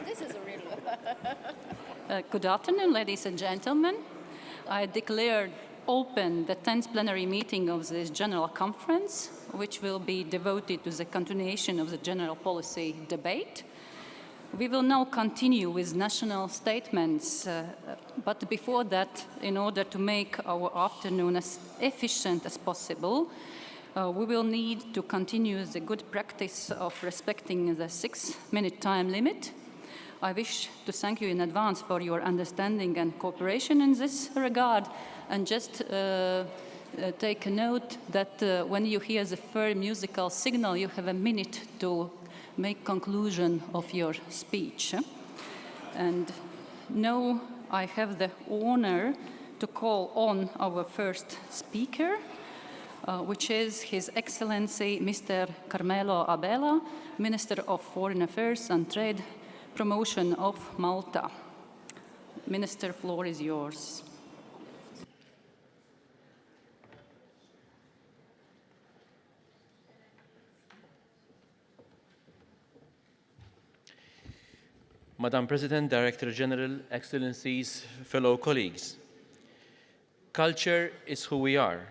This is a real Good afternoon, ladies and gentlemen. I declare open the 10th plenary meeting of this General Conference, which will be devoted to the continuation of the general policy debate. We will now continue with national statements, but before that, in order to make our afternoon as efficient as possible, we will need to continue the good practice of respecting the 6-minute time limit. I wish to thank you in advance for your understanding and cooperation in this regard, and just take a note that when you hear the first musical signal, you have a minute to make conclusion of your speech. And now I have the honor to call on our first speaker, which is His Excellency Mr. Carmelo Abela, Minister of Foreign Affairs and Trade Promotion of Malta. Minister, floor is yours. Madam President, Director General, Excellencies, fellow colleagues. Culture is who we are.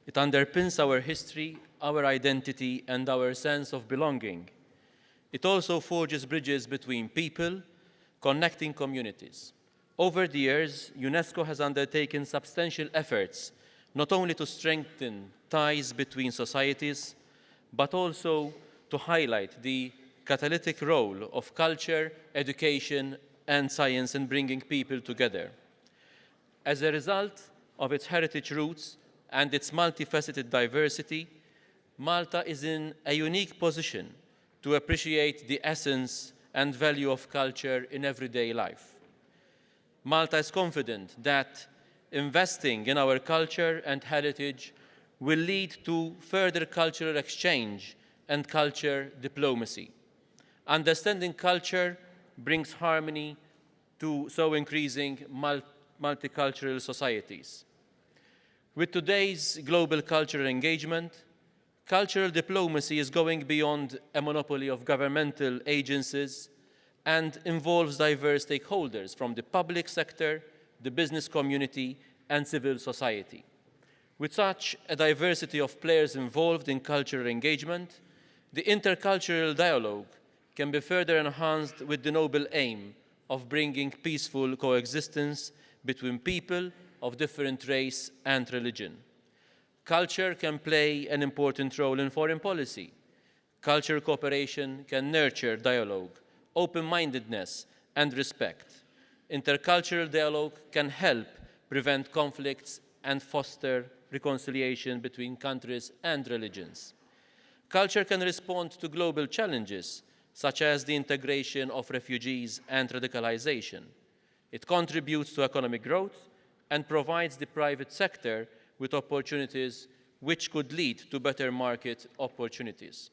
It underpins our history, our identity, and our sense of belonging. It also forges bridges between people, connecting communities. Over the years, UNESCO has undertaken substantial efforts not only to strengthen ties between societies, but also to highlight the catalytic role of culture, education, and science in bringing people together. As a result of its heritage roots and its multifaceted diversity, Malta is in a unique position to appreciate the essence and value of culture in everyday life. Malta is confident that investing in our culture and heritage will lead to further cultural exchange and culture diplomacy. Understanding culture brings harmony to so increasing multicultural societies. With today's global cultural engagement, cultural diplomacy is going beyond a monopoly of governmental agencies and involves diverse stakeholders from the public sector, the business community, and civil society. With such a diversity of players involved in cultural engagement, the intercultural dialogue can be further enhanced with the noble aim of bringing peaceful coexistence between people of different race and religion. Culture can play an important role in foreign policy. Cultural cooperation can nurture dialogue, open-mindedness, and respect. Intercultural dialogue can help prevent conflicts and foster reconciliation between countries and religions. Culture can respond to global challenges, such as the integration of refugees and radicalization. It contributes to economic growth and provides the private sector with opportunities which could lead to better market opportunities.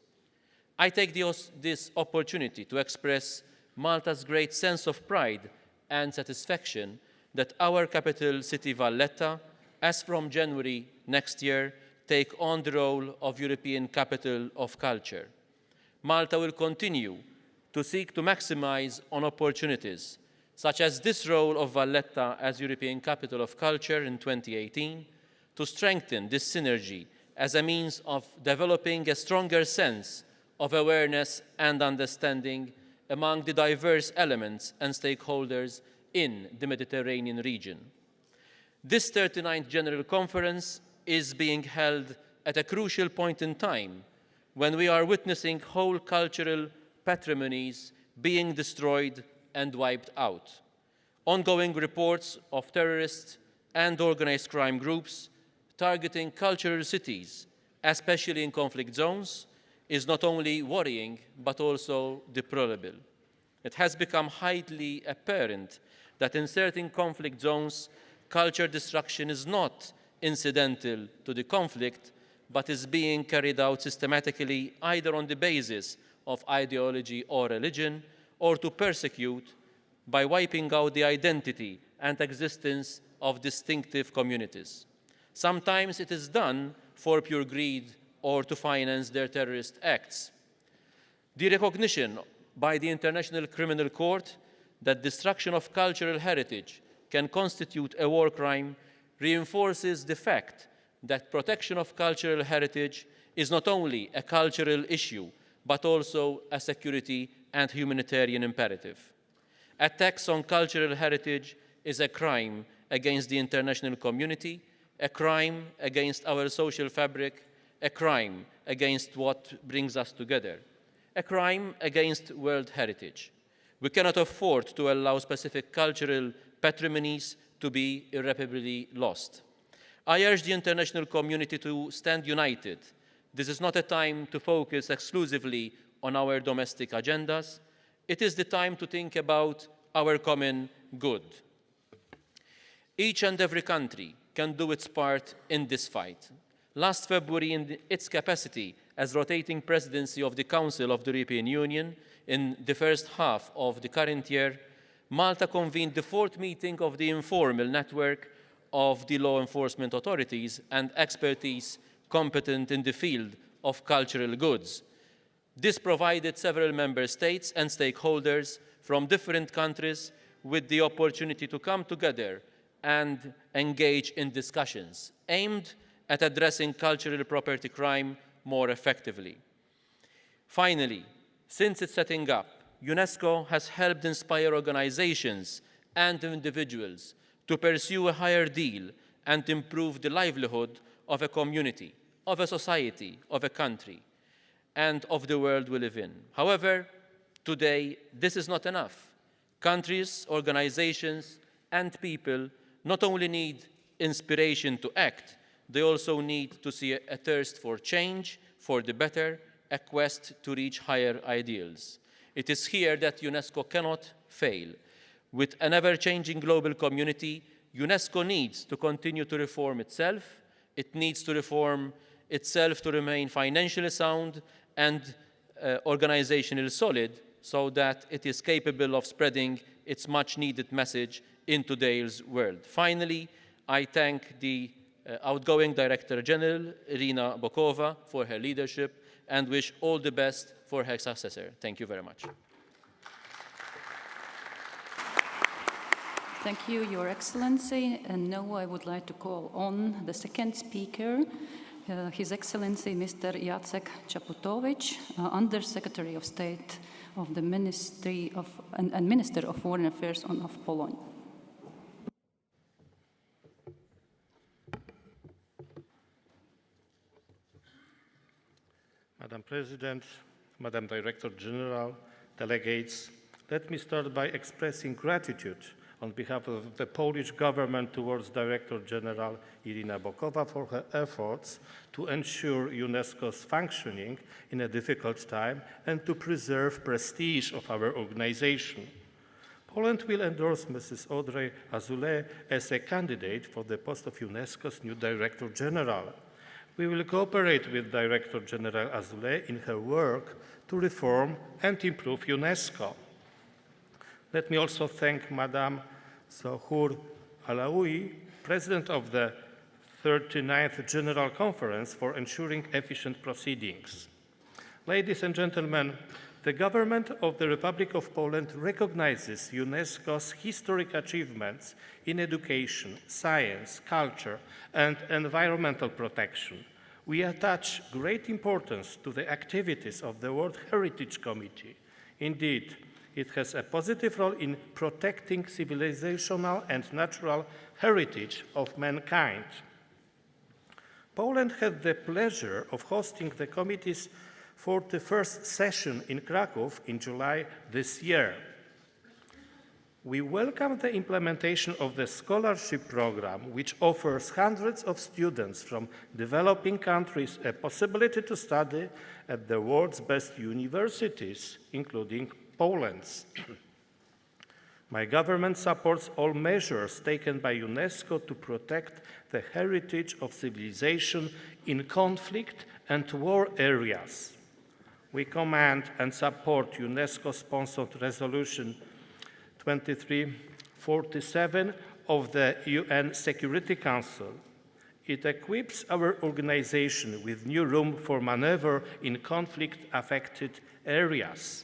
I take this opportunity to express Malta's great sense of pride and satisfaction that our capital city Valletta, as from January next year, take on the role of European Capital of Culture. Malta will continue to seek to maximize on opportunities, such as this role of Valletta as European Capital of Culture in 2018, to strengthen this synergy as a means of developing a stronger sense of awareness and understanding among the diverse elements and stakeholders in the Mediterranean region. This 39th General Conference is being held at a crucial point in time when we are witnessing whole cultural patrimonies being destroyed and wiped out. Ongoing reports of terrorists and organized crime groups targeting cultural cities, especially in conflict zones, is not only worrying but also deplorable. It has become highly apparent that in certain conflict zones, culture destruction is not incidental to the conflict, but is being carried out systematically either on the basis of ideology or religion, or to persecute by wiping out the identity and existence of distinctive communities. Sometimes it is done for pure greed or to finance their terrorist acts. The recognition by the International Criminal Court that destruction of cultural heritage can constitute a war crime reinforces the fact that protection of cultural heritage is not only a cultural issue, but also a security and humanitarian imperative. Attacks on cultural heritage is a crime against the international community, a crime against our social fabric, a crime against what brings us together, a crime against world heritage. We cannot afford to allow specific cultural patrimonies to be irreparably lost. I urge the international community to stand united. This is not a time to focus exclusively on our domestic agendas. It is the time to think about our common good. Each and every country can do its part in this fight. Last February, in its capacity as rotating presidency of the Council of the European Union in the first half of the current year, Malta convened the 4th meeting of the informal network of the law enforcement authorities and expertise competent in the field of cultural goods. This provided several member states and stakeholders from different countries with the opportunity to come together and engage in discussions aimed at addressing cultural property crime more effectively. Finally, since its setting up, UNESCO has helped inspire organizations and individuals to pursue a higher deal and improve the livelihood of a community, of a society, of a country, and of the world we live in. However, today, this is not enough. Countries, organizations, and people not only need inspiration to act, they also need to see a thirst for change, for the better, a quest to reach higher ideals. It is here that UNESCO cannot fail. With an ever-changing global community, UNESCO needs to continue to reform itself. It needs to reform itself to remain financially sound and organizationally solid so that it is capable of spreading its much-needed message in today's world. Finally, I thank the outgoing Director General, Irina Bokova, for her leadership and wish all the best for her successor. Thank you very much. Thank you, Your Excellency. And now I would like to call on the second speaker, His Excellency Mr. Jacek Czaputowicz, Under Secretary of State of the Ministry of and Minister of Foreign Affairs of Poland. Madam President, Madam Director General, delegates, let me start by expressing gratitude on behalf of the Polish government towards Director General Irina Bokova for her efforts to ensure UNESCO's functioning in a difficult time and to preserve prestige of our organization. Poland will endorse Mrs. Audrey Azoulay as a candidate for the post of UNESCO's new Director General. We will cooperate with Director General Azoulay in her work to reform and improve UNESCO. Let me also thank Madame Sohour Alaoui, President of the 39th General Conference, for ensuring efficient proceedings. Ladies and gentlemen, the government of the Republic of Poland recognizes UNESCO's historic achievements in education, science, culture, and environmental protection. We attach great importance to the activities of the World Heritage Committee. Indeed, it has a positive role in protecting civilizational and natural heritage of mankind. Poland had the pleasure of hosting the committee's 41st session in Krakow in July this year. We welcome the implementation of the scholarship program, which offers hundreds of students from developing countries a possibility to study at the world's best universities, including Poland's. My government supports all measures taken by UNESCO to protect the heritage of civilization in conflict and war areas. We commend and support UNESCO-sponsored Resolution 2347 of the UN Security Council. It equips our organization with new room for maneuver in conflict-affected areas.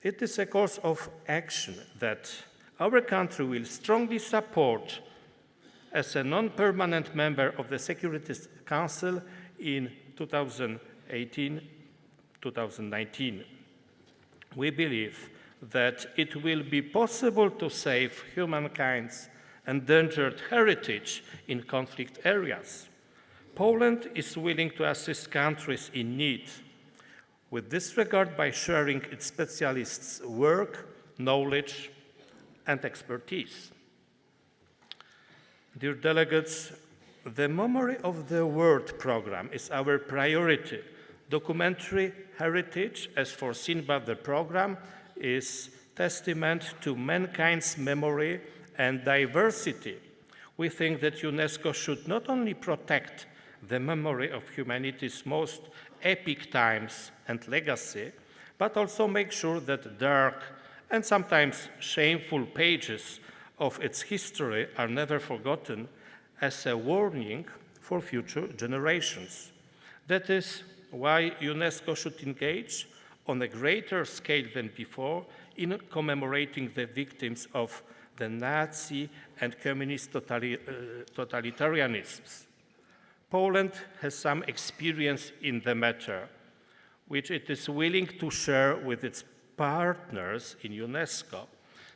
It is a course of action that our country will strongly support as a non-permanent member of the Security Council in 2018-2019. We believe that it will be possible to save humankind's endangered heritage in conflict areas. Poland is willing to assist countries in need with this regard by sharing its specialists' work, knowledge, and expertise. Dear delegates, the Memory of the World program is our priority. Documentary heritage, as foreseen by the program, is testament to mankind's memory and diversity. We think that UNESCO should not only protect the memory of humanity's most epic times and legacy, but also make sure that dark and sometimes shameful pages of its history are never forgotten as a warning for future generations. That is why UNESCO should engage on a greater scale than before in commemorating the victims of the Nazi and communist totalitarianisms. Poland has some experience in the matter, which it is willing to share with its partners in UNESCO.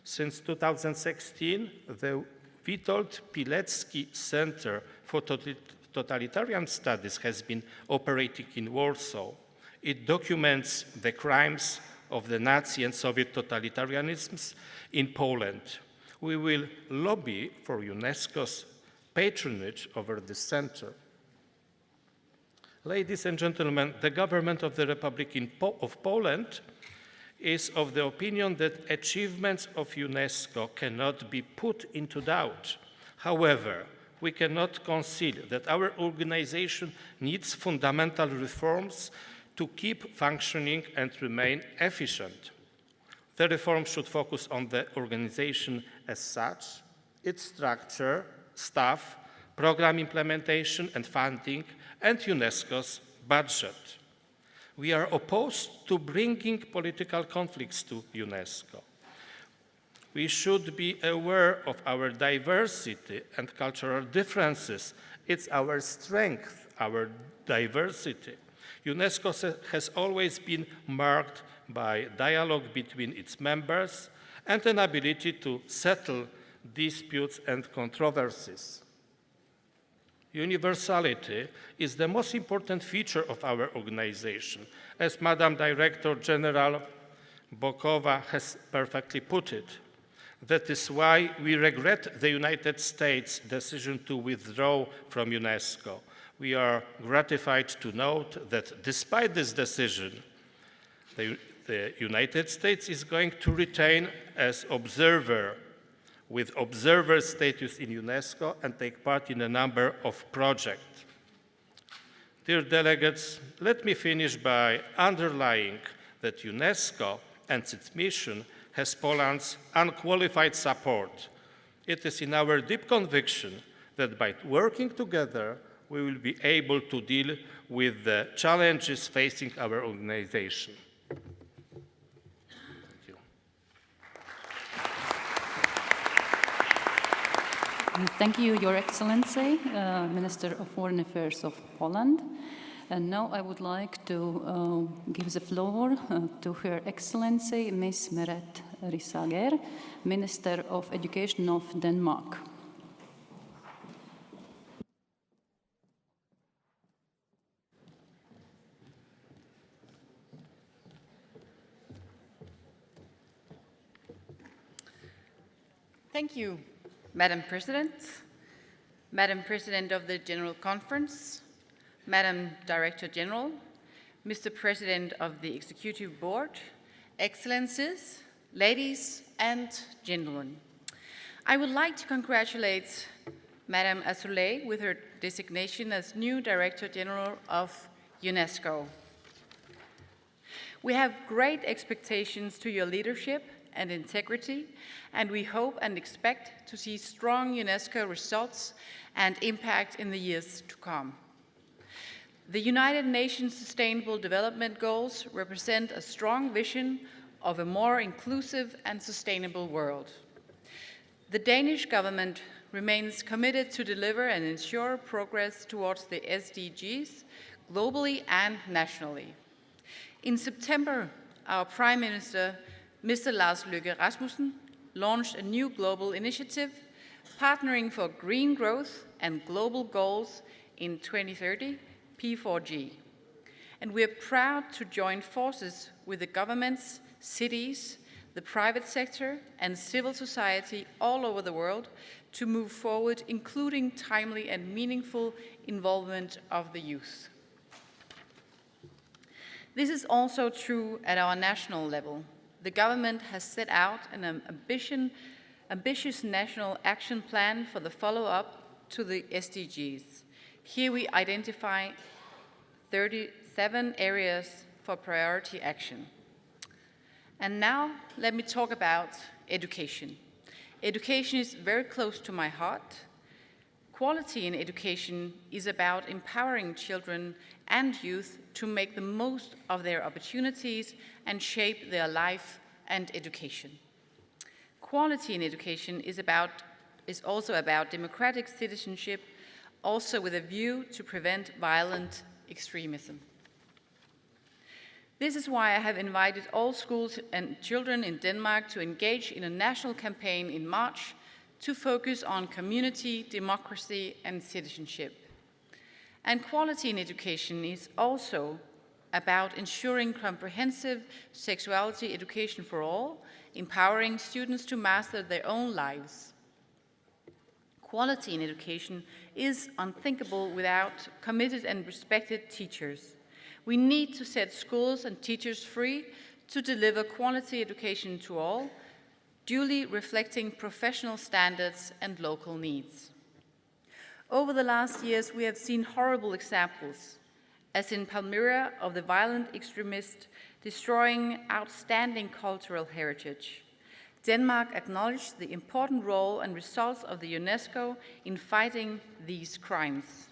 Since 2016, the Witold Pilecki Center for Totalitarian Studies has been operating in Warsaw. It documents the crimes of the Nazi and Soviet totalitarianisms in Poland. We will lobby for UNESCO's patronage over this center. Ladies and gentlemen, the government of the Republic of Poland is of the opinion that achievements of UNESCO cannot be put into doubt. However, we cannot conceal that our organization needs fundamental reforms to keep functioning and remain efficient. The reform should focus on the organization as such, its structure, staff, program implementation and funding, and UNESCO's budget. We are opposed to bringing political conflicts to UNESCO. We should be aware of our diversity and cultural differences. It's our strength, our diversity. UNESCO has always been marked by dialogue between its members and an ability to settle disputes and controversies. Universality is the most important feature of our organization, as Madam Director General Bokova has perfectly put it. That is why we regret the United States' decision to withdraw from UNESCO. We are gratified to note that despite this decision, the United States is going to retain as observer with observer status in UNESCO and take part in a number of projects. Dear delegates, let me finish by underlining that UNESCO and its mission has Poland's unqualified support. It is in our deep conviction that by working together, we will be able to deal with the challenges facing our organization. Thank you, Your Excellency, Minister of Foreign Affairs of Poland. And now I would like to give the floor to Her Excellency, Ms. Merete Risager, Minister of Education of Denmark. Thank you, Madam President, Madam President of the General Conference, Madam Director General, Mr. President of the Executive Board, Excellencies, ladies and gentlemen. I would like to congratulate Madam Azoulay with her designation as new Director General of UNESCO. We have great expectations to your leadership and integrity, and we hope and expect to see strong UNESCO results and impact in the years to come. The United Nations Sustainable Development Goals represent a strong vision of a more inclusive and sustainable world. The Danish government remains committed to deliver and ensure progress towards the SDGs globally and nationally. In September, our Prime Minister, Mr. Lars Løkke Rasmussen, launched a new global initiative, Partnering for Green Growth and Global Goals in 2030, P4G. And we are proud to join forces with the governments, cities, the private sector, and civil society all over the world to move forward, including timely and meaningful involvement of the youth. This is also true at our national level. The government has set out an ambitious national action plan for the follow-up to the SDGs. Here we identify 37 areas for priority action. And now let me talk about education. Education is very close to my heart. Quality in education is about empowering children and youth to make the most of their opportunities and shape their life and education. Quality in education is also about democratic citizenship, also with a view to prevent violent extremism. This is why I have invited all schools and children in Denmark to engage in a national campaign in March to focus on community, democracy, and citizenship. And quality in education is also about ensuring comprehensive sexuality education for all, empowering students to master their own lives. Quality in education is unthinkable without committed and respected teachers. We need to set schools and teachers free to deliver quality education to all, duly reflecting professional standards and local needs. Over the last years, we have seen horrible examples, as in Palmyra, of the violent extremists destroying outstanding cultural heritage. Denmark acknowledged the important role and results of the UNESCO in fighting these crimes.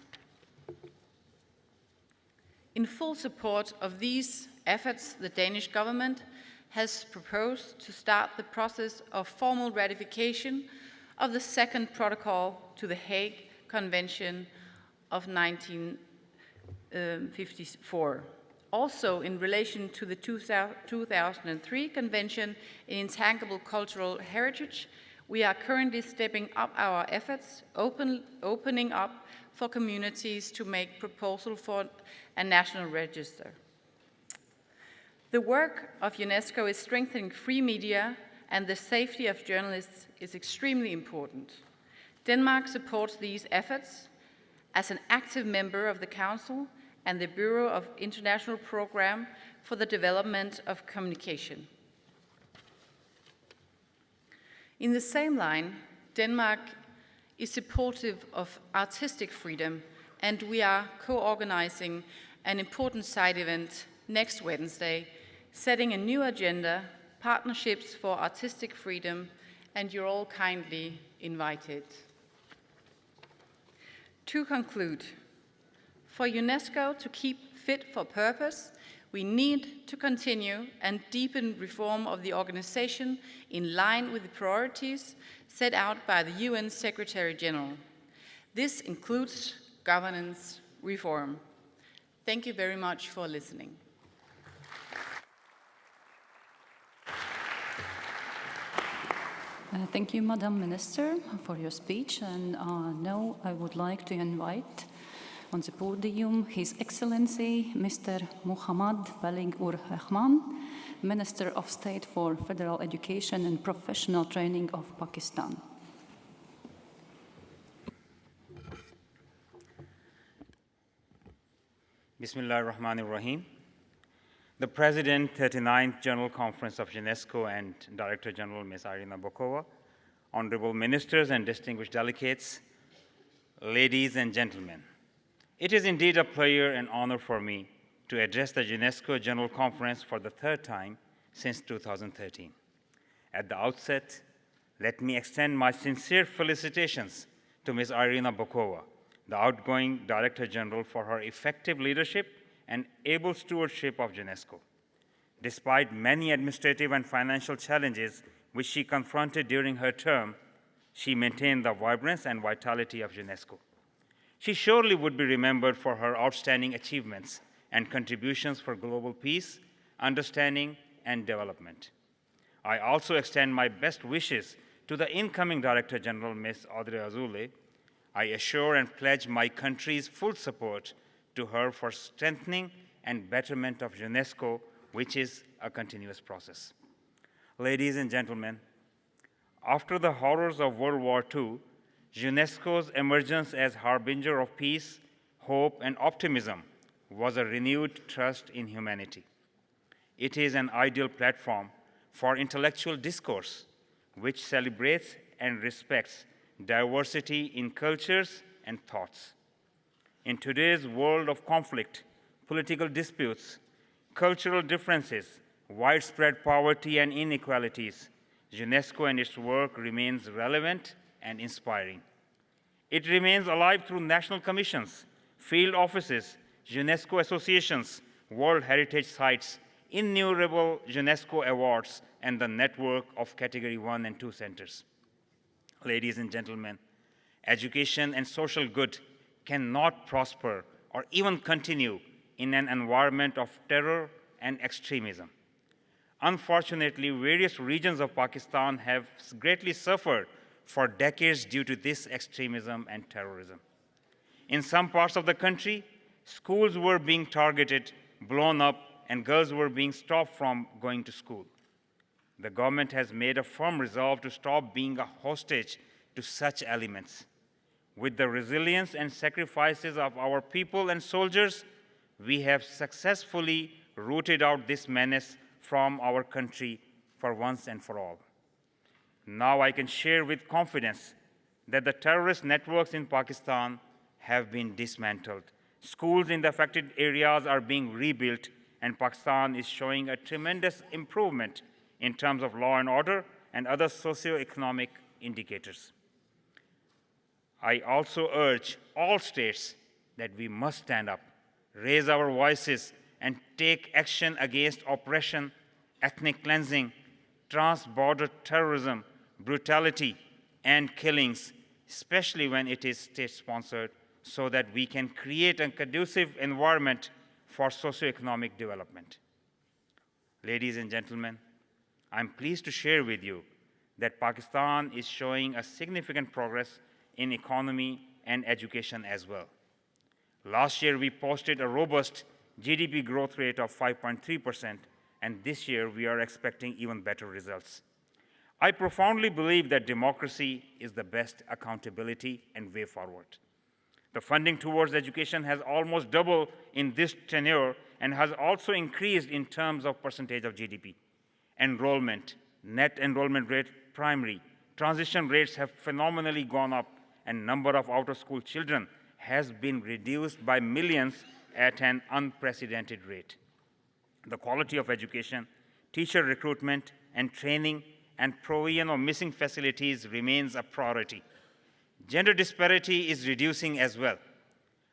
In full support of these efforts, the Danish government has proposed to start the process of formal ratification of the second protocol to the Hague Convention of 1954. Also, in relation to the 2003 Convention in Intangible Cultural Heritage, we are currently stepping up our efforts, opening up for communities to make proposal for a national register. The work of UNESCO is strengthening free media, and the safety of journalists is extremely important. Denmark supports these efforts as an active member of the Council and the Bureau of International Program for the Development of Communication. In the same line, Denmark is supportive of artistic freedom, and we are co-organizing an important side event next Wednesday, setting a new agenda, partnerships for artistic freedom, and you're all kindly invited. To conclude, for UNESCO to keep fit for purpose, we need to continue and deepen reform of the organization in line with the priorities set out by the UN Secretary General. This includes governance reform. Thank you very much for listening. Thank you, Madam Minister, for your speech. And now I would like to invite on the podium His Excellency Mr. Muhammad Balig Ur Rahman, Minister of State for Federal Education and Professional Training of Pakistan. Bismillah ar-Rahman ar-Rahim. The President, 39th General Conference of UNESCO and Director General Ms. Irina Bokova, honorable ministers and distinguished delegates, ladies and gentlemen. It is indeed a pleasure and honor for me to address the UNESCO General Conference for the third time since 2013. At the outset, let me extend my sincere felicitations to Ms. Irina Bokova, the outgoing Director General, for her effective leadership and able stewardship of UNESCO. Despite many administrative and financial challenges which she confronted during her term, she maintained the vibrance and vitality of UNESCO. She surely would be remembered for her outstanding achievements and contributions for global peace, understanding, and development. I also extend my best wishes to the incoming Director General, Ms. Audrey Azoulay. I assure and pledge my country's full support to her for strengthening and betterment of UNESCO, which is a continuous process. Ladies and gentlemen, after the horrors of World War II, UNESCO's emergence as harbinger of peace, hope, and optimism was a renewed trust in humanity. It is an ideal platform for intellectual discourse, which celebrates and respects diversity in cultures and thoughts. In today's world of conflict, political disputes, cultural differences, widespread poverty and inequalities, UNESCO and its work remains relevant and inspiring. It remains alive through national commissions, field offices, UNESCO associations, World Heritage Sites, innumerable UNESCO awards, and the network of Category 1 and 2 centers. Ladies and gentlemen, education and social good cannot prosper or even continue in an environment of terror and extremism. Unfortunately, various regions of Pakistan have greatly suffered for decades due to this extremism and terrorism. In some parts of the country, schools were being targeted, blown up, and girls were being stopped from going to school. The government has made a firm resolve to stop being a hostage to such elements. With the resilience and sacrifices of our people and soldiers, we have successfully rooted out this menace from our country for once and for all. Now I can share with confidence that the terrorist networks in Pakistan have been dismantled. Schools in the affected areas are being rebuilt, and Pakistan is showing a tremendous improvement in terms of law and order and other socio-economic indicators. I also urge all states that we must stand up, raise our voices, and take action against oppression, ethnic cleansing, trans-border terrorism, brutality, and killings, especially when it is state-sponsored, so that we can create a conducive environment for socioeconomic development. Ladies and gentlemen, I'm pleased to share with you that Pakistan is showing a significant progress in economy and education as well. Last year, we posted a robust GDP growth rate of 5.3%, and this year we are expecting even better results. I profoundly believe that democracy is the best accountability and way forward. The funding towards education has almost doubled in this tenure and has also increased in terms of percentage of GDP. Enrollment, net enrollment rate, primary, transition rates have phenomenally gone up, and number of out-of-school children has been reduced by millions at an unprecedented rate. The quality of education, teacher recruitment and training, and provision of missing facilities remains a priority. Gender disparity is reducing as well.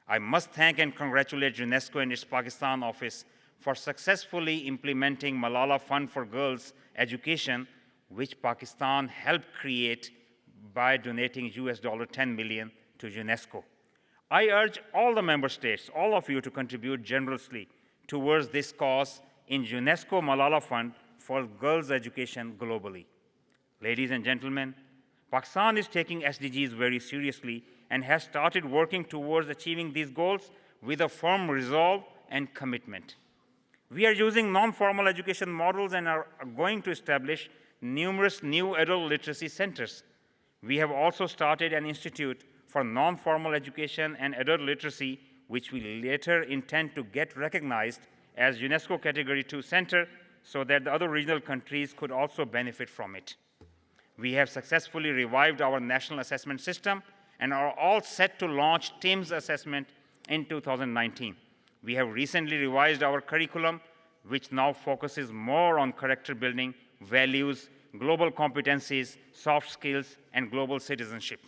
I must thank and congratulate UNESCO and its Pakistan office for successfully implementing Malala Fund for Girls Education, which Pakistan helped create by donating US $10 million to UNESCO. I urge all the member states, all of you, to contribute generously towards this cause in UNESCO Malala Fund for girls' education globally. Ladies and gentlemen, Pakistan is taking SDGs very seriously and has started working towards achieving these goals with a firm resolve and commitment. We are using non-formal education models and are going to establish numerous new adult literacy centers. We have also started an institute for non-formal education and adult literacy, which we later intend to get recognized as UNESCO Category 2 Center so that the other regional countries could also benefit from it. We have successfully revived our national assessment system and are all set to launch TIMSS assessment in 2019. We have recently revised our curriculum, which now focuses more on character building, values, global competencies, soft skills, and global citizenship.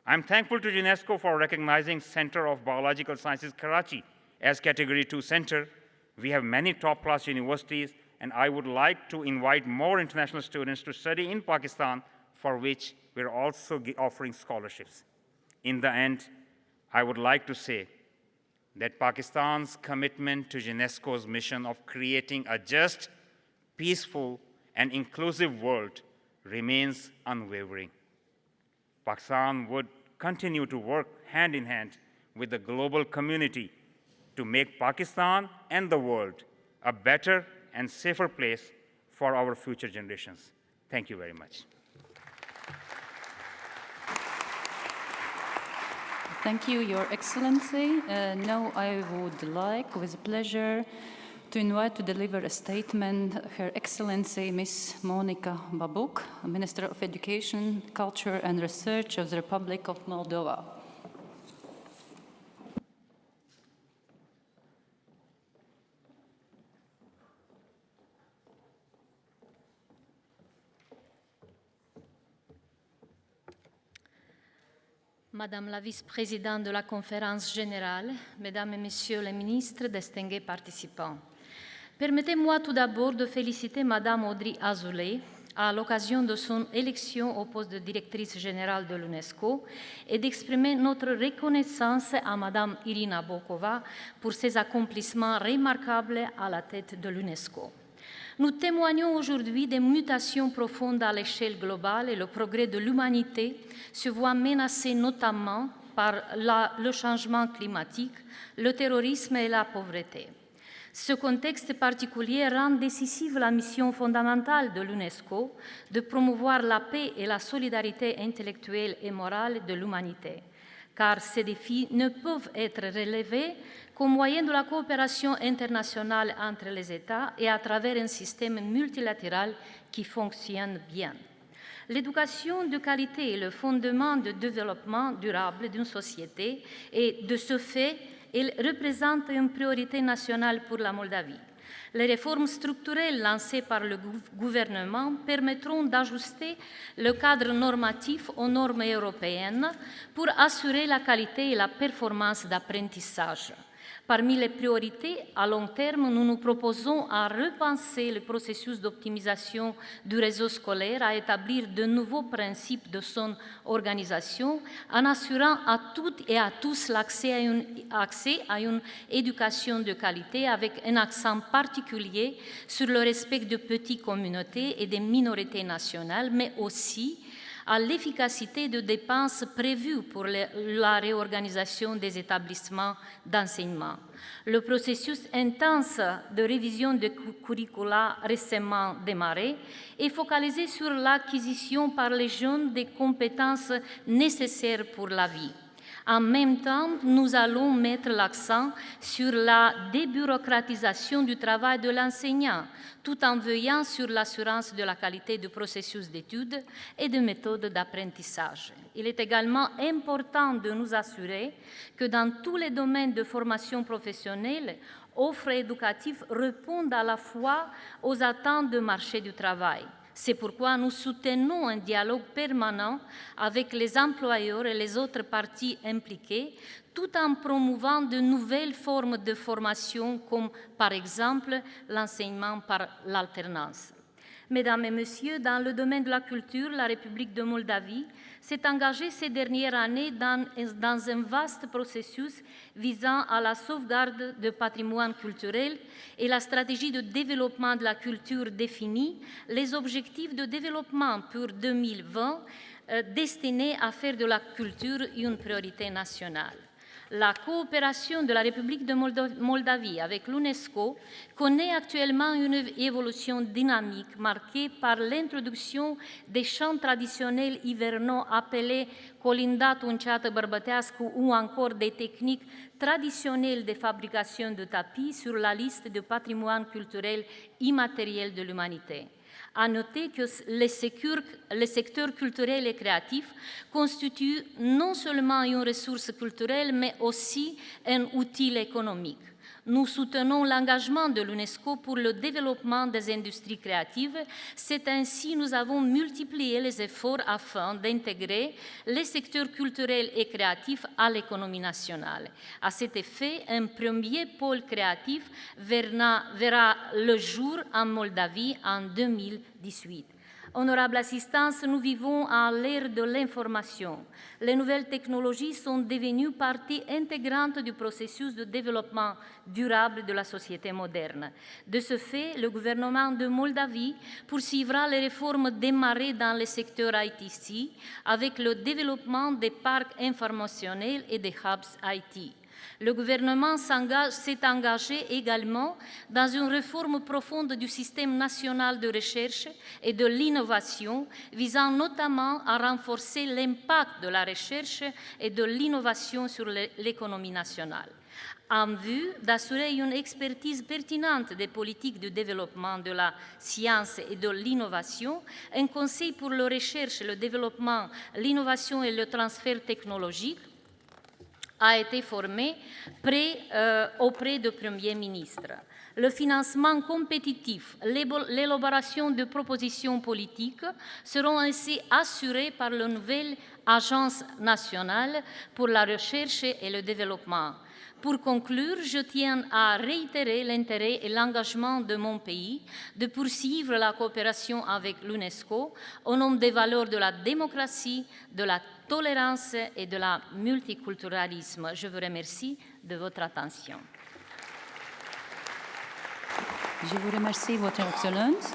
I'm thankful to UNESCO for recognizing Center of Biological Sciences Karachi as Category 2 center. We have many top-class universities, and I would like to invite more international students to study in Pakistan, for which we're also offering scholarships. In the end, I would like to say that Pakistan's commitment to UNESCO's mission of creating a just, peaceful, and inclusive world remains unwavering. Pakistan would continue to work hand in hand with the global community to make Pakistan and the world a better and safer place for our future generations. Thank you very much. Thank you, Your Excellency. Now I would like, with pleasure, to invite to deliver a statement Her Excellency Ms. Monika Babuk, Minister of Education, Culture and Research of the Republic of Moldova. Madame la vice-présidente de la conférence générale, Mesdames et Messieurs les ministres, distingués participants, permettez-moi tout d'abord de féliciter Madame Audrey Azoulay à l'occasion de son élection au poste de directrice générale de l'UNESCO et d'exprimer notre reconnaissance à Madame Irina Bokova pour ses accomplissements remarquables à la tête de l'UNESCO. Nous témoignons aujourd'hui des mutations profondes à l'échelle globale et le progrès de l'humanité se voit menacé notamment par le changement climatique, le terrorisme et la pauvreté. Ce contexte particulier rend décisive la mission fondamentale de l'UNESCO de promouvoir la paix et la solidarité intellectuelle et morale de l'humanité, car ces défis ne peuvent être relevés qu'au moyen de la coopération internationale entre les États et à travers un système multilatéral qui fonctionne bien. L'éducation de qualité est le fondement du développement durable d'une société et, de ce fait, elle représente une priorité nationale pour la Moldavie. Les réformes structurelles lancées par le gouvernement permettront d'ajuster le cadre normatif aux normes européennes pour assurer la qualité et la performance d'apprentissage. Parmi les priorités à long terme, nous nous proposons à repenser le processus d'optimisation du réseau scolaire, à établir de nouveaux principes de son organisation, en assurant à toutes et à tous l'accès à une éducation de qualité avec un accent particulier sur le respect de petites communautés et des minorités nationales, mais aussi à l'efficacité de dépenses prévues pour la réorganisation des établissements d'enseignement. Le processus intense de révision des curricula récemment démarré est focalisé sur l'acquisition par les jeunes des compétences nécessaires pour la vie. En même temps, nous allons mettre l'accent sur la débureaucratisation du travail de l'enseignant, tout en veillant sur l'assurance de la qualité du processus d'études et des méthodes d'apprentissage. Il est également important de nous assurer que dans tous les domaines de formation professionnelle, offres éducatives répondent à la fois aux attentes du marché du travail. C'est pourquoi nous soutenons un dialogue permanent avec les employeurs et les autres parties impliquées, tout en promouvant de nouvelles formes de formation, comme par exemple l'enseignement par l'alternance. Mesdames et Messieurs, dans le domaine de la culture, la République de Moldavie s'est engagée ces dernières années dans un vaste processus visant à la sauvegarde du patrimoine culturel et la stratégie de développement de la culture définit les objectifs de développement pour 2020 destinés à faire de la culture une priorité nationale. La coopération de la République de Moldavie avec l'UNESCO connaît actuellement une évolution dynamique marquée par l'introduction des chants traditionnels hivernaux appelés colinda tunciată bărbătească ou encore des techniques traditionnelles de fabrication de tapis sur la liste du patrimoine culturel immatériel de l'humanité. À noter que le secteur culturel et créatif constitue non seulement une ressource culturelle, mais aussi un outil économique. Nous soutenons l'engagement de l'UNESCO pour le développement des industries créatives. C'est ainsi que nous avons multiplié les efforts afin d'intégrer les secteurs culturels et créatifs à l'économie nationale. À cet effet, un premier pôle créatif verra le jour en Moldavie en 2018. Honorable assistance, nous vivons à l'ère de l'information. Les nouvelles technologies sont devenues partie intégrante du processus de développement durable de la société moderne. De ce fait, le gouvernement de Moldavie poursuivra les réformes démarrées dans le secteur ITC avec le développement des parcs informationnels et des hubs IT. Le gouvernement s'est engagé également dans une réforme profonde du système national de recherche et de l'innovation, visant notamment à renforcer l'impact de la recherche et de l'innovation sur l'économie nationale. En vue d'assurer une expertise pertinente des politiques de développement de la science et de l'innovation, un conseil pour la recherche, le développement, l'innovation et le transfert technologique a été formé auprès du Premier ministre. Le financement compétitif, l'élaboration de propositions politiques seront ainsi assurés par la nouvelle Agence nationale pour la recherche et le développement. Pour conclure, je tiens à réitérer l'intérêt et l'engagement de mon pays de poursuivre la coopération avec l'UNESCO au nom des valeurs de la démocratie, de la tolérance et de la multiculturalisme. Je vous remercie de votre attention. Je vous remercie, Votre Excellence.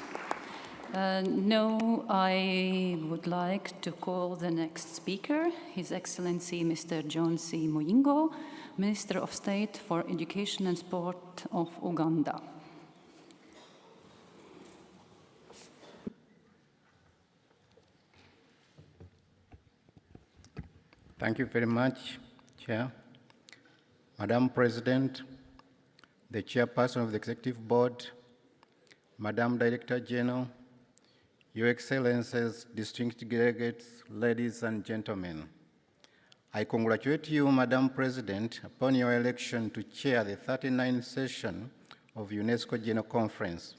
Now I would like to call the next speaker, His Excellency Mr. John C. Muyingo, Minister of State for Education and Sport of Uganda. Thank you very much, Chair. Madam President, the Chairperson of the Executive Board, Madam Director General, Your Excellencies, distinguished delegates, ladies and gentlemen. I congratulate you, Madam President, upon your election to chair the 39th session of UNESCO General Conference.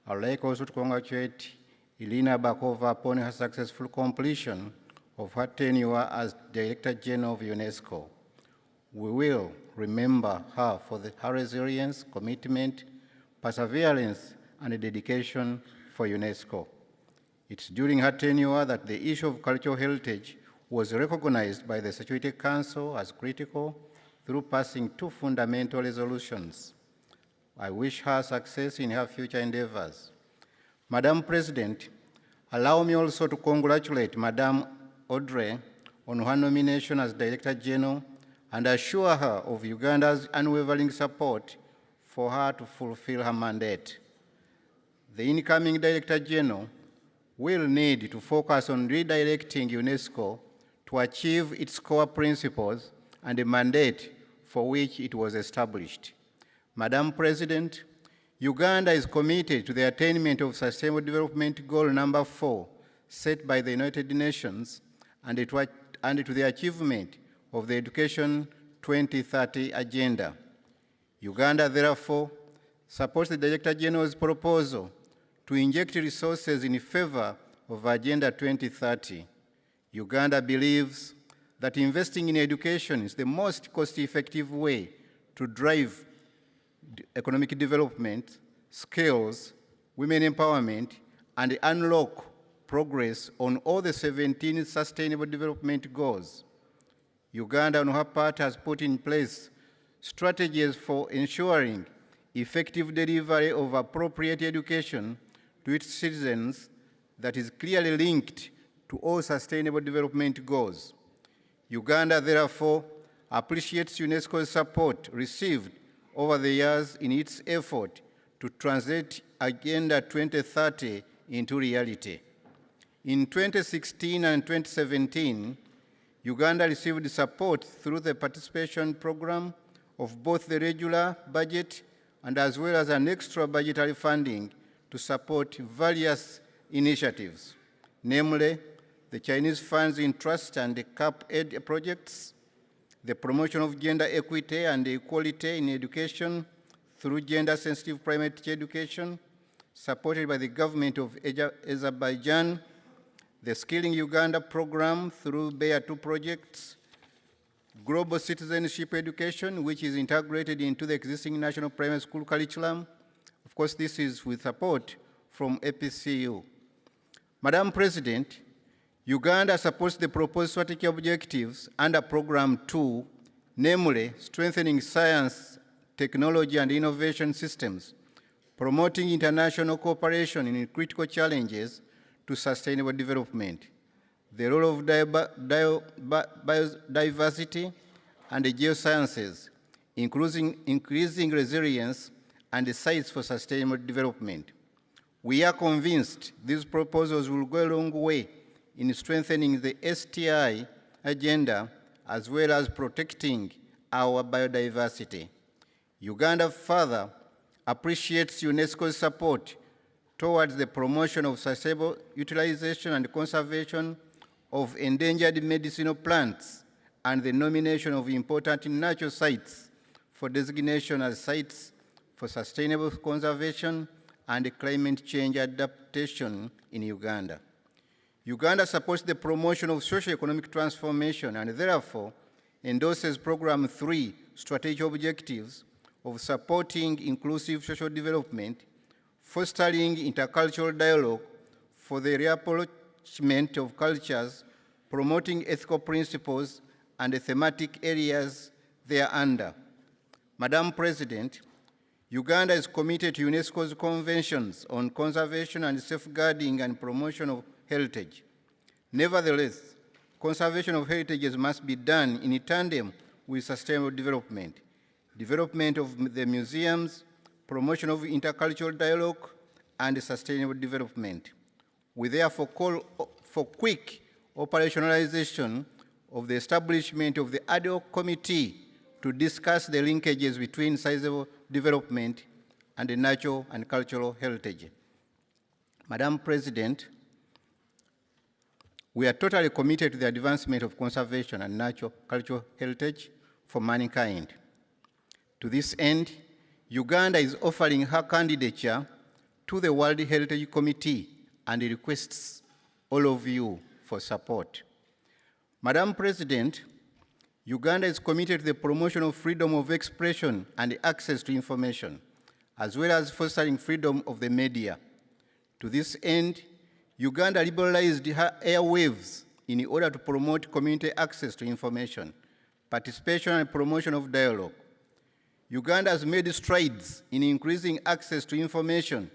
I would like also to congratulate Irina Bakova upon her successful completion of her tenure as Director General of UNESCO. We will remember her for her resilience, commitment, perseverance, and dedication for UNESCO. It's during her tenure that the issue of cultural heritage was recognized by the Security Council as critical through passing 2 fundamental resolutions. I wish her success in her future endeavors. Madam President, allow me also to congratulate Madam Audrey on her nomination as Director General and assure her of Uganda's unwavering support for her to fulfill her mandate. The incoming Director General will need to focus on redirecting UNESCO to achieve its core principles and the mandate for which it was established. Madam President, Uganda is committed to the attainment of Sustainable Development Goal number 4 set by the United Nations and to the achievement of the Education 2030 Agenda. Uganda, therefore, supports the Director General's proposal to inject resources in favor of Agenda 2030. Uganda believes that investing in education is the most cost-effective way to drive economic development, skills, women empowerment, and unlock progress on all the 17 Sustainable Development Goals. Uganda, on her part, has put in place strategies for ensuring effective delivery of appropriate education to its citizens that is clearly linked to all Sustainable Development Goals. Uganda, therefore, appreciates UNESCO's support received over the years in its effort to translate Agenda 2030 into reality. In 2016 and 2017, Uganda received support through the participation program of both the regular budget and as well as an extra budgetary funding to support various initiatives, namely the Chinese funds in trust and the CAP aid projects, the promotion of gender equity and equality in education through gender-sensitive primary teacher education, supported by the government of Azerbaijan, the Skilling Uganda program through BEA 2 projects, global citizenship education, which is integrated into the existing national primary school curriculum. Of course, this is with support from APCU. Madam President, Uganda supports the proposed strategic objectives under Program 2, namely strengthening science, technology, and innovation systems, promoting international cooperation in critical challenges to sustainable development, the role of biodiversity and the geosciences, increasing resilience and the sites for sustainable development. We are convinced these proposals will go a long way in strengthening the STI agenda as well as protecting our biodiversity. Uganda further appreciates UNESCO's support towards the promotion of sustainable utilization and conservation of endangered medicinal plants and the nomination of important natural sites for designation as sites for sustainable conservation and climate change adaptation in Uganda. Uganda supports the promotion of socio-economic transformation and therefore endorses Program 3 strategic objectives of supporting inclusive social development, fostering intercultural dialogue for the reapproachment of cultures, promoting ethical principles, and the thematic areas thereunder. Madam President, Uganda is committed to UNESCO's conventions on conservation and safeguarding and promotion of heritage. Nevertheless, conservation of heritages must be done in tandem with sustainable development, development of the museums, promotion of intercultural dialogue, and sustainable development. We therefore call for quick operationalization of the establishment of the ad hoc committee to discuss the linkages between sustainable development and the natural and cultural heritage. Madam President, we are totally committed to the advancement of conservation and natural cultural heritage for mankind. To this end, Uganda is offering her candidature to the World Heritage Committee and requests all of you for support. Madam President, Uganda is committed to the promotion of freedom of expression and access to information, as well as fostering freedom of the media. To this end, Uganda liberalized her airwaves in order to promote community access to information, participation and promotion of dialogue. Uganda has made strides in increasing access to information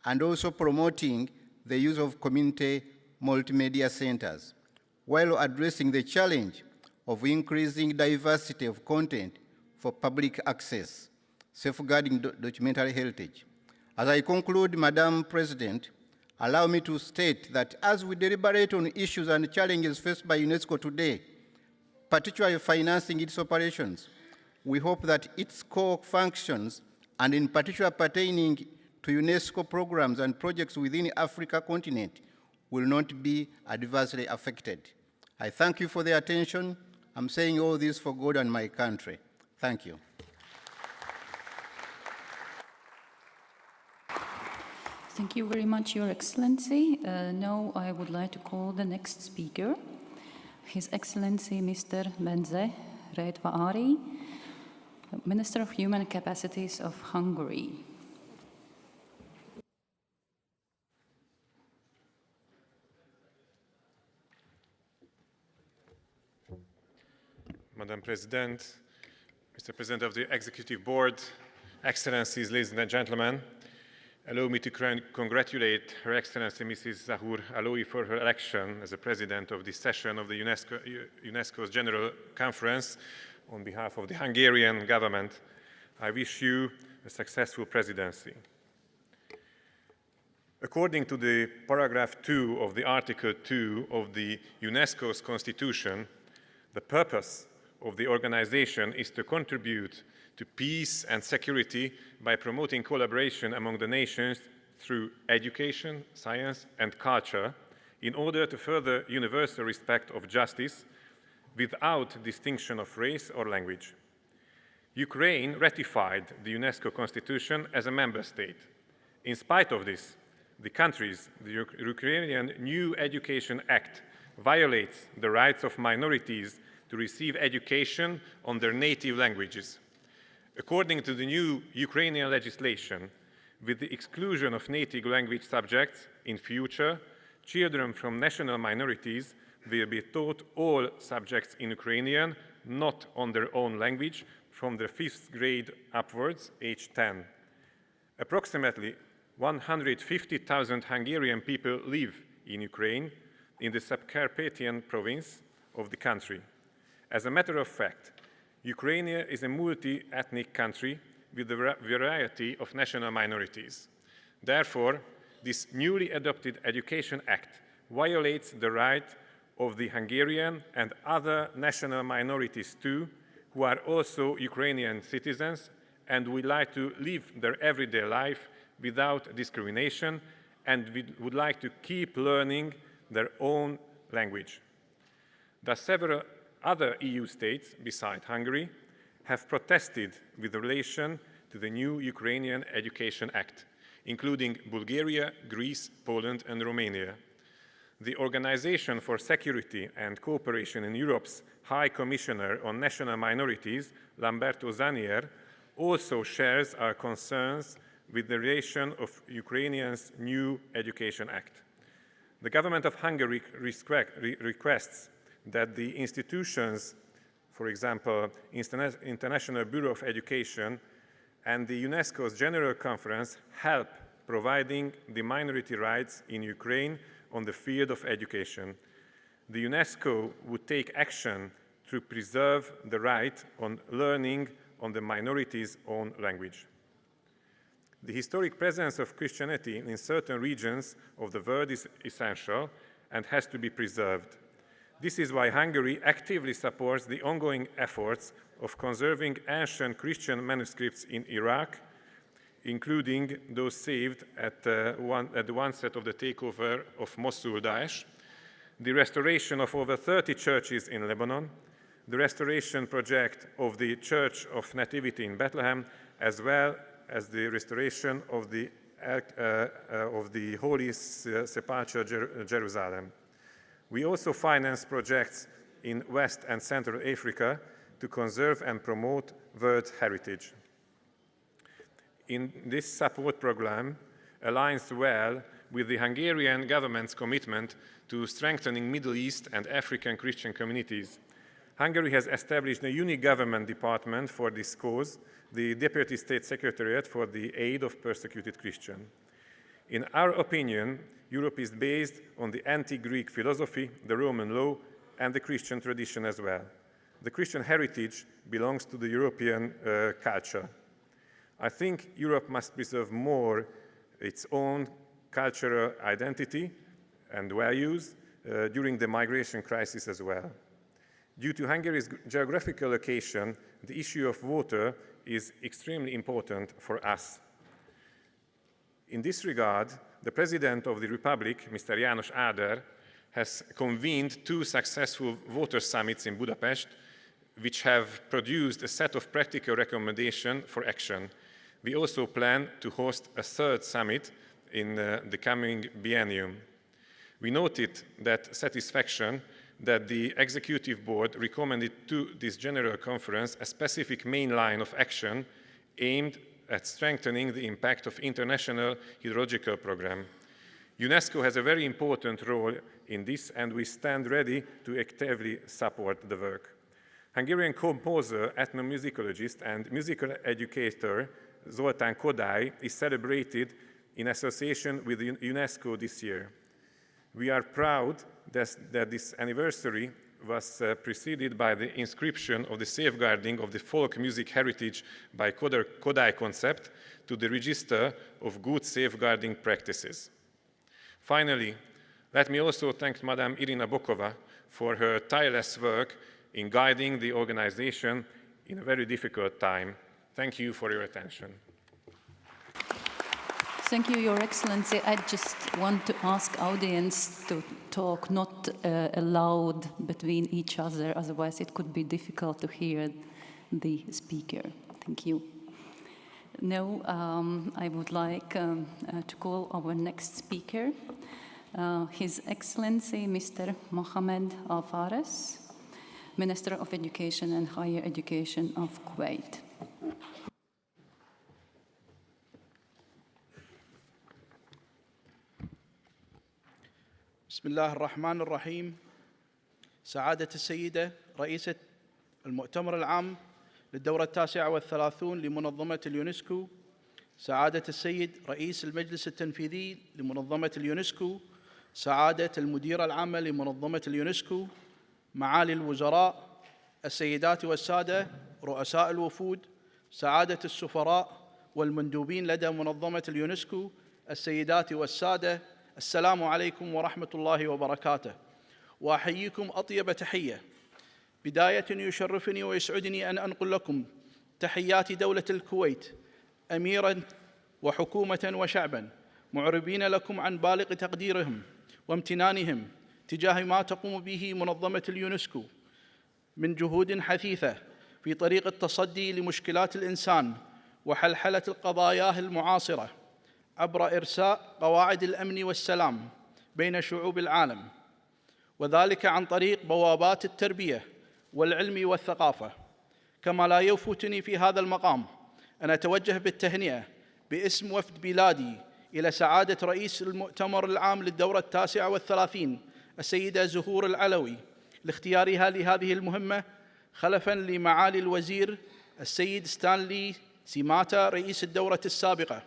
and also promoting the use of community multimedia centers, while addressing the challenge of increasing diversity of content for public access, safeguarding documentary heritage. As I conclude, Madam President, allow me to state that as we deliberate on issues and challenges faced by UNESCO today, particularly financing its operations, we hope that its core functions, and in particular pertaining to UNESCO programs and projects within the Africa continent, will not be adversely affected. I thank you for the attention. I'm saying all this for God and my country. Thank you. Thank you very much, Your Excellency. Now I would like to call the next speaker, His Excellency Mr. Bence Redvaari, Minister of Human Capacities of Hungary. Madam President, Mr. President of the Executive Board, Excellencies, ladies and gentlemen, allow me to congratulate Her Excellency Mrs. Zahur Aloi for her election as the President of this session of the UNESCO's General Conference. On behalf of the Hungarian government, I wish you a successful presidency. According to the paragraph 2 of the Article 2 of the UNESCO's Constitution, the purpose of the organization is to contribute to peace and security by promoting collaboration among the nations through education, science, and culture in order to further universal respect of justice without distinction of race or language. Ukraine ratified the UNESCO Constitution as a member state. In spite of this, the Ukrainian New Education Act violates the rights of minorities to receive education on their native languages. According to the new Ukrainian legislation, with the exclusion of native language subjects in future, children from national minorities will be taught all subjects in Ukrainian, not on their own language, from the 5th grade upwards, age 10. Approximately 150,000 Hungarian people live in Ukraine, in the Subcarpathian province of the country. As a matter of fact, Ukraine is a multi-ethnic country with a variety of national minorities. Therefore, this newly adopted Education Act violates the right of the Hungarian and other national minorities too, who are also Ukrainian citizens and would like to live their everyday life without discrimination and would like to keep learning their own language. Thus, several other EU states, besides Hungary, have protested with relation to the new Ukrainian Education Act, including Bulgaria, Greece, Poland, and Romania. The Organization for Security and Cooperation in Europe's High Commissioner on National Minorities, Lamberto Zanier, also shares our concerns with the relation of Ukrainians' new Education Act. The government of Hungary requests that the institutions, for example, International Bureau of Education and the UNESCO's General Conference, help providing the minority rights in Ukraine on the field of education. The UNESCO would take action to preserve the right on learning on the minorities' own language. The historic presence of Christianity in certain regions of the world is essential and has to be preserved. This is why Hungary actively supports the ongoing efforts of conserving ancient Christian manuscripts in Iraq, including those saved at the onset of the takeover of Mosul Daesh, the restoration of over 30 churches in Lebanon, the restoration project of the Church of Nativity in Bethlehem, as well as the restoration of the Holy Sepulchre Jerusalem. We also finance projects in West and Central Africa to conserve and promote World Heritage. In this support program aligns well with the Hungarian government's commitment to strengthening Middle East and African Christian communities. Hungary has established a unique government department for this cause, the Deputy State Secretariat for the Aid of Persecuted Christians. In our opinion, Europe is based on the anti-Greek philosophy, the Roman law, and the Christian tradition as well. The Christian heritage belongs to the European culture. I think Europe must preserve more its own cultural identity and values during the migration crisis as well. Due to Hungary's geographical location, the issue of water is extremely important for us. In this regard, the President of the Republic, Mr. János Áder, has convened 2 successful water summits in Budapest, which have produced a set of practical recommendations for action. We also plan to host a 3rd summit in the coming biennium. We noted that satisfaction that the Executive Board recommended to this General Conference a specific main line of action aimed at strengthening the impact of International Hydrological Programme. UNESCO has a very important role in this, and we stand ready to actively support the work. Hungarian composer, ethnomusicologist, and musical educator Zoltán Kodály is celebrated in association with UNESCO this year. We are proud that this anniversary was preceded by the inscription of the safeguarding of the folk music heritage by Kodály concept to the Register of Good Safeguarding Practices. Finally, let me also thank Madame Irina Bokova for her tireless work in guiding the organization in a very difficult time. Thank you for your attention. Thank you, Your Excellency. I just want to ask audience to talk not aloud between each other, otherwise it could be difficult to hear the speaker. Thank you. Now, I would like to call our next speaker, His Excellency Mr. Mohamed Al-Fares, Minister of Education and Higher Education of Kuwait. بسم الله الرحمن الرحيم. سعادة السيدة رئيسة المؤتمر العام للدورة 39 لمنظمة اليونسكو، سعادة السيد رئيس المجلس التنفيذي لمنظمة اليونسكو، سعادة المديرة العامة لمنظمة اليونسكو، معالي الوزراء، السيدات والسادة رؤساء الوفود، سعادة السفراء والمندوبين لدى منظمة اليونسكو، السيدات والسادة، السلام عليكم ورحمة الله وبركاته. وأحييكم أطيب تحية. بداية يشرفني ويسعدني أن أنقل لكم تحيات دولة الكويت أميراً وحكومة وشعباً، معربين لكم عن بالغ تقديرهم وامتنانهم تجاه ما تقوم به منظمة اليونسكو من جهود حثيثة في طريق التصدي لمشكلات الإنسان وحلحلة قضاياه المعاصرة عبر إرساء قواعد الأمن والسلام بين شعوب العالم، وذلك عن طريق بوابات التربية والعلم والثقافة. كما لا يفوتني في هذا المقام أن أتوجه بالتهنئة باسم وفد بلادي إلى سعادة رئيس المؤتمر العام للدورة 39 السيدة زهور العلوي لاختيارها لهذه المهمة خلفاً لمعالي الوزير السيد ستانلي سيماتا رئيس الدورة السابقة،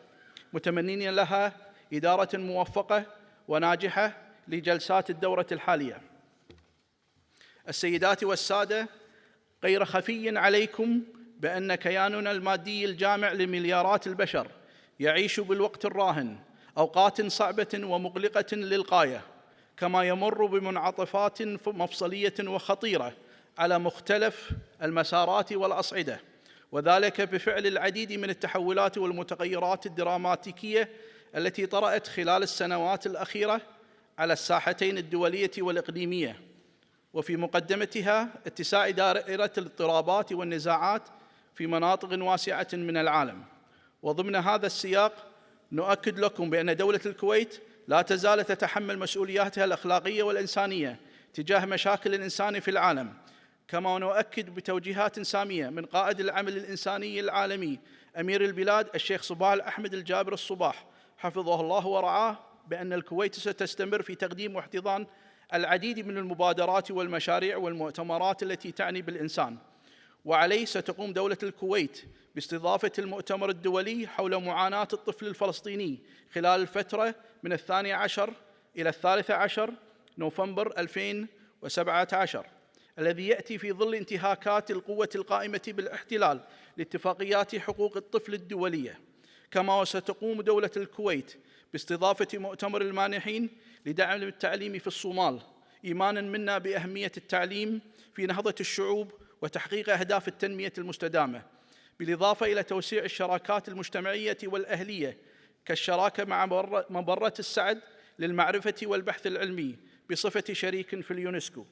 متمنين لها إدارة موفقة وناجحة لجلسات الدورة الحالية. السيدات والسادة، غير خفي عليكم بأن كياننا المادي الجامع لمليارات البشر يعيش بالوقت الراهن أوقات صعبة ومقلقة للغاية، كما يمر بمنعطفات مفصلية وخطيرة على مختلف المسارات والأصعدة، وذلك بفعل العديد من التحولات والمتغيرات الدراماتيكية التي طرأت خلال السنوات الأخيرة على الساحتين الدولية والإقليمية، وفي مقدمتها اتساع دائرة الاضطرابات والنزاعات في مناطق واسعة من العالم. وضمن هذا السياق نؤكد لكم بأن دولة الكويت لا تزال تتحمل مسؤولياتها الأخلاقية والإنسانية تجاه مشاكل الإنسان في العالم، كما نؤكد بتوجيهات سامية من قائد العمل الإنساني العالمي أمير البلاد الشيخ صباح الأحمد الجابر الصباح حفظه الله ورعاه بأن الكويت ستستمر في تقديم واحتضان العديد من المبادرات والمشاريع والمؤتمرات التي تعني بالإنسان. وعليه ستقوم دولة الكويت باستضافة المؤتمر الدولي حول معاناة الطفل الفلسطيني خلال الفترة من 12 إلى 13 نوفمبر 2017، الذي يأتي في ظل انتهاكات القوة القائمة بالاحتلال لاتفاقيات حقوق الطفل الدولية. كما وستقوم دولة الكويت باستضافة مؤتمر المانحين لدعم التعليم في الصومال، إيماناً منا بأهمية التعليم في نهضة الشعوب وتحقيق أهداف التنمية المستدامة، بالإضافة إلى توسيع الشراكات المجتمعية والأهلية كالشراكة مع مبرة السعد للمعرفة والبحث العلمي بصفة شريك في اليونسكو.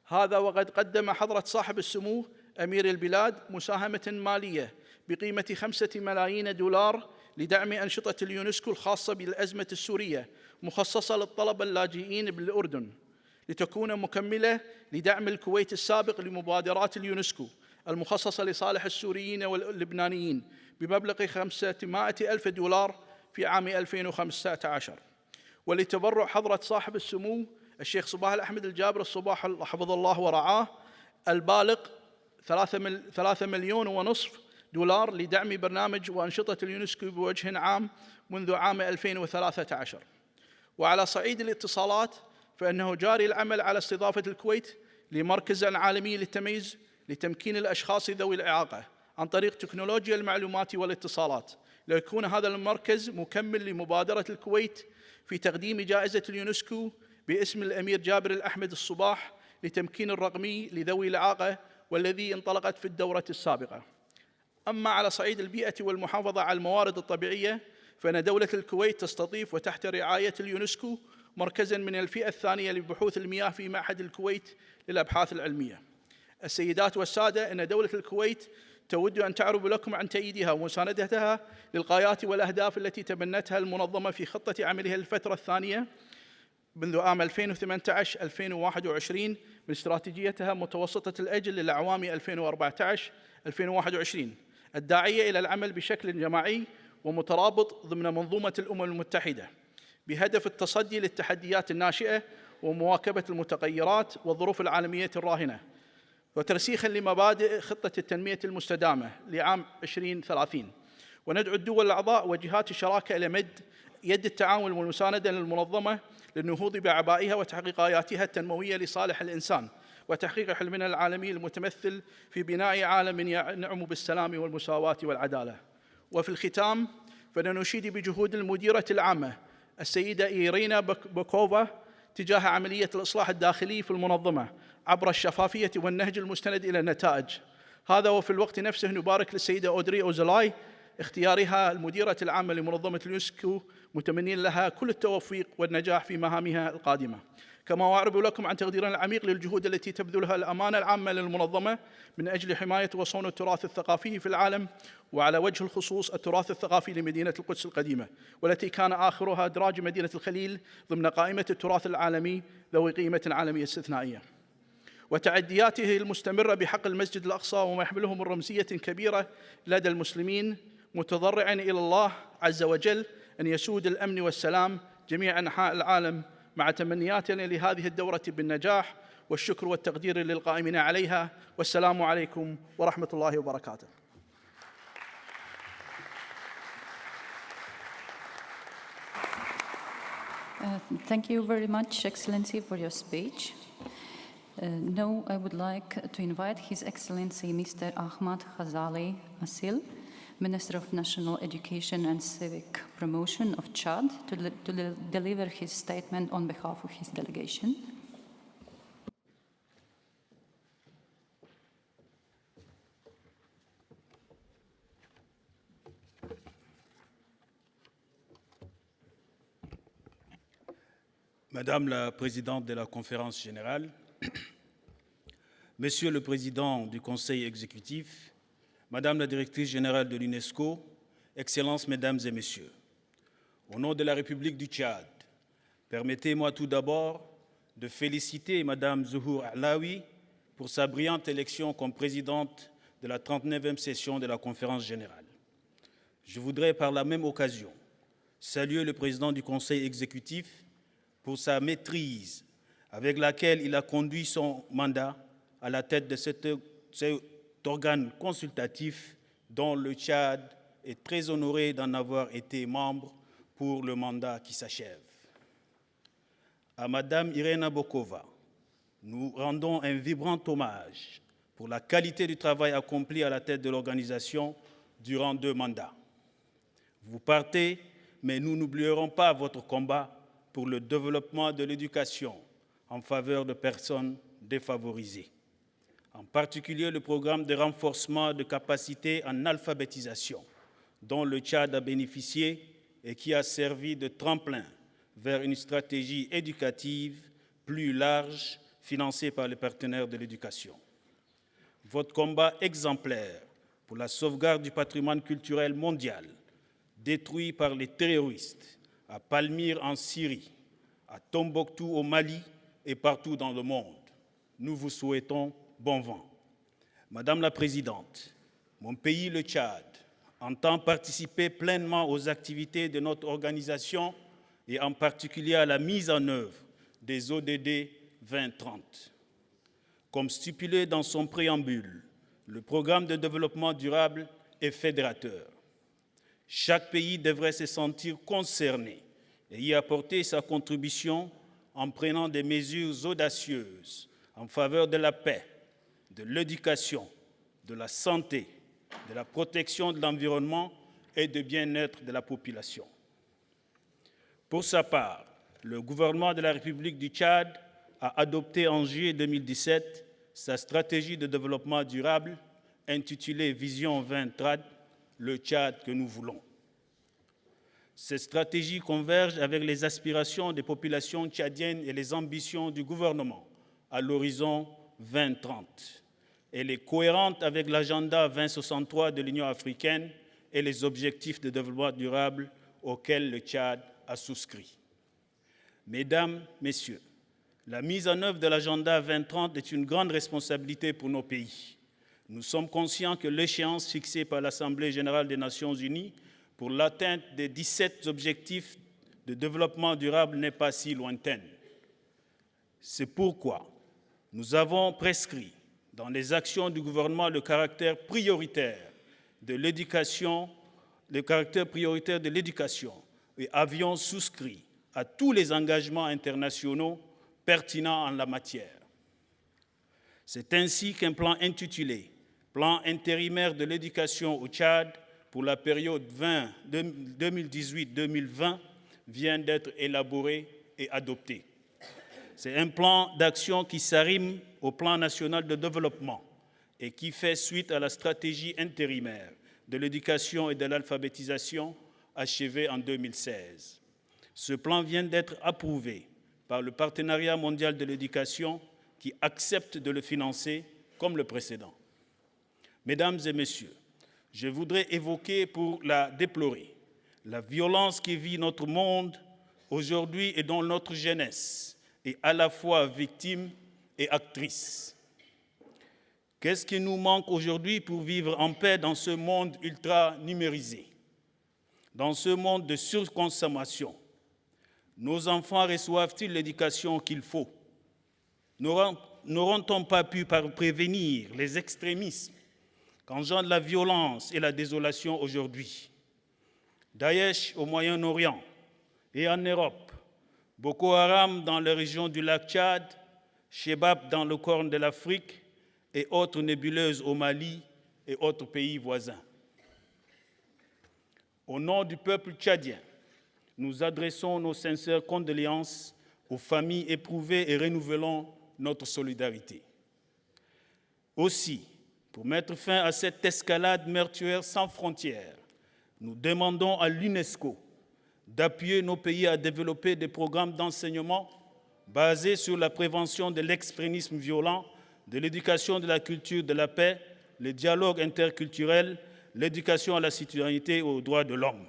هذا وقد قدم حضرة صاحب السمو أمير البلاد مساهمة مالية بقيمة 5 ملايين دولار لدعم أنشطة اليونسكو الخاصة بالأزمة السورية، مخصصة للطلبة اللاجئين بالأردن، لتكون مكملة لدعم الكويت السابق لمبادرات اليونسكو المخصصة لصالح السوريين واللبنانيين بمبلغ 500,000 دولار في عام 2015. ولتبرع حضرة صاحب السمو الشيخ صباح الأحمد الجابر الصباح حفظه الله ورعاه البالغ 3.5 مليون دولار لدعم برنامج وأنشطة اليونسكو بوجه عام منذ عام 2013. وعلى صعيد الاتصالات فإنه جاري العمل على استضافة الكويت لمركز عالمي للتمييز لتمكين الأشخاص ذوي الإعاقة عن طريق تكنولوجيا المعلومات والاتصالات، ليكون هذا المركز مكمل لمبادرة الكويت في تقديم جائزة اليونسكو باسم الأمير جابر الأحمد الصباح لتمكين الرقمي لذوي الإعاقة، والذي انطلقت في الدورة السابقة. أما على صعيد البيئة والمحافظة على الموارد الطبيعية فإن دولة الكويت تستضيف وتحت رعاية اليونسكو مركزاً من الفئة الثانية لبحوث المياه في معهد الكويت للأبحاث العلمية. السيدات والسادة، إن دولة الكويت تود أن تعرب لكم عن تأييدها ومساندتها للغايات والأهداف التي تبنتها المنظمة في خطة عملها للفترة الثانية منذ عام 2018-2021 من استراتيجيتها متوسطة الأجل للأعوام 2014-2021 الداعية إلى العمل بشكل جماعي ومترابط ضمن منظومة الأمم المتحدة بهدف التصدي للتحديات الناشئة ومواكبة المتغيرات والظروف العالمية الراهنة، وترسيخاً لمبادئ خطة التنمية المستدامة لعام 2030. وندعو الدول الأعضاء وجهات الشراكة إلى مد يد التعاون والمساندة للمنظمة للنهوض بعبائها وتحقيق آياتها التنموية لصالح الإنسان وتحقيق حلمنا العالمي المتمثل في بناء عالم ينعم بالسلام والمساواة والعدالة. وفي الختام فننشيد بجهود المديرة العامة السيدة إيرينا بوكوفا تجاه عملية الإصلاح الداخلي في المنظمة عبر الشفافية والنهج المستند إلى النتائج. هذا وفي الوقت نفسه نبارك للسيدة أودري أوزلاي اختيارها المديرة العامة لمنظمة اليونسكو، متمنين لها كل التوفيق والنجاح في مهامها القادمة. كما أعرب لكم عن تقديرنا العميق للجهود التي تبذلها الأمانة العامة للمنظمة من أجل حماية وصون التراث الثقافي في العالم، وعلى وجه الخصوص التراث الثقافي لمدينة القدس القديمة، والتي كان آخرها إدراج مدينة الخليل ضمن قائمة التراث العالمي ذوي قيمة عالمية استثنائية. وتعدياته المستمرة بحق المسجد الأقصى وما يحمله من رمزية كبيرة لدى المسلمين، متضرعاً إلى الله عز وجل أن يسود الأمن والسلام جميع أنحاء العالم، مع تمنياتنا لهذه الدورة بالنجاح، والشكر والتقدير للقائمين عليها. والسلام عليكم ورحمة الله وبركاته. Thank you very much, Excellency, for your speech. Now I would like to invite His Excellency Mr. Ahmad Khazali Asil, Minister of National Education and Civic Promotion of Chad, to deliver his statement on behalf of his delegation. Madame la Présidente de la Conférence générale, Monsieur le Président du Conseil exécutif, Madame la Directrice générale de l'UNESCO, Excellences, Mesdames et Messieurs, au nom de la République du Tchad, permettez-moi tout d'abord de féliciter Madame Zuhour Alaoui pour sa brillante élection comme présidente de la 39e session de la Conférence générale. Je voudrais par la même occasion saluer le Président du Conseil exécutif pour sa maîtrise avec laquelle il a conduit son mandat à la tête de cet organe consultatif dont le Tchad est très honoré d'en avoir été membre pour le mandat qui s'achève. À Madame Irina Bokova, nous rendons un vibrant hommage pour la qualité du travail accompli à la tête de l'organisation durant 2 mandats. Vous partez, mais nous n'oublierons pas votre combat pour le développement de l'éducation en faveur de personnes défavorisées. En particulier le programme de renforcement de capacités en alphabétisation, dont le Tchad a bénéficié et qui a servi de tremplin vers une stratégie éducative plus large, financée par les partenaires de l'éducation. Votre combat exemplaire pour la sauvegarde du patrimoine culturel mondial, détruit par les terroristes, à Palmyre en Syrie, à Tombouctou au Mali et partout dans le monde. Nous vous souhaitons bon vent. Madame la Présidente, mon pays, le Tchad, entend participer pleinement aux activités de notre organisation et en particulier à la mise en œuvre des ODD 2030. Comme stipulé dans son préambule, le programme de développement durable est fédérateur. Chaque pays devrait se sentir concerné et y apporter sa contribution en prenant des mesures audacieuses en faveur de la paix, de l'éducation, de la santé, de la protection de l'environnement et du bien-être de la population. Pour sa part, le gouvernement de la République du Tchad a adopté en juillet 2017 sa stratégie de développement durable intitulée Vision 2030, le Tchad que nous voulons. Cette stratégie converge avec les aspirations des populations tchadiennes et les ambitions du gouvernement à l'horizon 2030. Elle est cohérente avec l'agenda 2063 de l'Union africaine et les objectifs de développement durable auxquels le Tchad a souscrit. Mesdames, Messieurs, la mise en œuvre de l'agenda 2030 est une grande responsabilité pour nos pays. Nous sommes conscients que l'échéance fixée par l'Assemblée générale des Nations unies pour l'atteinte des 17 objectifs de développement durable n'est pas si lointaine. C'est pourquoi nous avons prescrit dans les actions du gouvernement le caractère prioritaire de l'éducation et avions souscrit à tous les engagements internationaux pertinents en la matière. C'est ainsi qu'un plan intitulé « Plan intérimaire de l'éducation au Tchad » pour la période 2018-2020 vient d'être élaboré et adopté. C'est un plan d'action qui s'arrime au plan national de développement et qui fait suite à la stratégie intérimaire de l'éducation et de l'alphabétisation achevée en 2016. Ce plan vient d'être approuvé par le Partenariat mondial de l'éducation qui accepte de le financer comme le précédent. Mesdames et Messieurs, je voudrais évoquer pour la déplorer la violence qui vit notre monde aujourd'hui et dont notre jeunesse est à la fois victime et actrice. Qu'est-ce qui nous manque aujourd'hui pour vivre en paix dans ce monde ultra numérisé, dans ce monde de surconsommation? Nos enfants reçoivent-ils l'éducation qu'il faut? N'auront-on pas pu prévenir les extrémismes qu'engendrent la violence et la désolation aujourd'hui? Daesh au Moyen-Orient et en Europe, Boko Haram dans la région du lac Tchad, Shebab dans le Corne de l'Afrique et autres nébuleuses au Mali et autres pays voisins. Au nom du peuple tchadien, nous adressons nos sincères condoléances aux familles éprouvées et renouvelons notre solidarité. Aussi, pour mettre fin à cette escalade meurtrière sans frontières, nous demandons à l'UNESCO d'appuyer nos pays à développer des programmes d'enseignement basés sur la prévention de l'extrémisme violent, de l'éducation de la culture de la paix, le dialogue interculturel, l'éducation à la citoyenneté et aux droits de l'homme.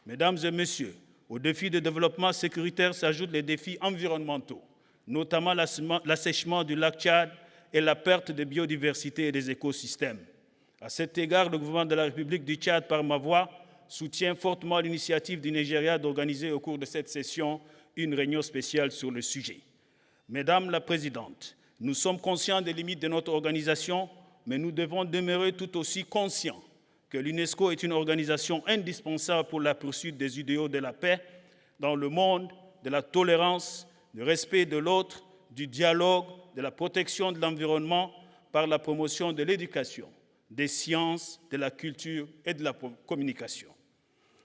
Mesdames et Messieurs, aux défis de développement sécuritaire s'ajoutent les défis environnementaux, notamment l'assèchement du lac Tchad et la perte de biodiversité et des écosystèmes. À cet égard, le gouvernement de la République du Tchad, par ma voix, soutient fortement l'initiative du Nigeria d'organiser au cours de cette session une réunion spéciale sur le sujet. Madame la Présidente, nous sommes conscients des limites de notre organisation, mais nous devons demeurer tout aussi conscients que l'UNESCO est une organisation indispensable pour la poursuite des idéaux de la paix dans le monde, de la tolérance, du respect de l'autre, du dialogue, de la protection de l'environnement par la promotion de l'éducation, des sciences, de la culture et de la communication.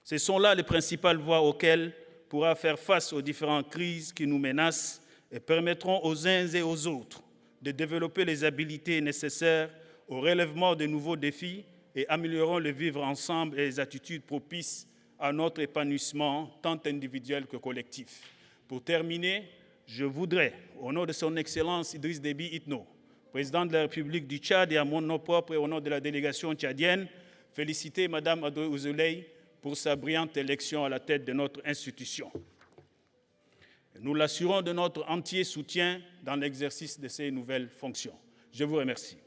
Ce sont là les principales voies auxquelles pourra faire face aux différentes crises qui nous menacent et permettront aux uns et aux autres de développer les habiletés nécessaires au relèvement de nouveaux défis et amélioreront le vivre ensemble et les attitudes propices à notre épanouissement tant individuel que collectif. Pour terminer, je voudrais, au nom de son Excellence Idriss Déby Itno, président de la République du Tchad, et à mon nom propre et au nom de la délégation tchadienne, féliciter Mme Adoui Ouzouleï pour sa brillante élection à la tête de notre institution. Nous l'assurons de notre entier soutien dans l'exercice de ces nouvelles fonctions. Je vous remercie.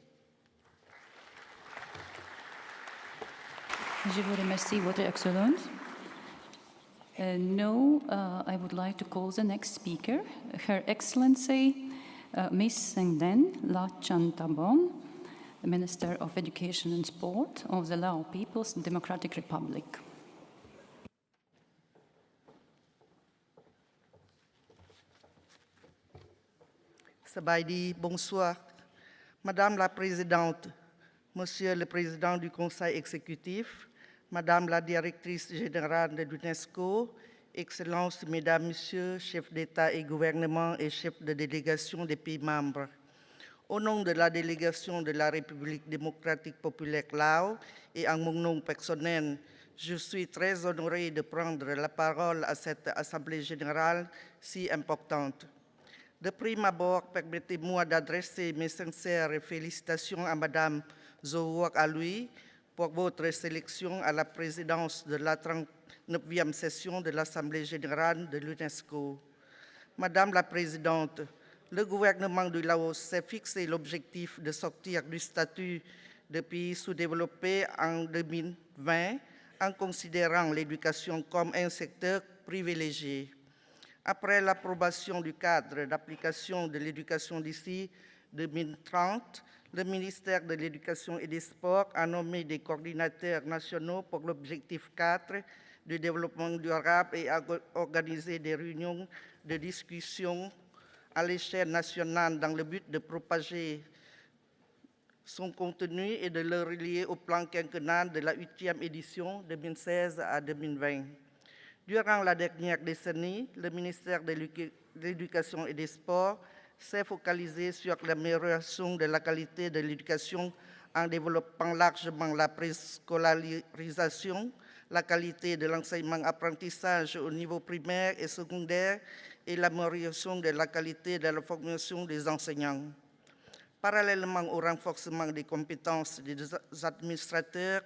Je vous remercie, Votre Excellence. Now, I would like to call the next speaker, Her Excellency Ms. Sengden Lachantabon, Minister of Education and Sport of the Lao People's Democratic Republic. Sabaidi, bonsoir. Madame la Présidente, Monsieur le Président du Conseil exécutif, Madame la Directrice générale de l'UNESCO, Excellences, Mesdames, Messieurs, chefs d'État et gouvernement et chefs de délégation des pays membres. Au nom de la délégation de la République démocratique populaire Lao et en mon nom personnel, Je suis très honoré de prendre la parole à cette Assemblée générale si importante. De prime abord, permettez-moi d'adresser mes sincères félicitations à Madame Zouak Aloui pour votre sélection à la présidence de la 39e session de l'Assemblée générale de l'UNESCO. Madame la Présidente, le gouvernement du Laos s'est fixé l'objectif de sortir du statut de pays sous-développé en 2020 en considérant l'éducation comme un secteur privilégié. Après l'approbation du cadre d'application de l'éducation d'ici 2030, le ministère de l'Éducation et des Sports a nommé des coordinateurs nationaux pour l'objectif 4 du développement durable et a organisé des réunions de discussion à l'échelle nationale dans le but de propager son contenu et de le relier au plan quinquennal de la 8e édition 2016 à 2020. Durant la dernière décennie, le ministère de l'Éducation et des Sports s'est focalisé sur l'amélioration de la qualité de l'éducation en développant largement la préscolarisation, la qualité de l'enseignement-apprentissage au niveau primaire et secondaire et l'amélioration de la qualité de la formation des enseignants. Parallèlement au renforcement des compétences des administrateurs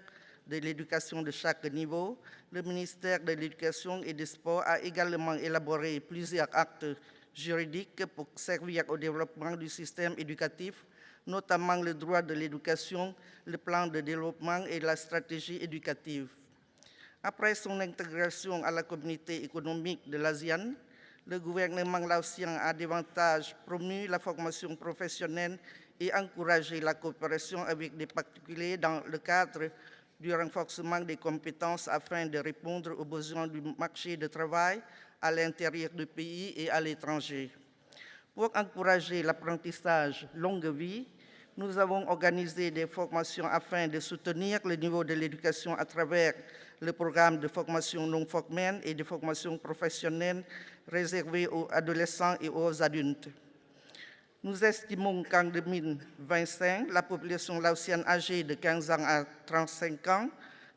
de l'éducation de chaque niveau, le ministère de l'Éducation et des Sports a également élaboré plusieurs actes juridiques pour servir au développement du système éducatif, notamment le droit de l'éducation, le plan de développement et la stratégie éducative. Après son intégration à la communauté économique de l'ASEAN, le gouvernement laotien a davantage promu la formation professionnelle et encouragé la coopération avec des particuliers dans le cadre du renforcement des compétences afin de répondre aux besoins du marché du travail à l'intérieur du pays et à l'étranger. Pour encourager l'apprentissage longue vie, nous avons organisé des formations afin de soutenir le niveau de l'éducation à travers le programme de formation non formelle et de formation professionnelle réservé aux adolescents et aux adultes. Nous estimons qu'en 2025, la population laotienne âgée de 15 ans à 35 ans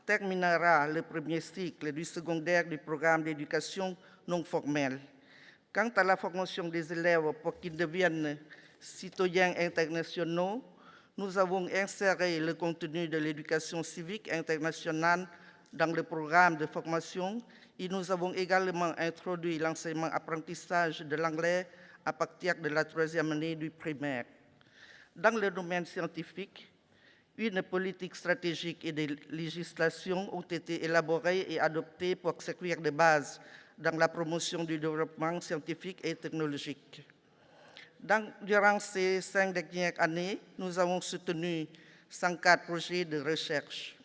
terminera le premier cycle du secondaire du programme d'éducation non formelle. Quant à la formation des élèves pour qu'ils deviennent citoyens internationaux, nous avons inséré le contenu de l'éducation civique internationale dans le programme de formation et nous avons également introduit l'enseignement-apprentissage de l'anglais à partir de la 3e année du primaire. Dans le domaine scientifique, une politique stratégique et des législations ont été élaborées et adoptées pour servir de base dans la promotion du développement scientifique et technologique. Durant ces 5 dernières années, nous avons soutenu 104 projets de recherche.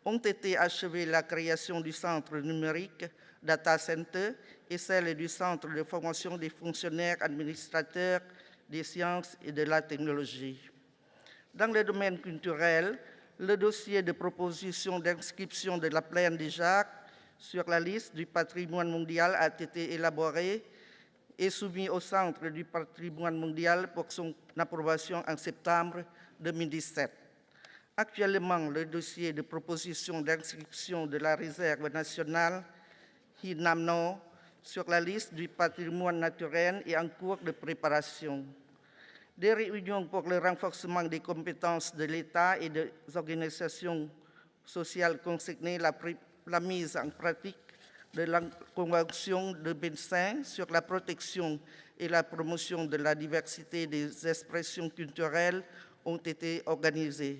Ont été achevées la création du centre numérique Data Center et celle du centre de formation des fonctionnaires administrateurs des sciences et de la technologie. Dans le domaine culturel, le dossier de proposition d'inscription de la plaine des Jacques sur la liste du patrimoine mondial a été élaboré et soumis au Centre du patrimoine mondial pour son approbation en septembre 2017. Actuellement, le dossier de proposition d'inscription de la réserve nationale Hinamno sur la liste du patrimoine naturel est en cours de préparation. Des réunions pour le renforcement des compétences de l'État et des organisations sociales concernées la mise en pratique de la Convention de Bensin sur la protection et la promotion de la diversité des expressions culturelles ont été organisées.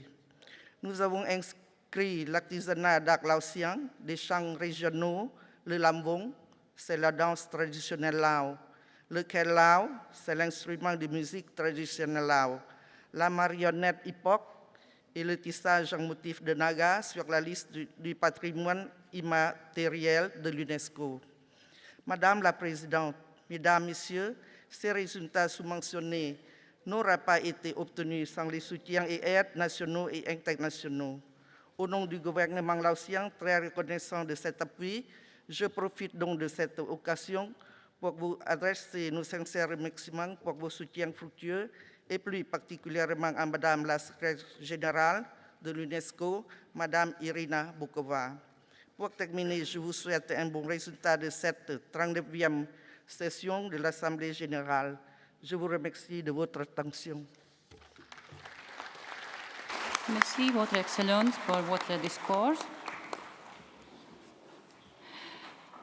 Nous avons inscrit l'artisanat d'art laotien, des chants régionaux, le lambong, c'est la danse traditionnelle lao. Le kelao, c'est l'instrument de musique traditionnelle lao. La marionnette hip-hop et le tissage en motif de naga sur la liste du patrimoine immatériel de l'UNESCO. Madame la Présidente, Mesdames, Messieurs, ces résultats sous-mentionnés n'auraient pas été obtenus sans les soutiens et aides nationaux et internationaux. Au nom du gouvernement laotien, très reconnaissant de cet appui, je profite donc de cette occasion pour vous adresser nos sincères remerciements pour vos soutiens fructueux et plus particulièrement à Madame la secrétaire générale de l'UNESCO, Madame Irina Bokova. Pour terminer, je vous souhaite un bon résultat de cette 39e session de l'Assemblée générale. Je vous remercie de votre attention. Merci, Votre Excellence, pour votre discours.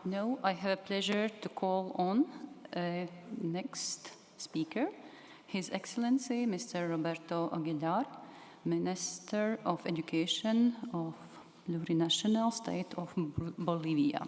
Now I have a pleasure to call on next speaker, His Excellency Mr. Roberto Aguilar, Minister of Education of the Plurinational State of Bolivia.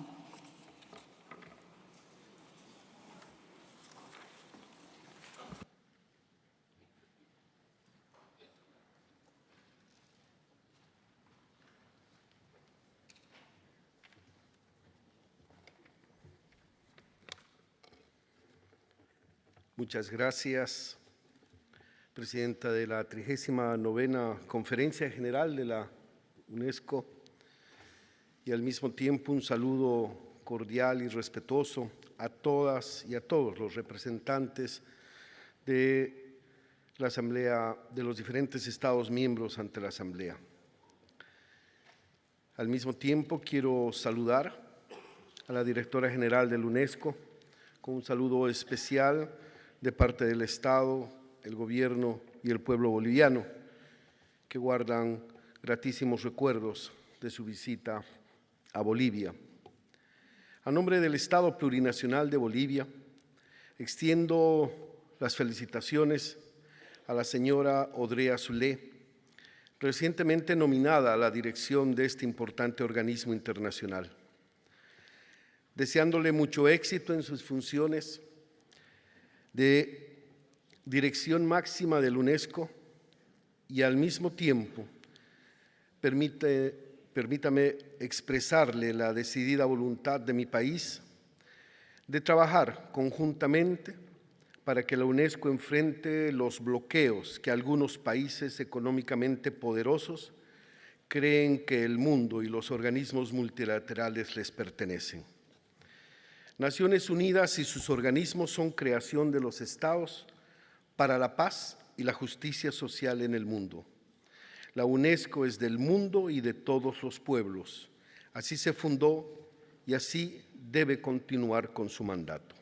Muchas gracias, Presidenta de la 39ª Conferencia General de la UNESCO, y al mismo tiempo un saludo cordial y respetuoso a todas y a todos los representantes de la Asamblea, de los diferentes Estados miembros ante la Asamblea. Al mismo tiempo quiero saludar a la Directora General de la UNESCO con un saludo especial de parte del Estado, el Gobierno y el pueblo boliviano, que guardan gratísimos recuerdos de su visita a Bolivia. A nombre del Estado Plurinacional de Bolivia, extiendo las felicitaciones a la señora Audrey Azoulay, recientemente nominada a la dirección de este importante organismo internacional, deseándole mucho éxito en sus funciones de dirección máxima del UNESCO y al mismo tiempo permítame expresarle la decidida voluntad de mi país de trabajar conjuntamente para que la UNESCO enfrente los bloqueos que algunos países económicamente poderosos creen que el mundo y los organismos multilaterales les pertenecen. Naciones Unidas y sus organismos son creación de los Estados para la paz y la justicia social en el mundo. La UNESCO es del mundo y de todos los pueblos. Así se fundó y así debe continuar con su mandato.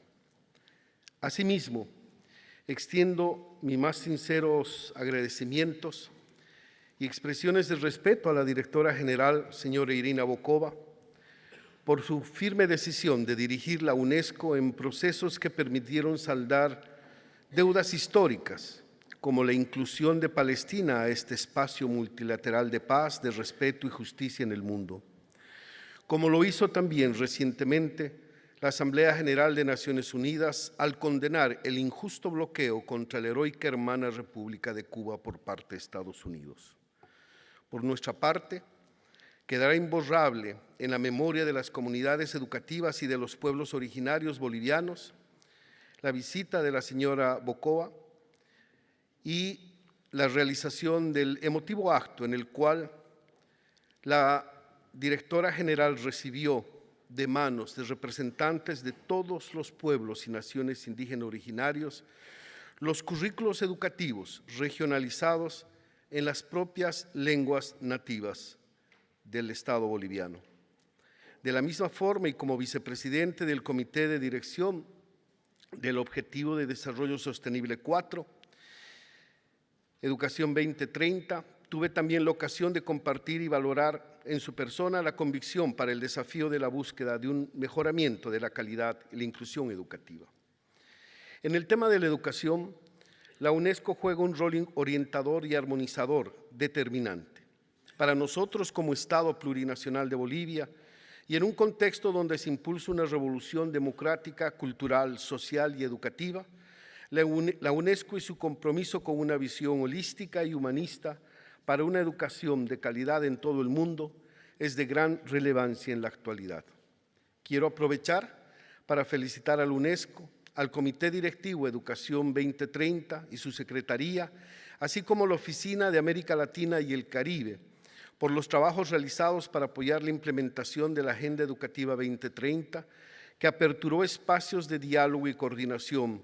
Asimismo, extiendo mis más sinceros agradecimientos y expresiones de respeto a la Directora General, señora Irina Bokova, por su firme decisión de dirigir la UNESCO en procesos que permitieron saldar deudas históricas, como la inclusión de Palestina a este espacio multilateral de paz, de respeto y justicia en el mundo, como lo hizo también recientemente la Asamblea General de Naciones Unidas al condenar el injusto bloqueo contra la heroica hermana República de Cuba por parte de Estados Unidos. Por nuestra parte, quedará imborrable en la memoria de las comunidades educativas y de los pueblos originarios bolivianos la visita de la señora Bokova y la realización del emotivo acto en el cual la Directora General recibió de manos de representantes de todos los pueblos y naciones indígenas originarios los currículos educativos regionalizados en las propias lenguas nativas del Estado boliviano. De la misma forma, y como vicepresidente del Comité de Dirección del Objetivo de Desarrollo Sostenible 4, Educación 2030, tuve también la ocasión de compartir y valorar en su persona la convicción para el desafío de la búsqueda de un mejoramiento de la calidad y la inclusión educativa. En el tema de la educación, la UNESCO juega un rol orientador y armonizador determinante. Para nosotros como Estado plurinacional de Bolivia y en un contexto donde se impulsa una revolución democrática, cultural, social y educativa, la UNESCO y su compromiso con una visión holística y humanista para una educación de calidad en todo el mundo es de gran relevancia en la actualidad. Quiero aprovechar para felicitar a la UNESCO, al Comité Directivo Educación 2030 y su Secretaría, así como la Oficina de América Latina y el Caribe, por los trabajos realizados para apoyar la implementación de la Agenda Educativa 2030, que aperturó espacios de diálogo y coordinación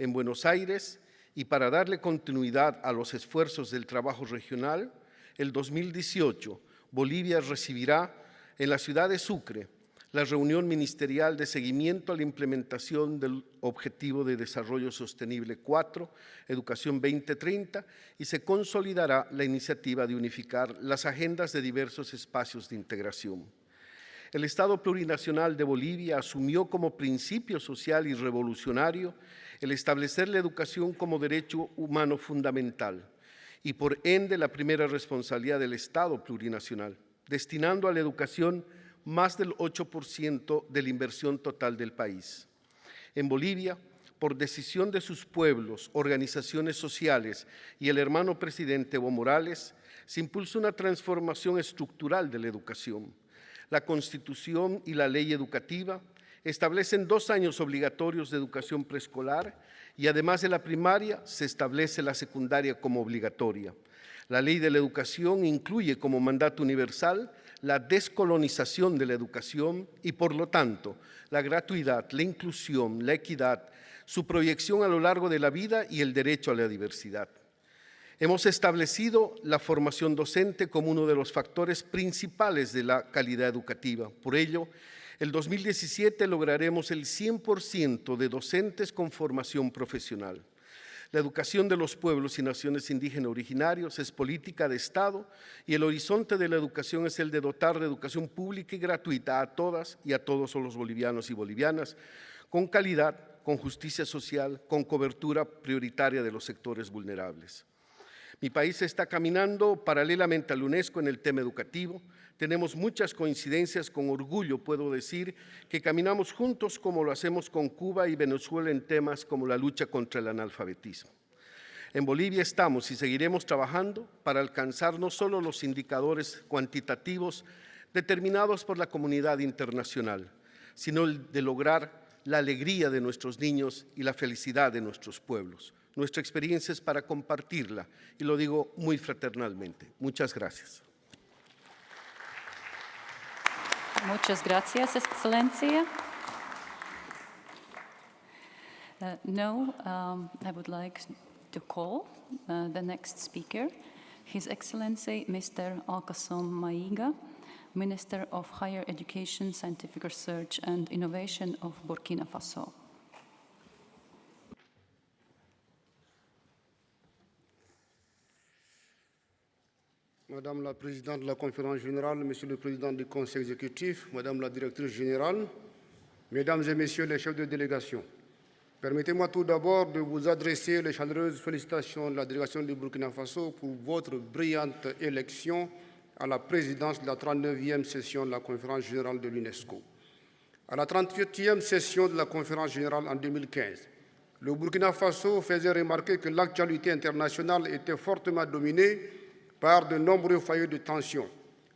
en Buenos Aires, y para darle continuidad a los esfuerzos del trabajo regional, el 2018 Bolivia recibirá en la ciudad de Sucre, la reunión ministerial de seguimiento a la implementación del Objetivo de Desarrollo Sostenible 4, Educación 2030, y se consolidará la iniciativa de unificar las agendas de diversos espacios de integración. El Estado plurinacional de Bolivia asumió como principio social y revolucionario el establecer la educación como derecho humano fundamental y por ende la primera responsabilidad del Estado plurinacional, destinando a la educación más del 8% de la inversión total del país. En Bolivia, por decisión de sus pueblos, organizaciones sociales y el hermano presidente Evo Morales, se impulsa una transformación estructural de la educación. La Constitución y la Ley Educativa establecen 2 años obligatorios de educación preescolar y además de la primaria se establece la secundaria como obligatoria. La Ley de la Educación incluye como mandato universal la descolonización de la educación y, por lo tanto, la gratuidad, la inclusión, la equidad, su proyección a lo largo de la vida y el derecho a la diversidad. Hemos establecido la formación docente como uno de los factores principales de la calidad educativa. Por ello, el 2017 lograremos el 100% de docentes con formación profesional. La educación de los pueblos y naciones indígenas originarios es política de Estado y el horizonte de la educación es el de dotar de educación pública y gratuita a todas y a todos los bolivianos y bolivianas, con calidad, con justicia social, con cobertura prioritaria de los sectores vulnerables. Mi país está caminando paralelamente al UNESCO en el tema educativo. Tenemos muchas coincidencias, con orgullo puedo decir que caminamos juntos como lo hacemos con Cuba y Venezuela en temas como la lucha contra el analfabetismo. En Bolivia estamos y seguiremos trabajando para alcanzar no solo los indicadores cuantitativos determinados por la comunidad internacional, sino el de lograr la alegría de nuestros niños y la felicidad de nuestros pueblos. Nuestra experiencia es para compartirla y lo digo muy fraternalmente. Muchas gracias. Muchas gracias, Excelencia. Now, I would like to call the next speaker, His Excellency Mr. Alkasom Maiga, Minister of Higher Education, Scientific Research and Innovation of Burkina Faso. Madame la Présidente de la Conférence Générale, Monsieur le Président du Conseil exécutif, Madame la Directrice Générale, Mesdames et Messieurs les chefs de délégation, permettez-moi tout d'abord de vous adresser les chaleureuses félicitations de la délégation du Burkina Faso pour votre brillante élection à la présidence de la 39e session de la Conférence Générale de l'UNESCO. À la 38e session de la Conférence Générale en 2015, le Burkina Faso faisait remarquer que l'actualité internationale était fortement dominée par de nombreux foyers de tension,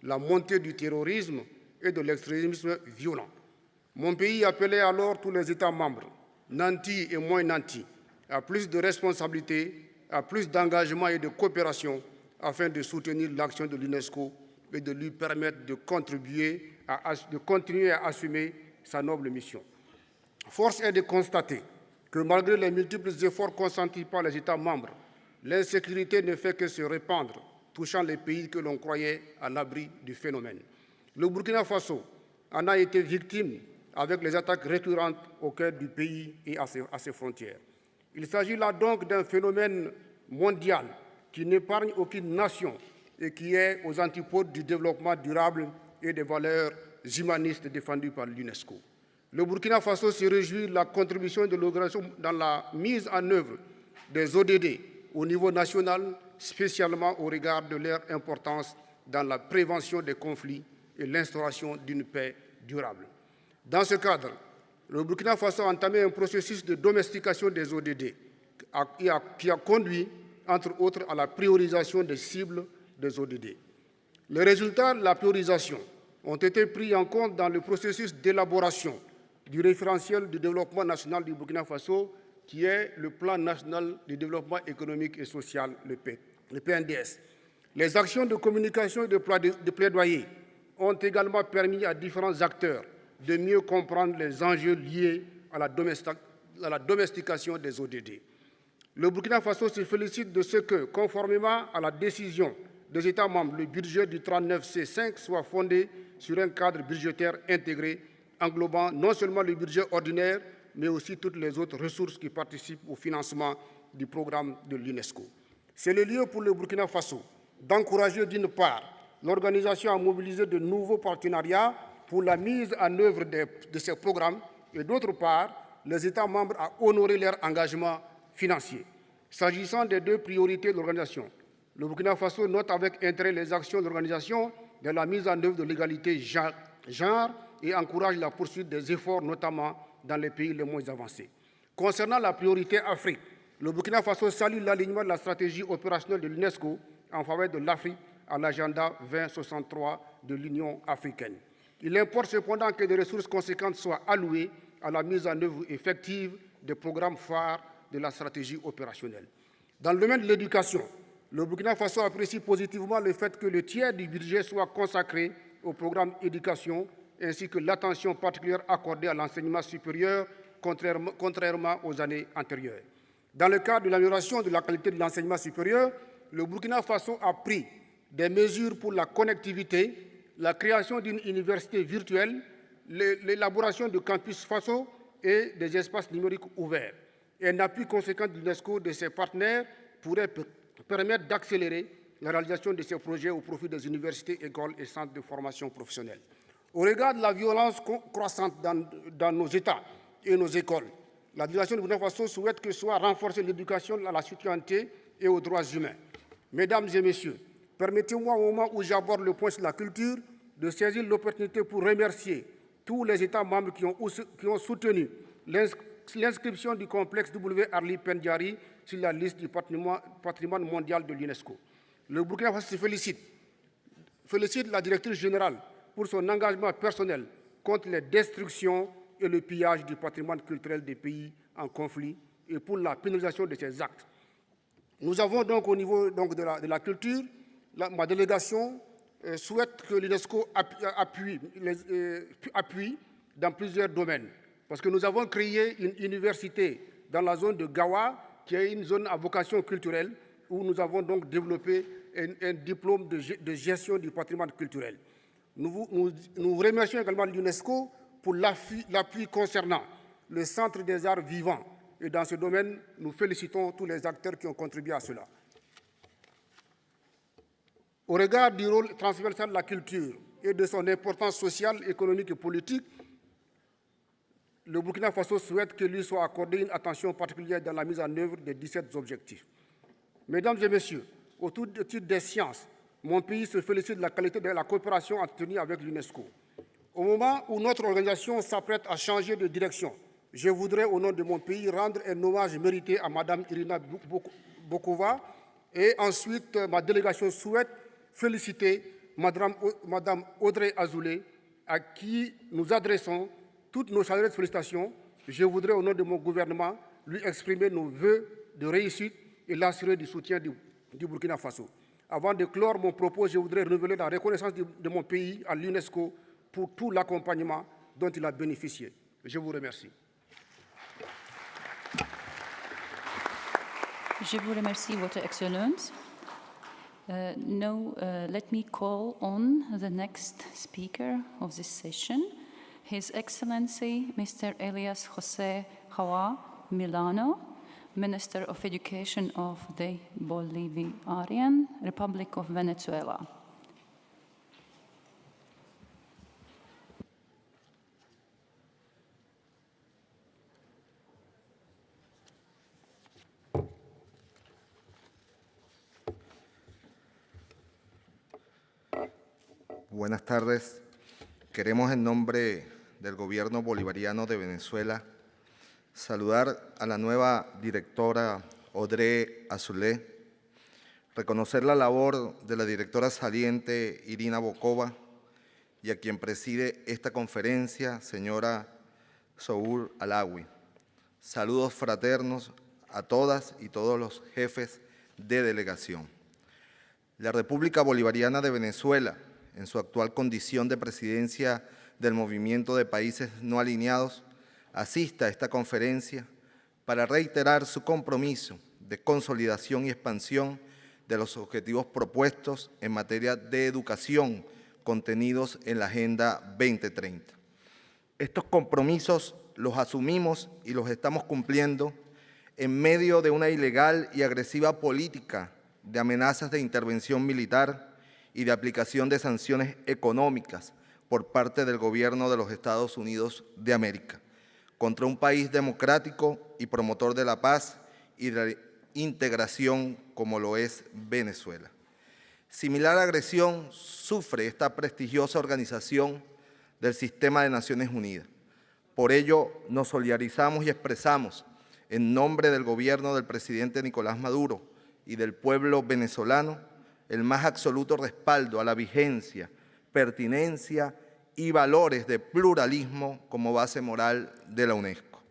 la montée du terrorisme et de l'extrémisme violent. Mon pays appelait alors tous les États membres, nantis et moins nantis, à plus de responsabilités, à plus d'engagement et de coopération afin de soutenir l'action de l'UNESCO et de lui permettre de continuer à assumer sa noble mission. Force est de constater que malgré les multiples efforts consentis par les États membres, l'insécurité ne fait que se répandre, touchant les pays que l'on croyait à l'abri du phénomène. Le Burkina Faso en a été victime avec les attaques récurrentes au cœur du pays et à ses frontières. Il s'agit là donc d'un phénomène mondial qui n'épargne aucune nation et qui est aux antipodes du développement durable et des valeurs humanistes défendues par l'UNESCO. Le Burkina Faso se réjouit de la contribution de l'organisation dans la mise en œuvre des ODD au niveau national, spécialement au regard de leur importance dans la prévention des conflits et l'instauration d'une paix durable. Dans ce cadre, le Burkina Faso a entamé un processus de domestication des ODD qui a conduit, entre autres, à la priorisation des cibles des ODD. Les résultats de la priorisation ont été pris en compte dans le processus d'élaboration du référentiel du développement national du Burkina Faso, qui est le Plan national de développement économique et social, le PNDS. Les actions de communication et de plaidoyer ont également permis à différents acteurs de mieux comprendre les enjeux liés à la domestication des ODD. Le Burkina Faso se félicite de ce que, conformément à la décision des États membres, le budget du 39C5 soit fondé sur un cadre budgétaire intégré, englobant non seulement le budget ordinaire, mais aussi toutes les autres ressources qui participent au financement du programme de l'UNESCO. C'est le lieu pour le Burkina Faso d'encourager d'une part l'organisation à mobiliser de nouveaux partenariats pour la mise en œuvre de ces programmes et d'autre part les États membres à honorer leur engagement financier. S'agissant des deux priorités de l'organisation, le Burkina Faso note avec intérêt les actions de l'organisation de la mise en œuvre de l'égalité genre et encourage la poursuite des efforts, notamment dans les pays les moins avancés. Concernant la priorité Afrique, le Burkina Faso salue l'alignement de la stratégie opérationnelle de l'UNESCO en faveur de l'Afrique à l'agenda 2063 de l'Union africaine. Il importe cependant que des ressources conséquentes soient allouées à la mise en œuvre effective des programmes phares de la stratégie opérationnelle. Dans le domaine de l'éducation, le Burkina Faso apprécie positivement le fait que le tiers du budget soit consacré au programme éducation ainsi que l'attention particulière accordée à l'enseignement supérieur, contrairement aux années antérieures. Dans le cadre de l'amélioration de la qualité de l'enseignement supérieur, le Burkina Faso a pris des mesures pour la connectivité, la création d'une université virtuelle, l'élaboration de campus Faso et des espaces numériques ouverts. Un appui conséquent de l'UNESCO de ses partenaires pourrait permettre d'accélérer la réalisation de ces projets au profit des universités, écoles et centres de formation professionnelle. Au regard de la violence croissante dans nos États et nos écoles, la délégation du Burkina Faso souhaite que soit renforcée l'éducation à la citoyenneté et aux droits humains. Mesdames et messieurs, permettez-moi, au moment où j'aborde le point sur la culture, de saisir l'opportunité pour remercier tous les États membres qui ont soutenu l'inscription du complexe W. Arli Pendiari sur la liste du patrimoine mondial de l'UNESCO. Le Burkina Faso félicite la directrice générale pour son engagement personnel contre les destructions et le pillage du patrimoine culturel des pays en conflit et pour la pénalisation de ces actes. Nous avons donc au niveau de la culture, ma délégation souhaite que l'UNESCO appuie dans plusieurs domaines. Parce que nous avons créé une université dans la zone de Gawa, qui est une zone à vocation culturelle, où nous avons donc développé un diplôme de gestion du patrimoine culturel. Nous remercions également l'UNESCO pour l'appui concernant le Centre des arts vivants. Et dans ce domaine, nous félicitons tous les acteurs qui ont contribué à cela. Au regard du rôle transversal de la culture et de son importance sociale, économique et politique, le Burkina Faso souhaite que lui soit accordée une attention particulière dans la mise en œuvre des 17 objectifs. Mesdames et messieurs, au titre des sciences, mon pays se félicite de la qualité de la coopération entretenue avec l'UNESCO. Au moment où notre organisation s'apprête à changer de direction, je voudrais, au nom de mon pays, rendre un hommage mérité à Mme Irina Bokova et ensuite, ma délégation souhaite féliciter Mme Audrey Azoulay, à qui nous adressons toutes nos chaleureuses félicitations. Je voudrais, au nom de mon gouvernement, lui exprimer nos vœux de réussite et l'assurer du soutien du Burkina Faso. Avant de clore mon propos, je voudrais renouveler la reconnaissance de mon pays à l'UNESCO pour tout l'accompagnement dont il a bénéficié. Je vous remercie. Je vous remercie, Votre Excellence. Now, let me call on the next speaker of this session, His Excellency Mr. Elias José Hawa Milano, Minister of Education of the Bolivarian Republic of Venezuela. Buenas tardes. Queremos, en nombre del Gobierno Bolivariano de Venezuela, saludar a la nueva directora Audrey Azoulay, reconocer la labor de la directora saliente Irina Bokova y a quien preside esta conferencia, señora Zour Alawi. Saludos fraternos a todas y todos los jefes de delegación. La República Bolivariana de Venezuela, en su actual condición de presidencia del Movimiento de Países No Alineados, asista a esta conferencia para reiterar su compromiso de consolidación y expansión de los objetivos propuestos en materia de educación, contenidos en la Agenda 2030. Estos compromisos los asumimos y los estamos cumpliendo en medio de una ilegal y agresiva política de amenazas de intervención militar y de aplicación de sanciones económicas por parte del gobierno de los Estados Unidos de América contra un país democrático y promotor de la paz y de la integración como lo es Venezuela. Similar agresión sufre esta prestigiosa organización del Sistema de Naciones Unidas. Por ello, nos solidarizamos y expresamos en nombre del gobierno del presidente Nicolás Maduro y del pueblo venezolano el más absoluto respaldo a la vigencia, pertinencia y valores de pluralismo como base moral de la UNESCO.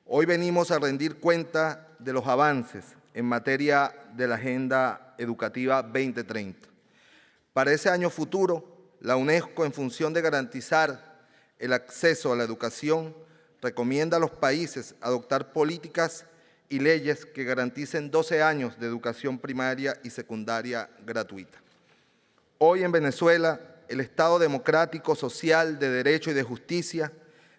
Hoy venimos a rendir cuenta de los avances en materia de la Agenda Educativa 2030. Para ese año futuro, la UNESCO, en función de garantizar el acceso a la educación, recomienda a los países adoptar políticas y leyes que garanticen 12 años de educación primaria y secundaria gratuita. Hoy en Venezuela, el Estado democrático, social, de derecho y de justicia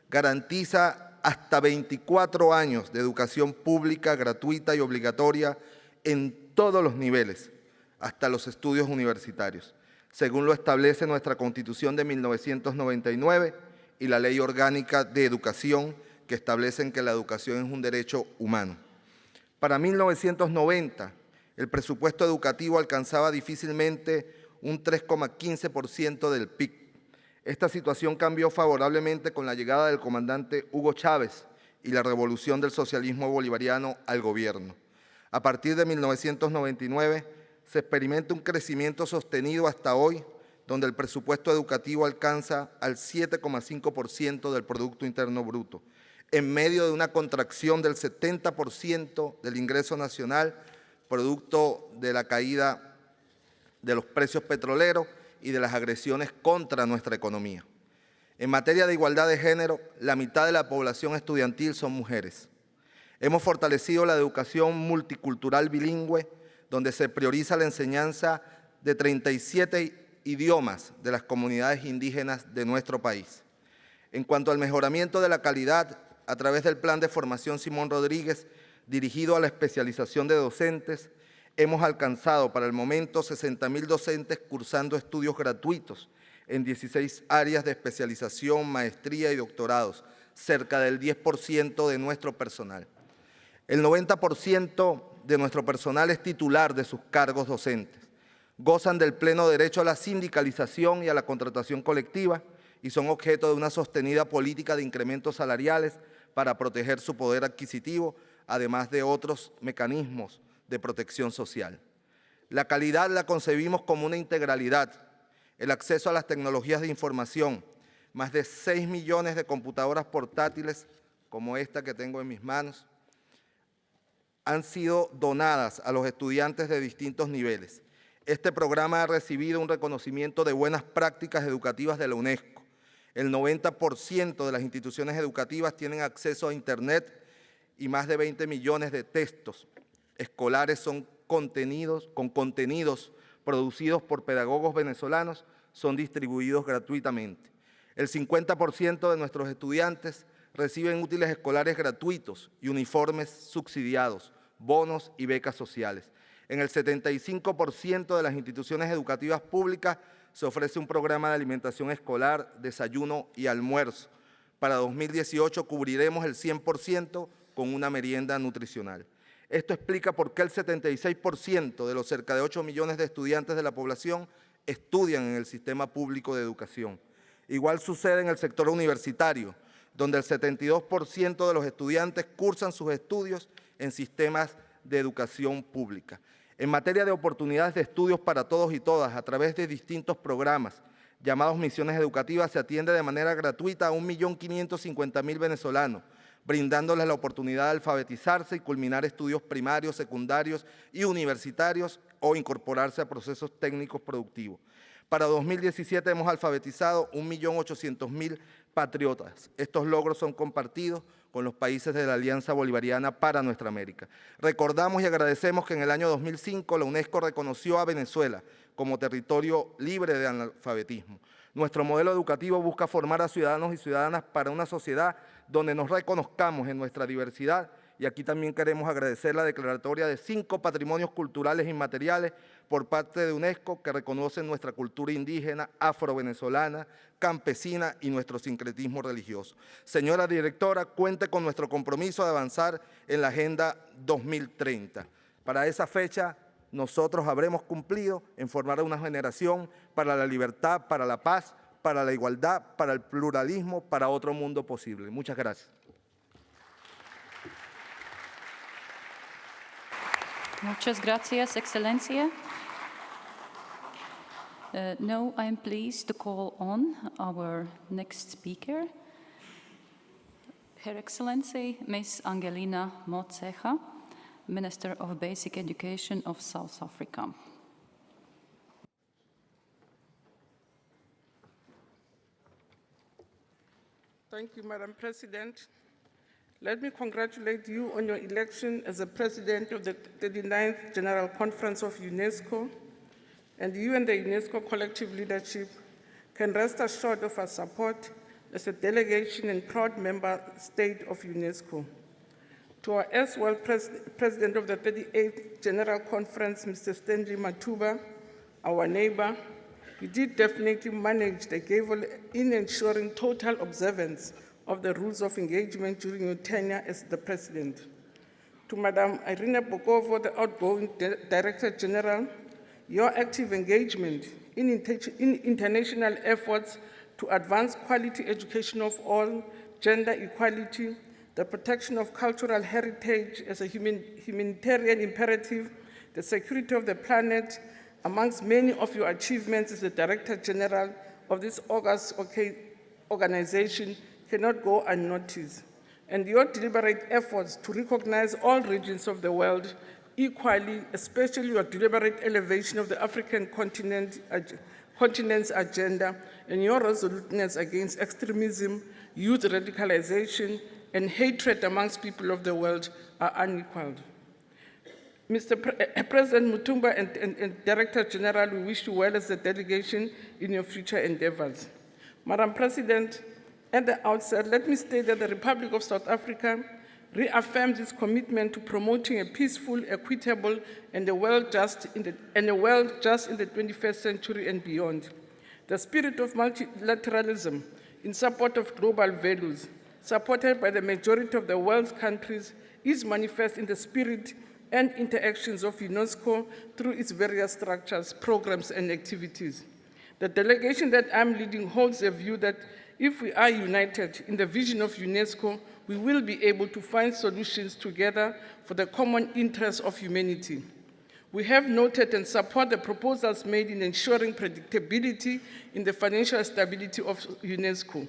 garantiza hasta 24 años de educación pública, gratuita y obligatoria en todos los niveles, hasta los estudios universitarios, según lo establece nuestra Constitución de 1999 y la Ley Orgánica de Educación, que establecen que la educación es un derecho humano. Para 1990, el presupuesto educativo alcanzaba difícilmente un 3,15% del PIB. Esta situación cambió favorablemente con la llegada del comandante Hugo Chávez y la revolución del socialismo bolivariano al gobierno. A partir de 1999, se experimenta un crecimiento sostenido hasta hoy, donde el presupuesto educativo alcanza al 7,5% del Producto Interno Bruto, en medio de una contracción del 70% del ingreso nacional, producto de la caída de los precios petroleros y de las agresiones contra nuestra economía. En materia de igualdad de género, la mitad de la población estudiantil son mujeres. Hemos fortalecido la educación multicultural bilingüe, donde se prioriza la enseñanza de 37 idiomas de las comunidades indígenas de nuestro país. En cuanto al mejoramiento de la calidad, a través del Plan de Formación Simón Rodríguez, dirigido a la especialización de docentes, hemos alcanzado para el momento 60.000 docentes cursando estudios gratuitos en 16 áreas de especialización, maestría y doctorados, cerca del 10% de nuestro personal. El 90% de nuestro personal es titular de sus cargos docentes. Gozan del pleno derecho a la sindicalización y a la contratación colectiva y son objeto de una sostenida política de incrementos salariales para proteger su poder adquisitivo, además de otros mecanismos de protección social. La calidad la concebimos como una integralidad, el acceso a las tecnologías de información, más de 6 millones de computadoras portátiles, como esta que tengo en mis manos, han sido donadas a los estudiantes de distintos niveles. Este programa ha recibido un reconocimiento de buenas prácticas educativas de la UNESCO. El 90% de las instituciones educativas tienen acceso a Internet y más de 20 millones de textos escolares con contenidos producidos por pedagogos venezolanos son distribuidos gratuitamente. El 50% de nuestros estudiantes reciben útiles escolares gratuitos y uniformes subsidiados, bonos y becas sociales. En el 75% de las instituciones educativas públicas se ofrece un programa de alimentación escolar, desayuno y almuerzo. Para 2018 cubriremos el 100% con una merienda nutricional. Esto explica por qué el 76% de los cerca de 8 millones de estudiantes de la población estudian en el sistema público de educación. Igual sucede en el sector universitario, donde el 72% de los estudiantes cursan sus estudios en sistemas de educación pública. En materia de oportunidades de estudios para todos y todas, a través de distintos programas llamados misiones educativas, se atiende de manera gratuita a 1.550.000 venezolanos, brindándoles la oportunidad de alfabetizarse y culminar estudios primarios, secundarios y universitarios o incorporarse a procesos técnicos productivos. Para 2017 hemos alfabetizado 1.800.000 patriotas. Estos logros son compartidos con los países de la Alianza Bolivariana para Nuestra América. Recordamos y agradecemos que en el año 2005 la UNESCO reconoció a Venezuela como territorio libre de analfabetismo. Nuestro modelo educativo busca formar a ciudadanos y ciudadanas para una sociedad donde nos reconozcamos en nuestra diversidad, y aquí también queremos agradecer la declaratoria de 5 patrimonios culturales inmateriales por parte de UNESCO que reconocen nuestra cultura indígena, afrovenezolana, campesina y nuestro sincretismo religioso. Señora directora, cuente con nuestro compromiso de avanzar en la Agenda 2030. Para esa fecha, nosotros habremos cumplido en formar una generación para la libertad, para la paz, para la igualdad, para el pluralismo, para otro mundo posible. Muchas gracias. Muchas gracias, Excellencia. Now I am pleased to call on our next speaker, Her Excellency Ms. Angelina Motsecha, Minister of Basic Education of South Africa. Thank you, Madam President. Let me congratulate you on your election as the President of the 39th General Conference of UNESCO, and you and the UNESCO collective leadership can rest assured of our support as a delegation and proud member state of UNESCO. To our as-well President of the 38th General Conference, Mr. Stanley Matuba, our neighbor, you did definitely manage the gavel in ensuring total observance of the rules of engagement during your tenure as the President. To Madam Irina Bokova, the outgoing Director General, your active engagement in international efforts to advance quality education of all, gender equality, the protection of cultural heritage as a humanitarian imperative, the security of the planet, amongst many of your achievements as the Director General of this august organization, cannot go unnoticed. And your deliberate efforts to recognize all regions of the world equally, especially your deliberate elevation of the African continent's agenda and your resoluteness against extremism, youth radicalization, and hatred amongst people of the world are unequaled. Mr. President Mutumba and Director General, we wish you well as a delegation in your future endeavors. Madam President, at the outset, let me state that the Republic of South Africa reaffirms its commitment to promoting a peaceful, equitable, and a world just in the 21st century and beyond. The spirit of multilateralism in support of global values, supported by the majority of the world's countries, is manifest in the spirit and interactions of UNESCO through its various structures, programs, and activities. The delegation that I'm leading holds a view that if we are united in the vision of UNESCO, we will be able to find solutions together for the common interests of humanity. We have noted and support the proposals made in ensuring predictability in the financial stability of UNESCO.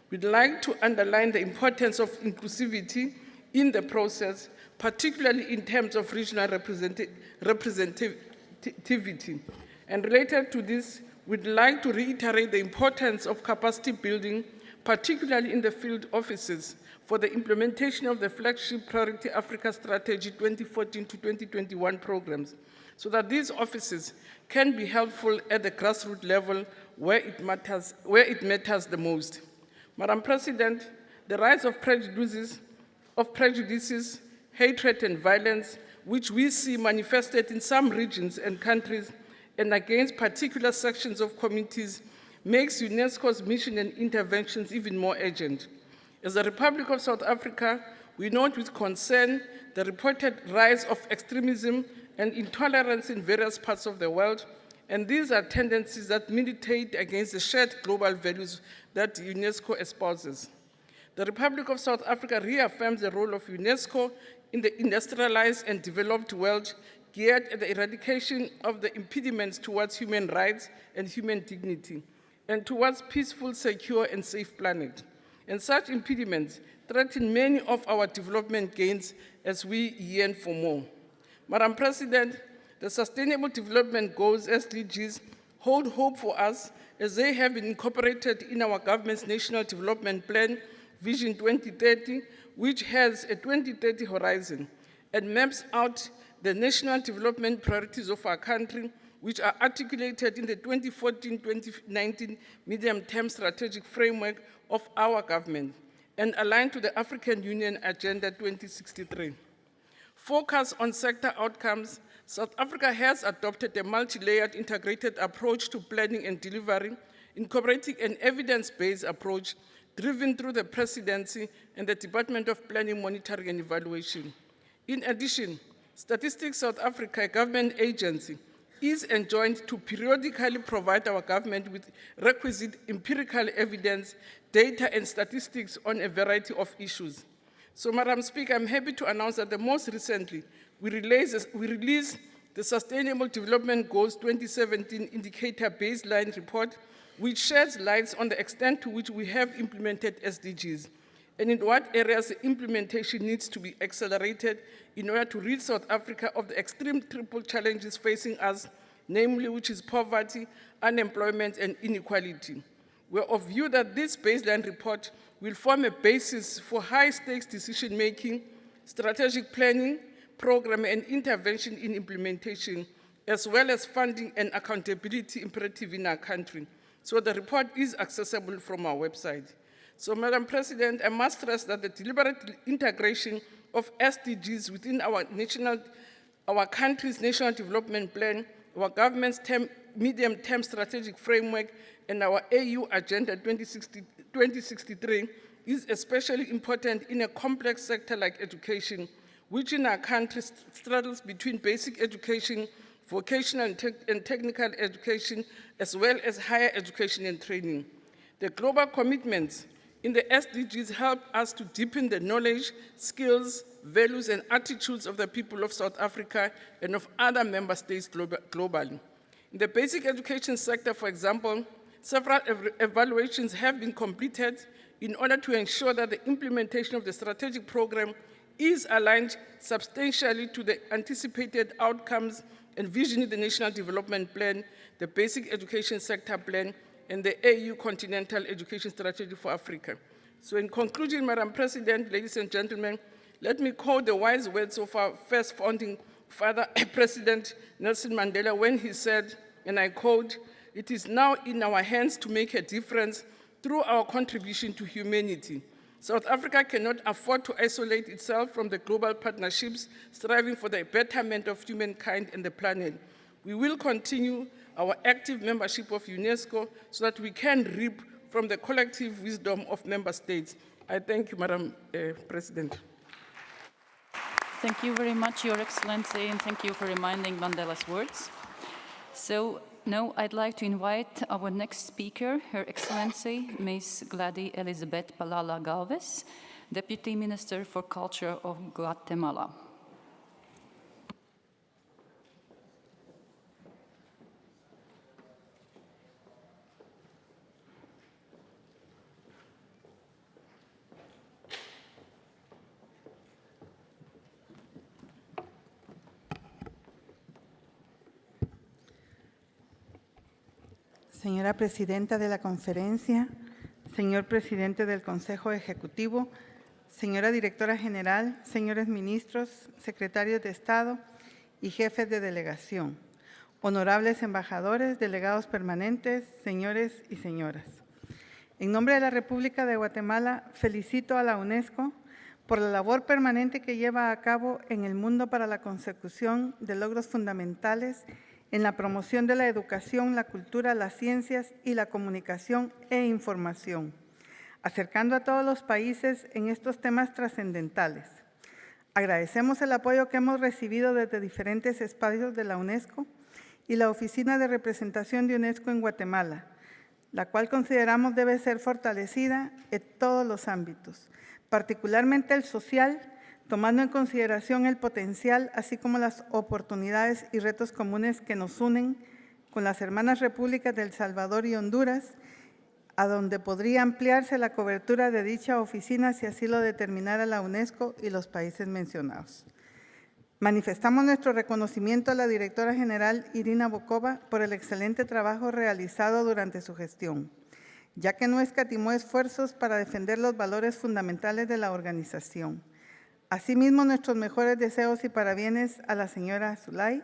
We'd like to underline the importance of inclusivity in the process, particularly in terms of regional representativity. And related to this, we'd like to reiterate the importance of capacity building, particularly in the field offices, for the implementation of the flagship Priority Africa Strategy 2014 to 2021 programs, so that these offices can be helpful at the grassroots level where it matters the most. Madam President, the rise of prejudices, hatred, and violence, which we see manifested in some regions and countries and against particular sections of communities, makes UNESCO's mission and interventions even more urgent. As the Republic of South Africa, we note with concern the reported rise of extremism and intolerance in various parts of the world, and these are tendencies that militate against the shared global values that UNESCO espouses. The Republic of South Africa reaffirms the role of UNESCO in the industrialized and developed world, geared at the eradication of the impediments towards human rights and human dignity, and towards peaceful, secure, and safe planet. And such impediments threaten many of our development gains as we yearn for more. Madam President, the Sustainable Development Goals, SDGs, hold hope for us as they have been incorporated in our government's National Development Plan, Vision 2030, which has a 2030 horizon and maps out the national development priorities of our country, which are articulated in the 2014-2019 medium-term strategic framework of our government and aligned to the African Union Agenda 2063. Focus on sector outcomes, South Africa has adopted a multi-layered integrated approach to planning and delivery, incorporating an evidence-based approach driven through the Presidency and the Department of Planning, Monitoring and Evaluation. In addition, Statistics South Africa, a government agency, is enjoined to periodically provide our government with requisite empirical evidence, data, and statistics on a variety of issues. So, Madam Speaker, I'm happy to announce that most recently, we released the Sustainable Development Goals 2017 Indicator Baseline Report, which sheds light on the extent to which we have implemented SDGs, and in what areas the implementation needs to be accelerated in order to rid South Africa of the extreme triple challenges facing us, namely which is poverty, unemployment, and inequality. We are of view that this baseline report will form a basis for high-stakes decision-making, strategic planning, program, and intervention in implementation, as well as funding and accountability imperative in our country. So the report is accessible from our website. So, Madam President, I must stress that the deliberate integration of SDGs within our country's National Development Plan, our government's medium-term strategic framework, and our AU Agenda 2063 is especially important in a complex sector like education, which in our country straddles between basic education, vocational and technical education, as well as higher education and training. The global commitments in the SDGs help us to deepen the knowledge, skills, values, and attitudes of the people of South Africa and of other member states globally. In the basic education sector, for example, several evaluations have been completed in order to ensure that the implementation of the strategic program is aligned substantially to the anticipated outcomes and vision in the National Development Plan, the Basic Education Sector Plan, and the AU Continental Education Strategy for Africa. So in conclusion, Madam President, ladies and gentlemen, let me quote the wise words of our first founding father, President Nelson Mandela, when he said, and I quote, "It is now in our hands to make a difference through our contribution to humanity. South Africa cannot afford to isolate itself from the global partnerships striving for the betterment of humankind and the planet. We will continue our active membership of UNESCO so that we can reap from the collective wisdom of member states." I thank you, Madam President. Thank you very much, Your Excellency, and thank you for reminding Mandela's words. So now I'd like to invite our next speaker, Her Excellency, Ms. Gladys Elizabeth Palala Galvez, Deputy Minister for Culture of Guatemala. Señora Presidenta de la Conferencia, señor Presidente del Consejo Ejecutivo, señora Directora General, señores ministros, secretarios de Estado y jefes de delegación, honorables embajadores, delegados permanentes, señores y señoras. En nombre de la República de Guatemala, felicito a la UNESCO por la labor permanente que lleva a cabo en el mundo para la consecución de logros fundamentales en la promoción de la educación, la cultura, las ciencias y la comunicación e información, acercando a todos los países en estos temas trascendentales. Agradecemos el apoyo que hemos recibido desde diferentes espacios de la UNESCO y la Oficina de Representación de UNESCO en Guatemala, la cual consideramos debe ser fortalecida en todos los ámbitos, particularmente el social, tomando en consideración el potencial, así como las oportunidades y retos comunes que nos unen con las hermanas repúblicas de El Salvador y Honduras, a donde podría ampliarse la cobertura de dicha oficina si así lo determinara la UNESCO y los países mencionados. Manifestamos nuestro reconocimiento a la directora general Irina Bokova por el excelente trabajo realizado durante su gestión, ya que no escatimó esfuerzos para defender los valores fundamentales de la organización. Asimismo, nuestros mejores deseos y parabienes a la señora Zulay.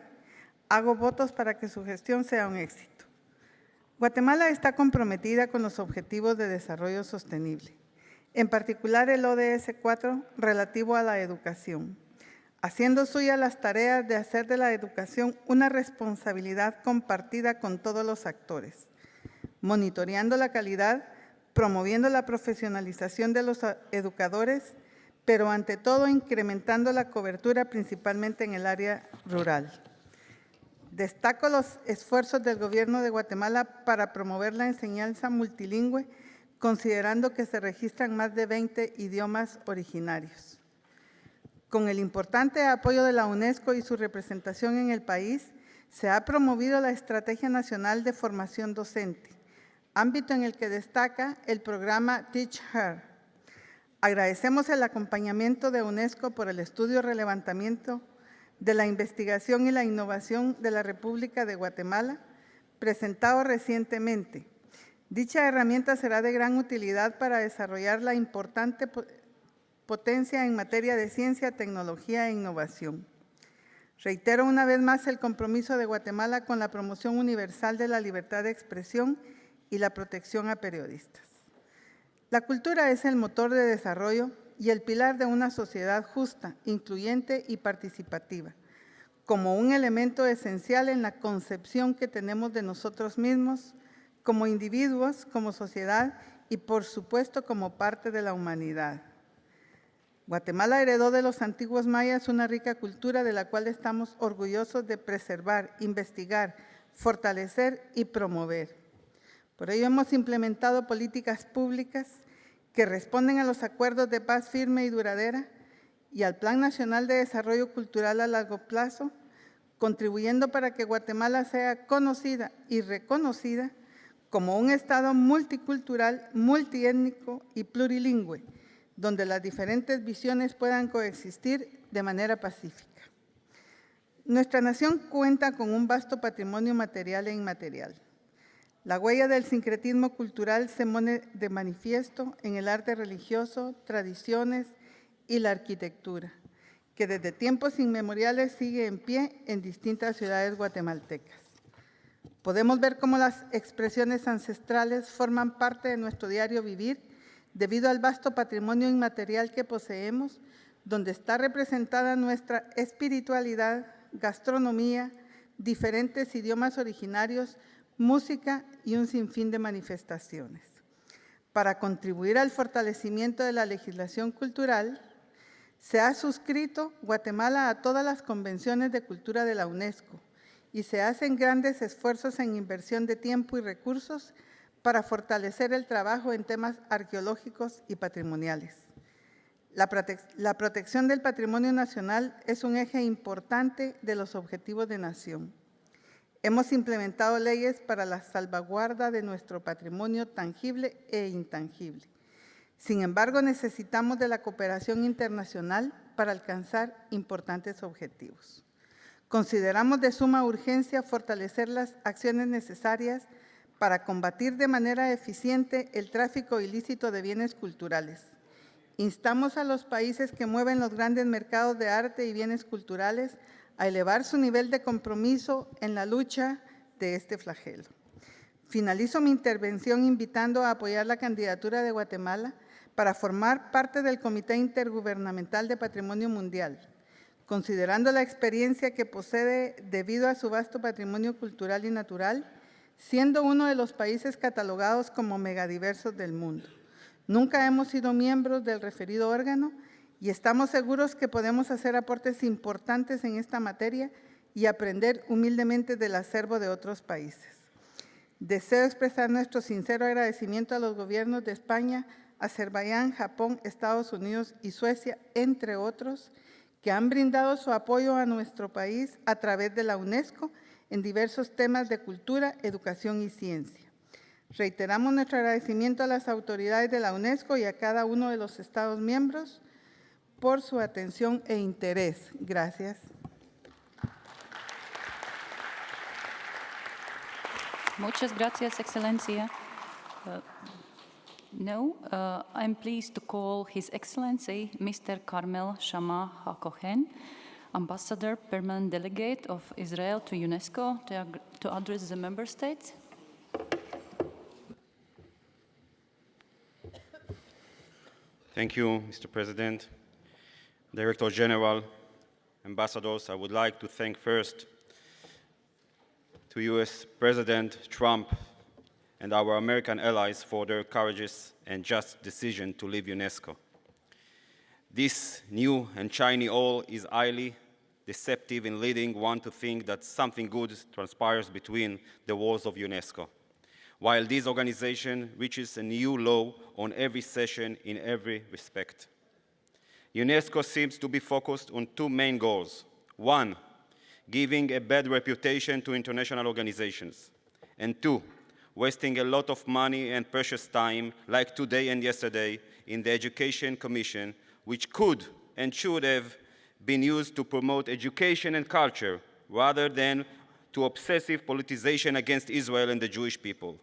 Hago votos para que su gestión sea un éxito. Guatemala está comprometida con los Objetivos de Desarrollo Sostenible, en particular el ODS 4 relativo a la educación, haciendo suya las tareas de hacer de la educación una responsabilidad compartida con todos los actores, monitoreando la calidad, promoviendo la profesionalización de los educadores, pero ante todo incrementando la cobertura principalmente en el área rural. Destaco los esfuerzos del Gobierno de Guatemala para promover la enseñanza multilingüe, considerando que se registran más de 20 idiomas originarios. Con el importante apoyo de la UNESCO y su representación en el país, se ha promovido la Estrategia Nacional de Formación Docente, ámbito en el que destaca el programa Teach Her. Agradecemos el acompañamiento de UNESCO por el estudio relevamiento de la investigación y la innovación de la República de Guatemala, presentado recientemente. Dicha herramienta será de gran utilidad para desarrollar la importante potencia en materia de ciencia, tecnología e innovación. Reitero una vez más el compromiso de Guatemala con la promoción universal de la libertad de expresión y la protección a periodistas. La cultura es el motor de desarrollo y el pilar de una sociedad justa, incluyente y participativa, como un elemento esencial en la concepción que tenemos de nosotros mismos, como individuos, como sociedad y, por supuesto, como parte de la humanidad. Guatemala heredó de los antiguos mayas una rica cultura de la cual estamos orgullosos de preservar, investigar, fortalecer y promover. Por ello hemos implementado políticas públicas que responden a los acuerdos de paz firme y duradera y al Plan Nacional de Desarrollo Cultural a largo plazo, contribuyendo para que Guatemala sea conocida y reconocida como un Estado multicultural, multiétnico y plurilingüe, donde las diferentes visiones puedan coexistir de manera pacífica. Nuestra nación cuenta con un vasto patrimonio material e inmaterial. La huella del sincretismo cultural se pone de manifiesto en el arte religioso, tradiciones y la arquitectura, que desde tiempos inmemoriales sigue en pie en distintas ciudades guatemaltecas. Podemos ver cómo las expresiones ancestrales forman parte de nuestro diario vivir debido al vasto patrimonio inmaterial que poseemos, donde está representada nuestra espiritualidad, gastronomía, diferentes idiomas originarios, música y un sinfín de manifestaciones. Para contribuir al fortalecimiento de la legislación cultural, se ha suscrito Guatemala a todas las convenciones de cultura de la UNESCO y se hacen grandes esfuerzos en inversión de tiempo y recursos para fortalecer el trabajo en temas arqueológicos y patrimoniales. La protección del patrimonio nacional es un eje importante de los objetivos de nación. Hemos implementado leyes para la salvaguarda de nuestro patrimonio tangible e intangible. Sin embargo, necesitamos de la cooperación internacional para alcanzar importantes objetivos. Consideramos de suma urgencia fortalecer las acciones necesarias para combatir de manera eficiente el tráfico ilícito de bienes culturales. Instamos a los países que mueven los grandes mercados de arte y bienes culturales a elevar su nivel de compromiso en la lucha de este flagelo. Finalizo mi intervención invitando a apoyar la candidatura de Guatemala para formar parte del Comité Intergubernamental de Patrimonio Mundial, considerando la experiencia que posee debido a su vasto patrimonio cultural y natural, siendo uno de los países catalogados como megadiversos del mundo. Nunca hemos sido miembros del referido órgano y estamos seguros que podemos hacer aportes importantes en esta materia y aprender humildemente del acervo de otros países. Deseo expresar nuestro sincero agradecimiento a los gobiernos de España, Azerbaiyán, Japón, Estados Unidos y Suecia, entre otros, que han brindado su apoyo a nuestro país a través de la UNESCO en diversos temas de cultura, educación y ciencia. Reiteramos nuestro agradecimiento a las autoridades de la UNESCO y a cada uno de los Estados miembros por su atención e interés. Gracias. Muchas gracias, Excellencia. Now, I'm pleased to call His Excellency Mr. Carmel Shama HaKohen, Ambassador, Permanent Delegate of Israel to UNESCO, to address the member states. Thank you, Mr. President. Director General, ambassadors, I would like to thank first to US President Trump and our American allies for their courageous and just decision to leave UNESCO. This new and shiny oil is highly deceptive in leading one to think that something good transpires between the walls of UNESCO, while this organization reaches a new low on every session in every respect. UNESCO seems to be focused on two main goals. One, giving a bad reputation to international organizations. And two, wasting a lot of money and precious time, like today and yesterday, in the Education Commission, which could and should have been used to promote education and culture, rather than to obsessive politicization against Israel and the Jewish people.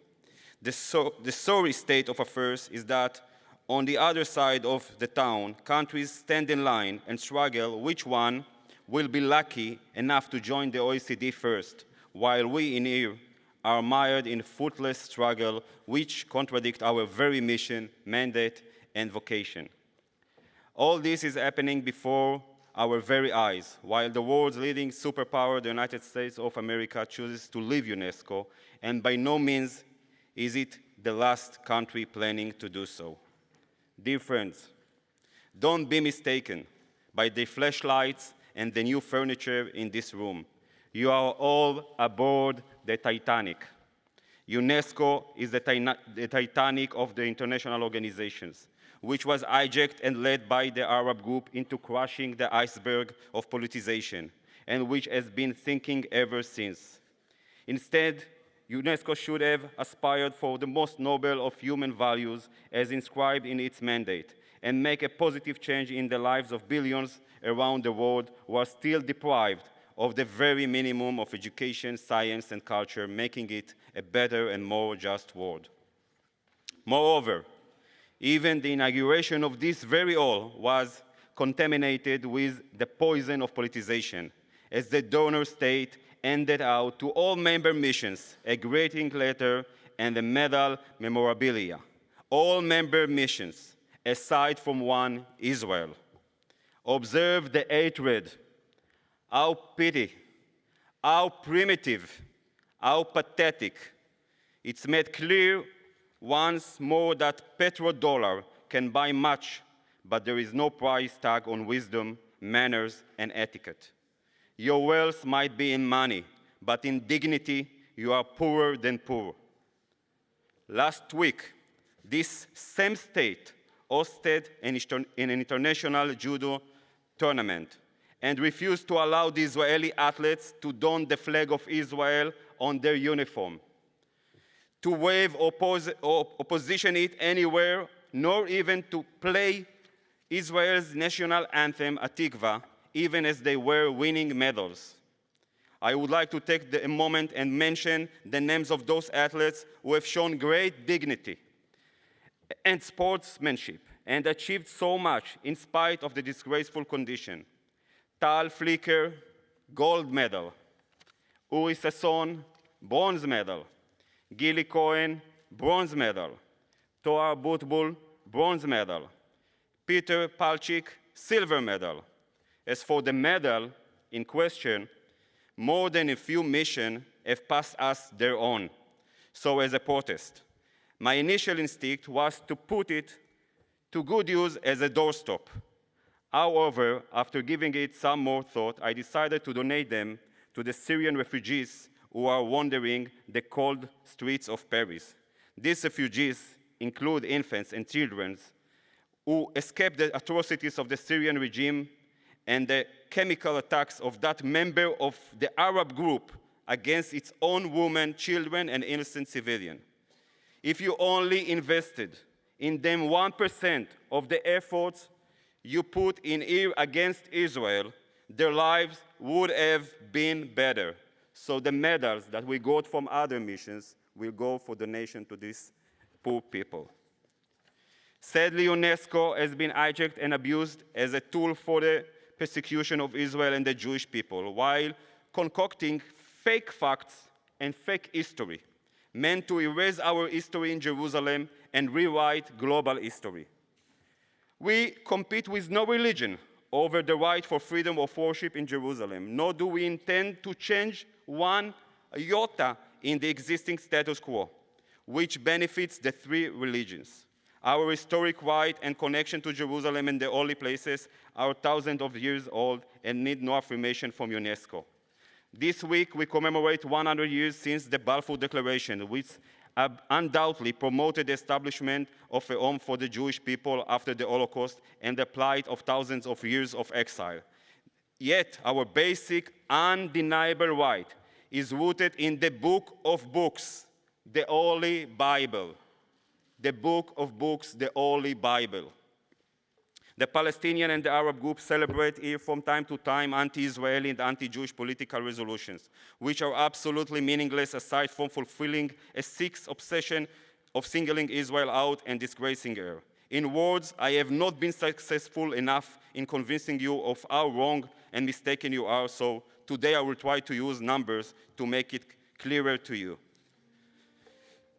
The sorry state of affairs is that on the other side of the town, countries stand in line and struggle which one will be lucky enough to join the OECD first, while we in here are mired in fruitless struggle which contradict our very mission, mandate, and vocation. All this is happening before our very eyes, while the world's leading superpower, the United States of America, chooses to leave UNESCO, and by no means is it the last country planning to do so. Dear friends, don't be mistaken by the flashlights and the new furniture in this room. You are all aboard the Titanic. UNESCO is the Titanic of the international organizations, which was hijacked and led by the Arab group into crushing the iceberg of politicization, and which has been sinking ever since. Instead, UNESCO should have aspired for the most noble of human values as inscribed in its mandate, and make a positive change in the lives of billions around the world who are still deprived of the very minimum of education, science, and culture, making it a better and more just world. Moreover, even the inauguration of this very hall was contaminated with the poison of politicization, as the donor state handed out to all member missions a greeting letter and a medal memorabilia. All member missions, aside from one, Israel. Observe the hatred. How petty, how primitive, how pathetic. It's made clear once more that petrodollar can buy much, but there is no price tag on wisdom, manners, and etiquette. Your wealth might be in money, but in dignity, you are poorer than poor. Last week, this same state hosted an international judo tournament and refused to allow the Israeli athletes to don the flag of Israel on their uniform, to wave or position it anywhere, nor even to play Israel's national anthem, Atikva, even as they were winning medals. I would like to take a moment and mention the names of those athletes who have shown great dignity and sportsmanship and achieved so much in spite of the disgraceful condition. Tal Flicker, gold medal. Uri Sasson, bronze medal. Gili Cohen, bronze medal. Toar Butbul, bronze medal. Peter Palchik, silver medal. As for the medal in question, more than a few missions have passed us their own, so as a protest. My initial instinct was to put it to good use as a doorstop. However, after giving it some more thought, I decided to donate them to the Syrian refugees who are wandering the cold streets of Paris. These refugees include infants and children who escaped the atrocities of the Syrian regime and the chemical attacks of that member of the Arab group against its own women, children, and innocent civilians. If you only invested in them 1% of the efforts you put in here against Israel, their lives would have been better. So the medals that we got from other missions will go for donation to these poor people. Sadly, UNESCO has been hijacked and abused as a tool for the persecution of Israel and the Jewish people, while concocting fake facts and fake history meant to erase our history in Jerusalem and rewrite global history. We compete with no religion over the right for freedom of worship in Jerusalem, nor do we intend to change one iota in the existing status quo, which benefits the three religions. Our historic right and connection to Jerusalem and the holy places are thousands of years old and need no affirmation from UNESCO. This week, we commemorate 100 years since the Balfour Declaration, which undoubtedly promoted the establishment of a home for the Jewish people after the Holocaust and the plight of thousands of years of exile. Yet, our basic, undeniable right is rooted in the book of books, the Holy Bible. The book of books, the Holy Bible. The Palestinian and the Arab groups celebrate here from time to time anti-Israeli and anti-Jewish political resolutions, which are absolutely meaningless aside from fulfilling a sick obsession of singling Israel out and disgracing her. In words, I have not been successful enough in convincing you of how wrong and mistaken you are, so today I will try to use numbers to make it clearer to you.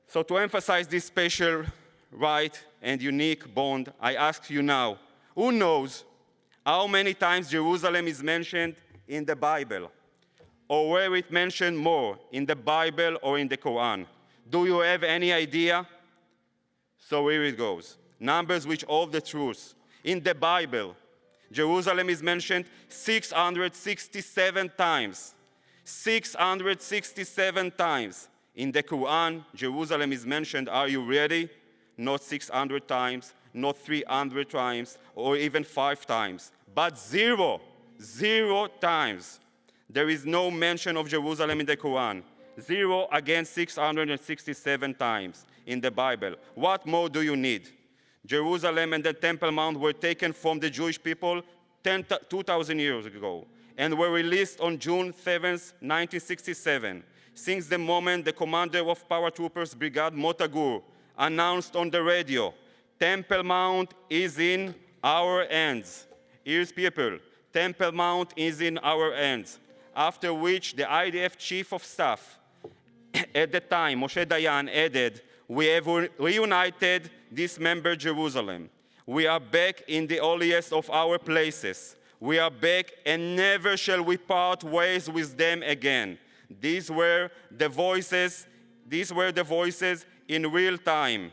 So to emphasize this special right and unique bond, I ask you now, who knows how many times Jerusalem is mentioned in the Bible? Or where it mentioned more, in the Bible or in the Quran? Do you have any idea? So here it goes. Numbers which hold the truth. In the Bible, Jerusalem is mentioned 667 times. 667 times. In the Quran, Jerusalem is mentioned, are you ready? Not 600 times, not 300 times, or even 5 times, but 0 times. There is no mention of Jerusalem in the Quran. 0 against 667 times in the Bible. What more do you need? Jerusalem and the Temple Mount were taken from the Jewish people 2,000 years ago and were released on June 7, 1967. Since the moment the commander of paratroopers Brigade Motagur announced on the radio, Temple Mount is in our hands. Here's people, Temple Mount is in our hands. After which the IDF Chief of Staff at the time, Moshe Dayan, added, we have reunited dismembered Jerusalem. We are back in the holiest of our places. We are back and never shall we part ways with them again. These were the voices in real time.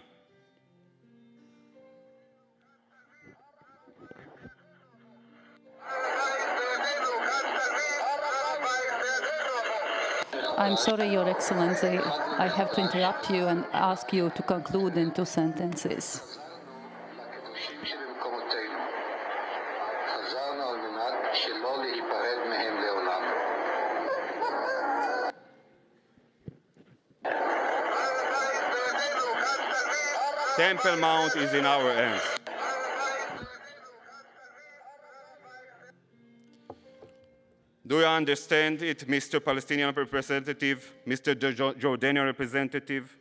I'm sorry, Your Excellency. I have to interrupt you and ask you to conclude in 2 sentences. Temple Mount is in our hands. Do you understand it, Mr. Palestinian representative, Mr. Jordanian representative?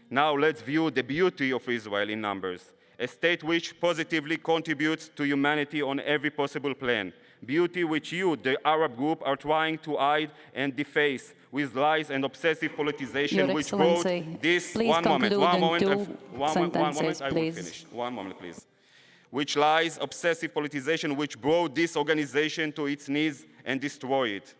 Now let's view the beauty of Israel in numbers, a state which positively contributes to humanity on every possible plan. Beauty which you, the Arab group, are trying to hide and deface with lies and obsessive politicization, Your which brought Excellency, this. please One moment, sentences, I will please. finish. One moment, please. Which lies, obsessive politicization, which brought this organization to its knees and destroyed it.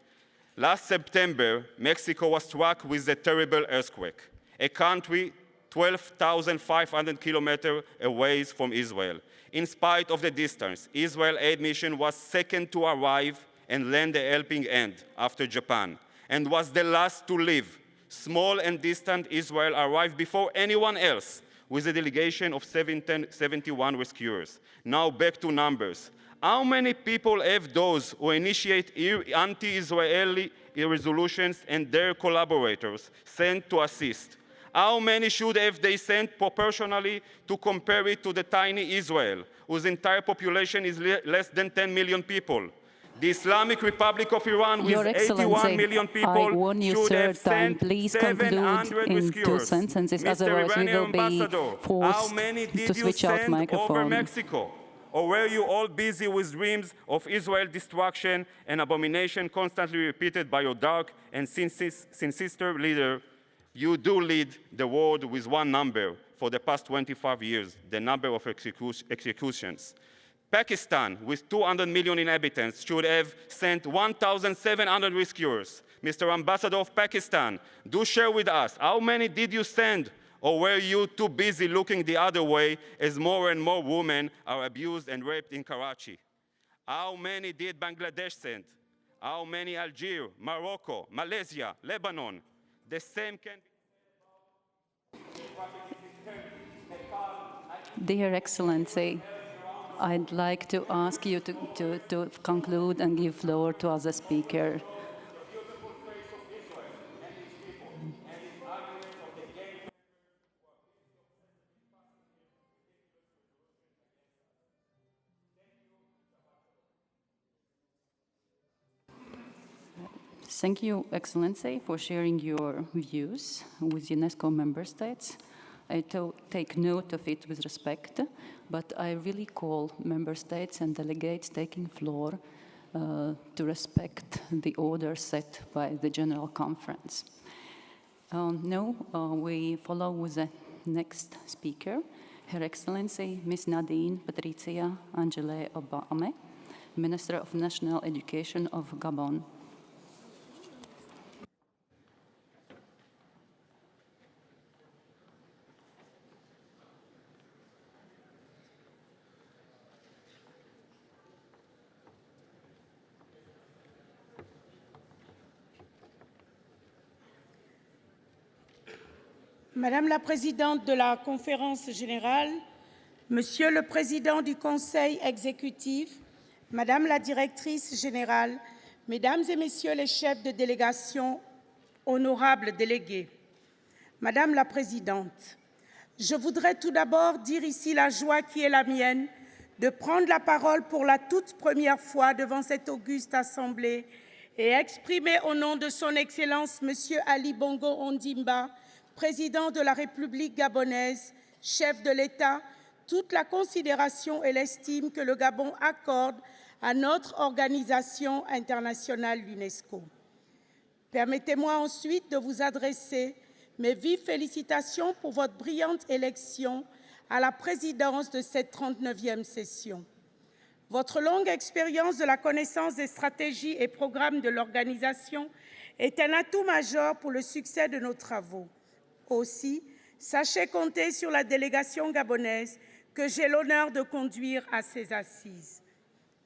Last September, Mexico was struck with a terrible earthquake. A country 12,500 kilometers away from Israel. In spite of the distance, Israel's aid mission was second to arrive and lend a helping hand after Japan, and was the last to leave. Small and distant Israel arrived before anyone else with a delegation of 71 rescuers. Now back to numbers. How many people have those who initiate anti-Israeli resolutions and their collaborators sent to assist? How many should have they sent proportionally to compare it to the tiny Israel, whose entire population is less than 10 million people? The Islamic Republic of Iran, with Your 81 Excellency, million I people, warn you should have third time, sent please conclude 700 in 2 rescuers. sentences, Mr. otherwise we Iranian will be Ambassador, how forced many to did you switch out send over microphone. Mexico? Or were you all busy with dreams of Israel destruction and abomination constantly repeated by your dark and sinister leader? You do lead the world with one number for the past 25 years, the number of executions. Pakistan, with 200 million inhabitants, should have sent 1,700 rescuers. Mr. Ambassador of Pakistan, do share with us, how many did you send? Or were you too busy looking the other way as more and more women are abused and raped in Karachi? How many did Bangladesh send? How many Algeria, Morocco, Malaysia, Lebanon? The same can be. Dear Excellency, I'd like to ask you to conclude and give floor to other speaker. Thank you, Excellency, for sharing your views with UNESCO member states. I take note of it with respect, but I really call member states and delegates taking floor to respect the order set by the General Conference. Now we follow with the next speaker, Her Excellency Ms. Nadine Patricia Angele Obame, Minister of National Education of Gabon. Madame la Présidente de la Conférence générale, Monsieur le Président du Conseil exécutif, Madame la Directrice générale, Mesdames et Messieurs les chefs de délégation, honorables délégués, Madame la Présidente, je voudrais tout d'abord dire ici la joie qui est la mienne de prendre la parole pour la toute première fois devant cette auguste Assemblée et exprimer au nom de son Excellence Monsieur Ali Bongo Ondimba, Président de la République gabonaise, chef de l'État, toute la considération et l'estime que le Gabon accorde à notre organisation internationale l'UNESCO. Permettez-moi ensuite de vous adresser mes vives félicitations pour votre brillante élection à la présidence de cette 39e session. Votre longue expérience de la connaissance des stratégies et programmes de l'organisation est un atout majeur pour le succès de nos travaux. Aussi, sachez compter sur la délégation gabonaise que j'ai l'honneur de conduire à ces assises.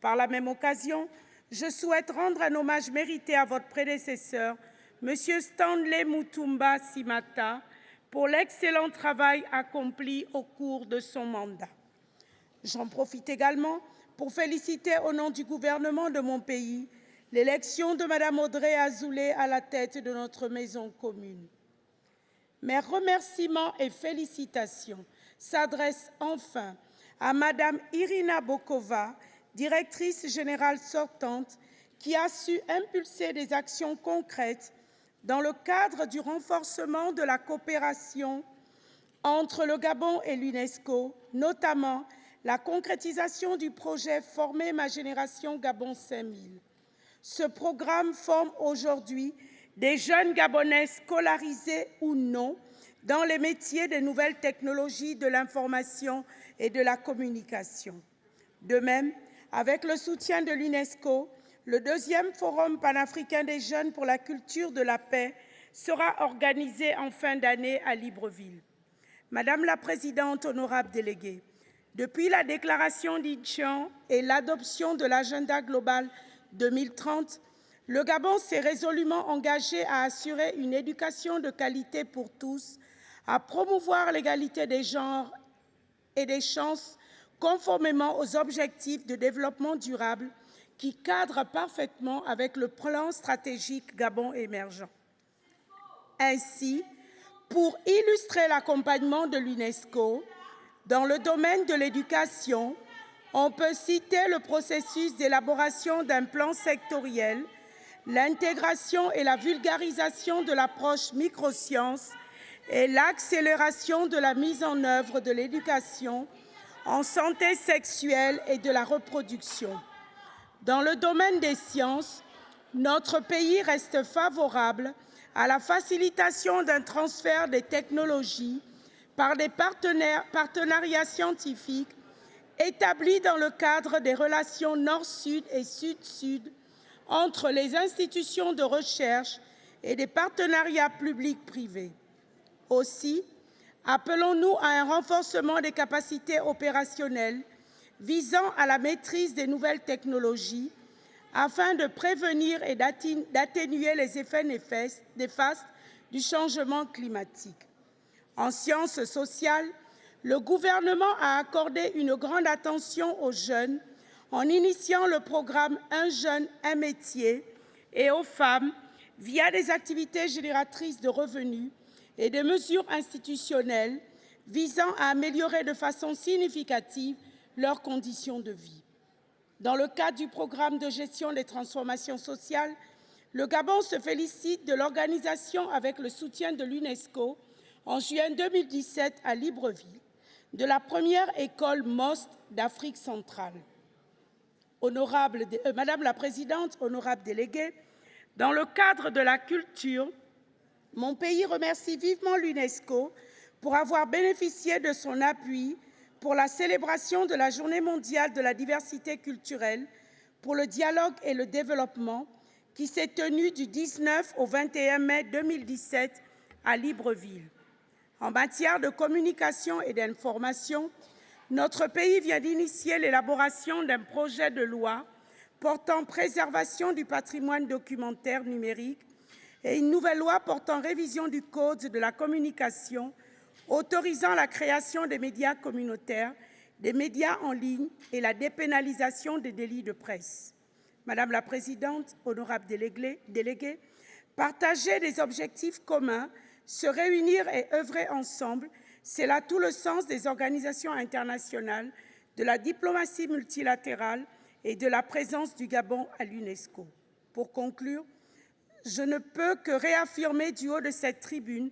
Par la même occasion, je souhaite rendre un hommage mérité à votre prédécesseur, M. Stanley Mutumba Simata, pour l'excellent travail accompli au cours de son mandat. J'en profite également pour féliciter au nom du gouvernement de mon pays l'élection de Mme Audrey Azoulay à la tête de notre maison commune. Mes remerciements et félicitations s'adressent enfin à Mme Irina Bokova, directrice générale sortante, qui a su impulser des actions concrètes dans le cadre du renforcement de la coopération entre le Gabon et l'UNESCO, notamment la concrétisation du projet « Former ma génération Gabon 5000 ». Ce programme forme aujourd'hui des jeunes Gabonais scolarisés ou non dans les métiers des nouvelles technologies de l'information et de la communication. De même, avec le soutien de l'UNESCO, le 2e Forum panafricain des jeunes pour la culture de la paix sera organisé en fin d'année à Libreville. Madame la Présidente, honorable déléguée, depuis la déclaration d'Incheon et l'adoption de l'agenda global 2030, le Gabon s'est résolument engagé à assurer une éducation de qualité pour tous, à promouvoir l'égalité des genres et des chances conformément aux objectifs de développement durable qui cadrent parfaitement avec le plan stratégique Gabon émergent. Ainsi, pour illustrer l'accompagnement de l'UNESCO dans le domaine de l'éducation, On peut citer le processus d'élaboration d'un plan sectoriel, l'intégration et la vulgarisation de l'approche microsciences et l'accélération de la mise en œuvre de l'éducation en santé sexuelle et de la reproduction. Dans le domaine des sciences, notre pays reste favorable à la facilitation d'un transfert des technologies par des partenariats scientifiques établis dans le cadre des relations Nord-Sud et Sud-Sud entre les institutions de recherche et des partenariats publics-privés. Aussi, appelons-nous à un renforcement des capacités opérationnelles visant à la maîtrise des nouvelles technologies afin de prévenir et d'atténuer les effets néfastes du changement climatique. En sciences sociales, le gouvernement a accordé une grande attention aux jeunes en initiant le programme « Un jeune, un métier » et aux femmes via des activités génératrices de revenus et des mesures institutionnelles visant à améliorer de façon significative leurs conditions de vie. Dans le cadre du programme de gestion des transformations sociales, le Gabon se félicite de l'organisation, avec le soutien de l'UNESCO, en juin 2017 à Libreville, de la première école MOST d'Afrique centrale. Madame la Présidente, honorable déléguée, dans le cadre de la culture, mon pays remercie vivement l'UNESCO pour avoir bénéficié de son appui pour la célébration de la Journée mondiale de la diversité culturelle, pour le dialogue et le développement, qui s'est tenue du 19 au 21 mai 2017 à Libreville. En matière de communication et d'information, notre pays vient d'initier l'élaboration d'un projet de loi portant préservation du patrimoine documentaire numérique et une nouvelle loi portant révision du Code de la communication, autorisant la création des médias communautaires, des médias en ligne et la dépénalisation des délits de presse. Madame la Présidente, honorable déléguée, partager des objectifs communs, se réunir et œuvrer ensemble, c'est là tout le sens des organisations internationales, de la diplomatie multilatérale et de la présence du Gabon à l'UNESCO. Pour conclure, je ne peux que réaffirmer du haut de cette tribune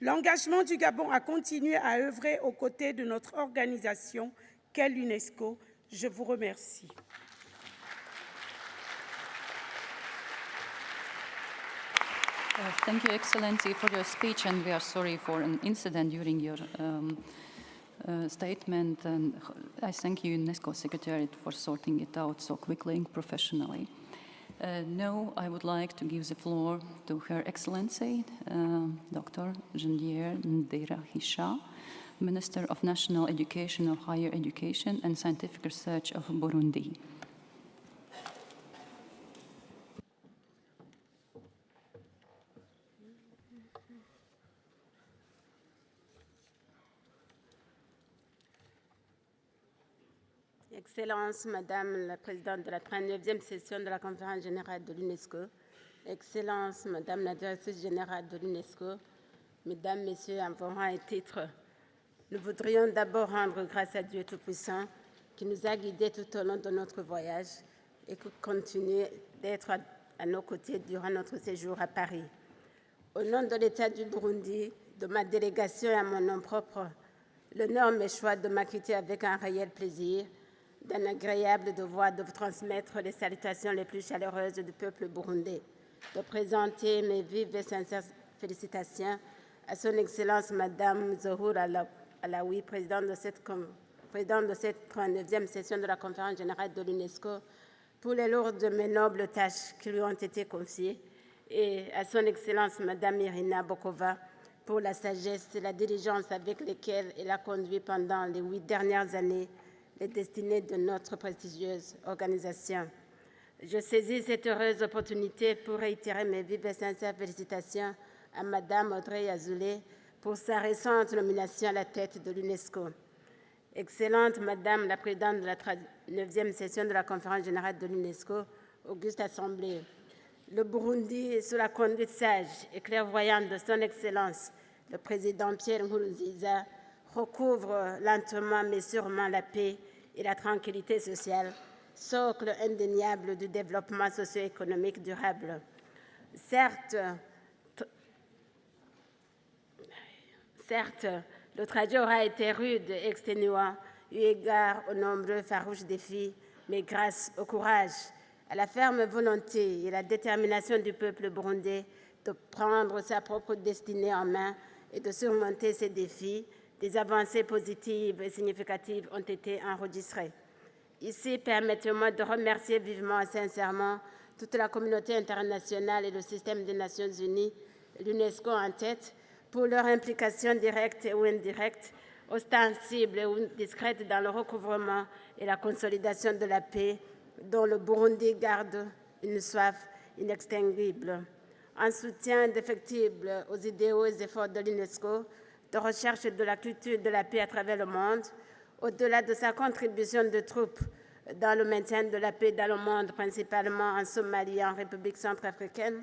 l'engagement du Gabon à continuer à œuvrer aux côtés de notre organisation qu'est l'UNESCO. Je vous remercie. Thank you, Excellency, for your speech, and we are sorry for an incident during your statement. And I thank you, UNESCO Secretariat, for sorting it out so quickly and professionally. Now, I would like to give the floor to Her Excellency, Dr. Janvier Ndera Hisha, Minister of National Education, of Higher Education and Scientific Research of Burundi. Excellences, Madame la Présidente de la 39e session de la Conférence générale de l'UNESCO, Excellences, Madame la Directrice générale de l'UNESCO, Mesdames, Messieurs, en vos rangs et titres, nous voudrions d'abord rendre grâce à Dieu Tout-Puissant qui nous a guidés tout au long de notre voyage et qui continue d'être à nos côtés durant notre séjour à Paris. Au nom de l'État du Burundi, de ma délégation et à mon nom propre, l'honneur m'est choix de m'acquitter avec un réel plaisir d'un agréable devoir de vous transmettre les salutations les plus chaleureuses du peuple burundais, de présenter mes vives et sincères félicitations à son Excellence Madame Zohur Alaoui, présidente de cette 39e session de la Conférence générale de l'UNESCO, pour les lourdes mais nobles tâches qui lui ont été confiées, et à son Excellence Madame Irina Bokova, pour la sagesse et la diligence avec lesquelles elle a conduit pendant les 8 dernières années les destinées de notre prestigieuse organisation. Je saisis cette heureuse opportunité pour réitérer mes vives et sincères félicitations à Madame Audrey Azoulay pour sa récente nomination à la tête de l'UNESCO. Excellente Madame la Présidente de la 9e session de la Conférence générale de l'UNESCO, auguste Assemblée, le Burundi, sous la conduite sage et clairvoyante de son Excellence, le Président Pierre Nkurunziza, recouvre lentement mais sûrement la paix et la tranquillité sociale, socle indéniable du développement socio-économique durable. Certes, le trajet aura été rude et exténuant, eu égard aux nombreux farouches défis, mais grâce au courage, à la ferme volonté et la détermination du peuple burundais de prendre sa propre destinée en main et de surmonter ces défis, des avancées positives et significatives ont été enregistrées. Ici, permettez-moi de remercier vivement et sincèrement toute la communauté internationale et le système des Nations Unies, l'UNESCO en tête, pour leur implication directe ou indirecte, ostensible ou discrète dans le recouvrement et la consolidation de la paix, dont le Burundi garde une soif inextinguible. En soutien indéfectible aux idéaux et efforts de l'UNESCO de recherche de la culture de la paix à travers le monde, au-delà de sa contribution de troupes dans le maintien de la paix dans le monde, principalement en Somalie et en République centrafricaine,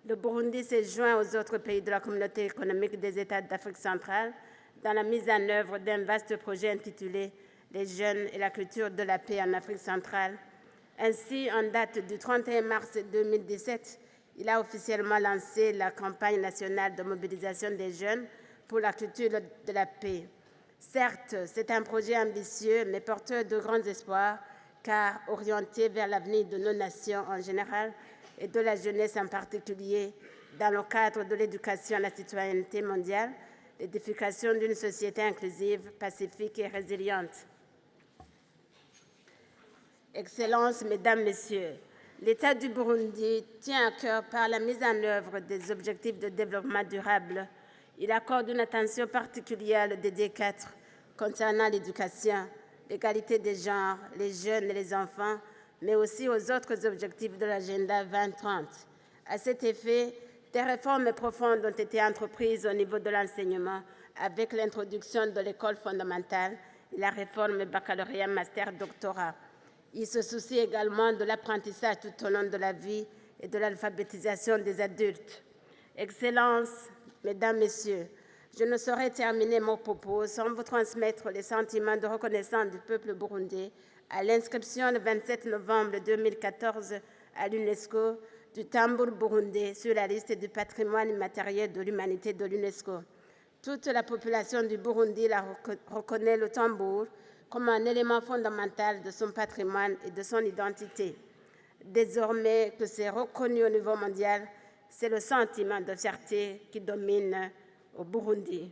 le Burundi s'est joint aux autres pays de la communauté économique des États d'Afrique centrale dans la mise en œuvre d'un vaste projet intitulé « Les jeunes et la culture de la paix en Afrique centrale ». Ainsi, en date du 31 mars 2017, il a officiellement lancé la campagne nationale de mobilisation des jeunes pour la culture de la paix. Certes, c'est un projet ambitieux, mais porteur de grands espoirs, car orienté vers l'avenir de nos nations en général et de la jeunesse en particulier, dans le cadre de l'éducation à la citoyenneté mondiale, l'édification d'une société inclusive, pacifique et résiliente. Excellences, Mesdames, Messieurs, l'État du Burundi tient à cœur par la mise en œuvre des objectifs de développement durable. Il accorde une attention particulière au DD4 concernant l'éducation, l'égalité des genres, les jeunes et les enfants, mais aussi aux autres objectifs de l'agenda 2030. À cet effet, des réformes profondes ont été entreprises au niveau de l'enseignement avec l'introduction de l'école fondamentale et la réforme baccalauréat, master, doctorat. Il se soucie également de l'apprentissage tout au long de la vie et de l'alphabétisation des adultes. Excellences, Mesdames, Messieurs, je ne saurais terminer mon propos sans vous transmettre les sentiments de reconnaissance du peuple burundais à l'inscription le 27 novembre 2014 à l'UNESCO du tambour burundais sur la liste du patrimoine immatériel de l'humanité de l'UNESCO. Toute la population du Burundi reconnaît le tambour comme un élément fondamental de son patrimoine et de son identité. Désormais que c'est reconnu au niveau mondial, c'est le sentiment de fierté qui domine au Burundi.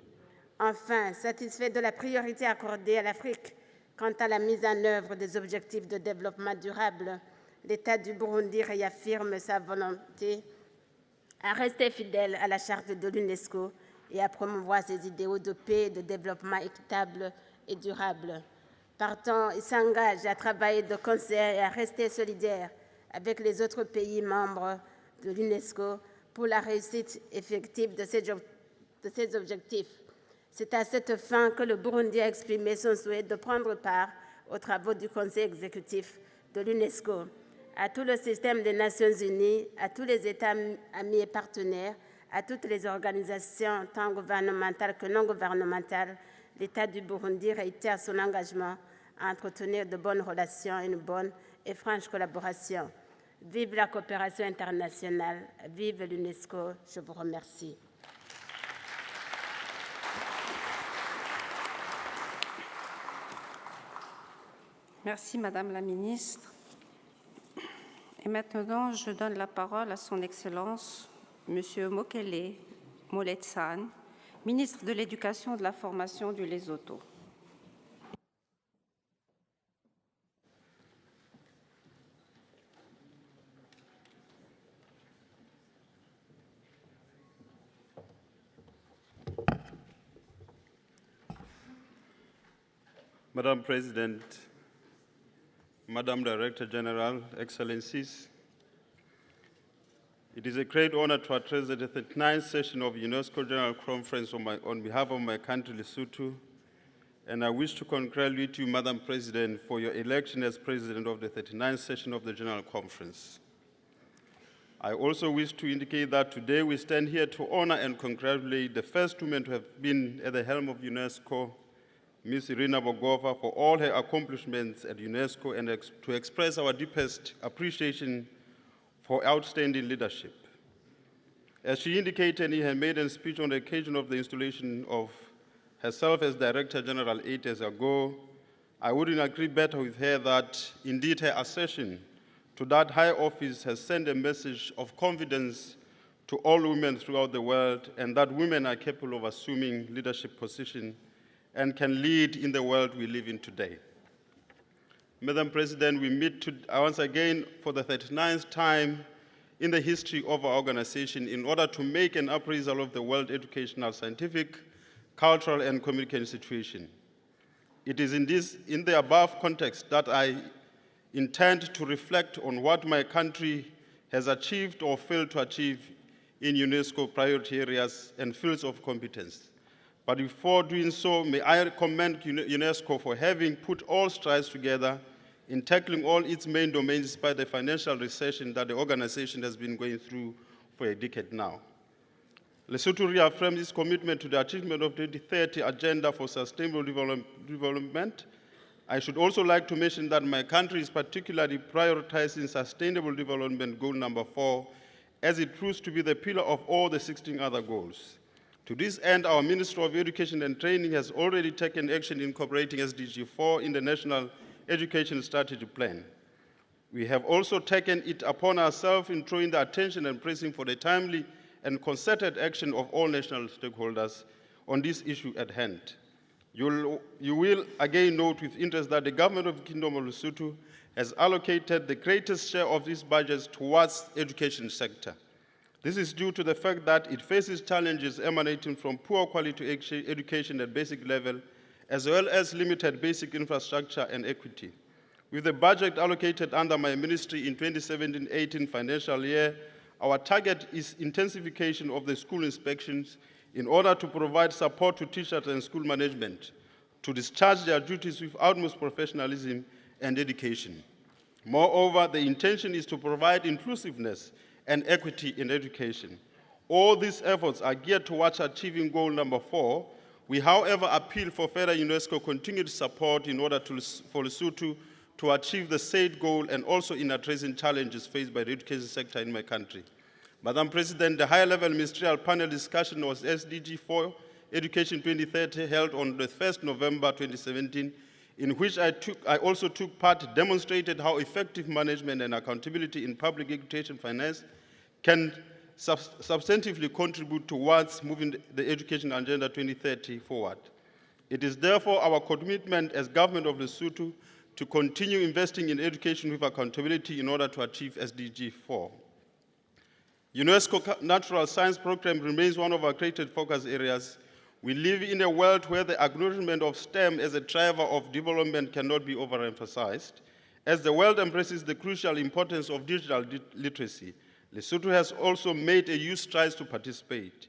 Enfin, satisfait de la priorité accordée à l'Afrique quant à la mise en œuvre des objectifs de développement durable, l'État du Burundi réaffirme sa volonté à rester fidèle à la charte de l'UNESCO et à promouvoir ses idéaux de paix et de développement équitable et durable. Partant, il s'engage à travailler de concert et à rester solidaire avec les autres pays membres de l'UNESCO pour la réussite effective de ces objectifs. C'est à cette fin que le Burundi a exprimé son souhait de prendre part aux travaux du Conseil exécutif de l'UNESCO. À tout le système des Nations Unies, à tous les États amis et partenaires, à toutes les organisations tant gouvernementales que non gouvernementales, l'État du Burundi réitère son engagement à entretenir de bonnes relations et une bonne et franche collaboration. Vive la coopération internationale, vive l'UNESCO, je vous remercie. Merci, Madame la Ministre. Et maintenant, je donne la parole à Son Excellence, Monsieur Mokele Moletsan, ministre de l'Éducation et de la Formation du Lesotho. Madam President, Madam Director General, Excellencies, it is a great honor to address the 39th session of UNESCO General Conference on behalf of my country, Lesotho, and I wish to congratulate you, Madam President, for your election as President of the 39th session of the General Conference. I also wish to indicate that today we stand here to honor and congratulate the first woman to have been at the helm of UNESCO, Ms. Irina Bokova, for all her accomplishments at UNESCO and to express our deepest appreciation for outstanding leadership. As she indicated in her maiden speech on the occasion of the installation of herself as Director General 8 years ago, I wouldn't agree better with her that indeed her accession to that high office has sent a message of confidence to all women throughout the world, and that women are capable of assuming leadership positions and can lead in the world we live in today. Madam President, we meet once again for the 39th time in the history of our organization in order to make an appraisal of the world educational, scientific, cultural, and communication situation. It is in the above context that I intend to reflect on what my country has achieved or failed to achieve in UNESCO priority areas and fields of competence. But before doing so, may I commend UNESCO for having put all strides together in tackling all its main domains despite the financial recession that the organization has been going through for a decade now. Lesotho reaffirms its commitment to the achievement of the 2030 Agenda for Sustainable Development. I should also like to mention that my country is particularly prioritizing Sustainable Development Goal number 4, as it proves to be the pillar of all the 16 other goals. To this end, our Ministry of Education and Training has already taken action incorporating SDG 4 in the National Education Strategy Plan. We have also taken it upon ourselves in drawing the attention and pressing for the timely and concerted action of all national stakeholders on this issue at hand. You will again note with interest that the government of the Kingdom of Lesotho has allocated the greatest share of these budgets towards the education sector. This is due to the fact that it faces challenges emanating from poor quality education at basic level, as well as limited basic infrastructure and equity. With the budget allocated under my ministry in 2017-18 financial year, our target is intensification of the school inspections in order to provide support to teachers and school management to discharge their duties with utmost professionalism and dedication. Moreover, the intention is to provide inclusiveness and equity in education. All these efforts are geared towards achieving goal number 4. We, however, appeal for further UNESCO continued support in order for Lesotho to achieve the said goal and also in addressing challenges faced by the education sector in my country. Madam President, the high-level ministerial panel discussion was SDG 4 Education 2030 held on the 1st November 2017, in which I also took part, demonstrated how effective management and accountability in public education finance can substantively contribute towards moving the Education Agenda 2030 forward. It is therefore our commitment as Government of Lesotho to continue investing in education with accountability in order to achieve SDG 4. UNESCO Natural Science Program remains one of our created focus areas. We live in a world where the acknowledgement of STEM as a driver of development cannot be overemphasized. As the world embraces the crucial importance of digital literacy, Lesotho has also made a huge strides to participate.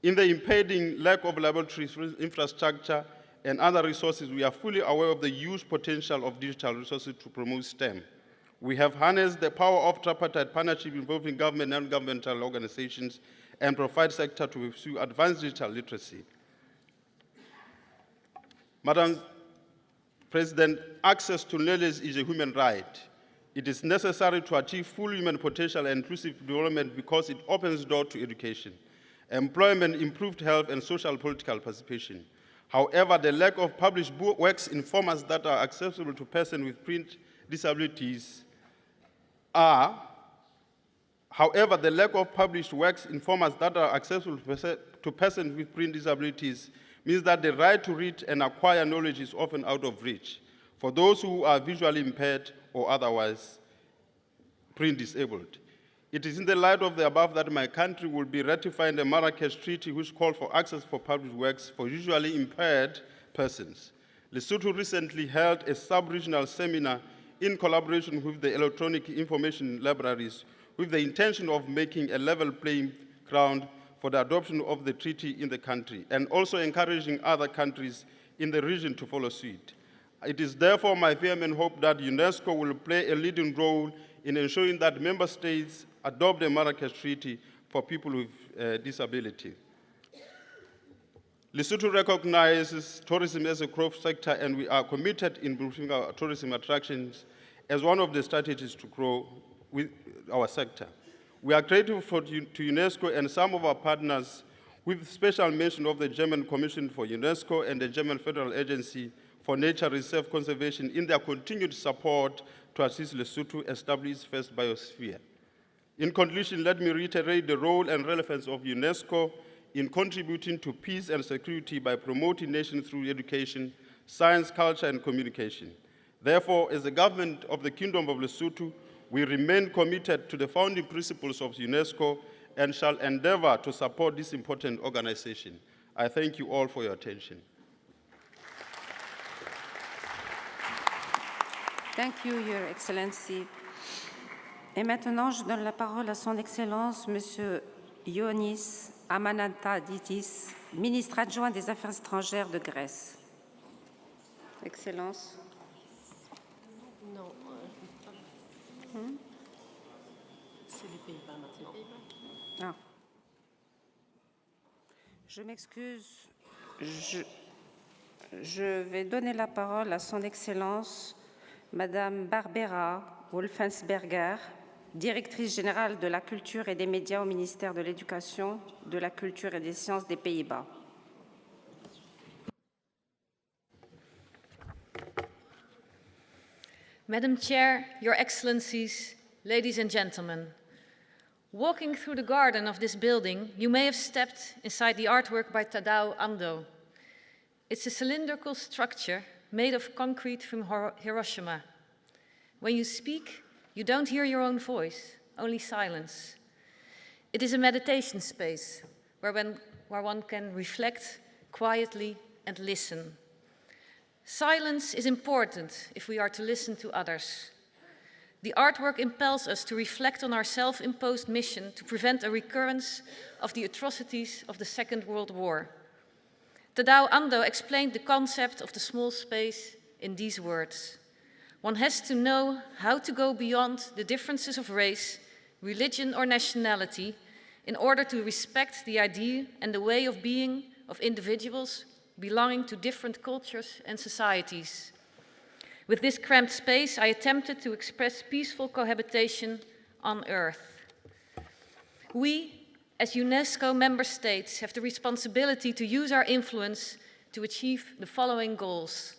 In the impending lack of laboratory infrastructure and other resources, we are fully aware of the huge potential of digital resources to promote STEM. We have harnessed the power of tripartite partnership involving government and non-governmental organizations and private sector to pursue advanced digital literacy. Madam President, access to knowledge is a human right. It is necessary to achieve full human potential and inclusive development because it opens the door to education, employment, improved health, and social political participation. However, the lack of published works in formats that are accessible to persons with print disabilities means that the right to read and acquire knowledge is often out of reach for those who are visually impaired or otherwise print disabled. It is in the light of the above that my country will be ratifying the Marrakesh Treaty, which calls for access for published works for visually impaired persons. Lesotho recently held a sub-regional seminar in collaboration with the electronic information libraries with the intention of making a level playing ground for the adoption of the treaty in the country and also encouraging other countries in the region to follow suit. It is therefore my vehement hope that UNESCO will play a leading role in ensuring that member states adopt the Marrakesh Treaty for people with disability. Lesotho recognizes tourism as a growth sector, and we are committed in improving our tourism attractions as one of the strategies to grow with our sector. We are grateful to UNESCO and some of our partners, with special mention of the German Commission for UNESCO and the German Federal Agency for Nature Reserve Conservation in their continued support to assist Lesotho establish its first biosphere. In conclusion, let me reiterate the role and relevance of UNESCO in contributing to peace and security by promoting nations through education, science, culture, and communication. Therefore, as the government of the Kingdom of Lesotho, we remain committed to the founding principles of UNESCO and shall endeavor to support this important organization. I thank you all for your attention. Thank you, Your Excellency. Et maintenant, je donne la parole à Son Excellence, Monsieur Ioannis Amanatadidis, ministre adjoint des Affaires étrangères de Grèce. Excellence. Non. C'est les Pays-Bas maintenant. Ah. Je m'excuse. Je vais donner la parole à Son Excellence, Madame Barbara Wolfensberger, directrice générale de la culture et des médias au ministère de l'Éducation, de la culture et des sciences des Pays-Bas. Madam Chair, Your Excellencies, ladies and gentlemen, walking through the garden of this building, you may have stepped inside the artwork by Tadao Ando. It's a cylindrical structure made of concrete from Hiroshima. When you speak, you don't hear your own voice, only silence. It is a meditation space where one can reflect quietly and listen. Silence is important if we are to listen to others. The artwork impels us to reflect on our self-imposed mission to prevent a recurrence of the atrocities of the Second World War. Tadao Ando explained the concept of the small space in these words. One has to know how to go beyond the differences of race, religion, or nationality in order to respect the idea and the way of being of individuals belonging to different cultures and societies. With this cramped space, I attempted to express peaceful cohabitation on Earth. We, as UNESCO member states, have the responsibility to use our influence to achieve the following goals.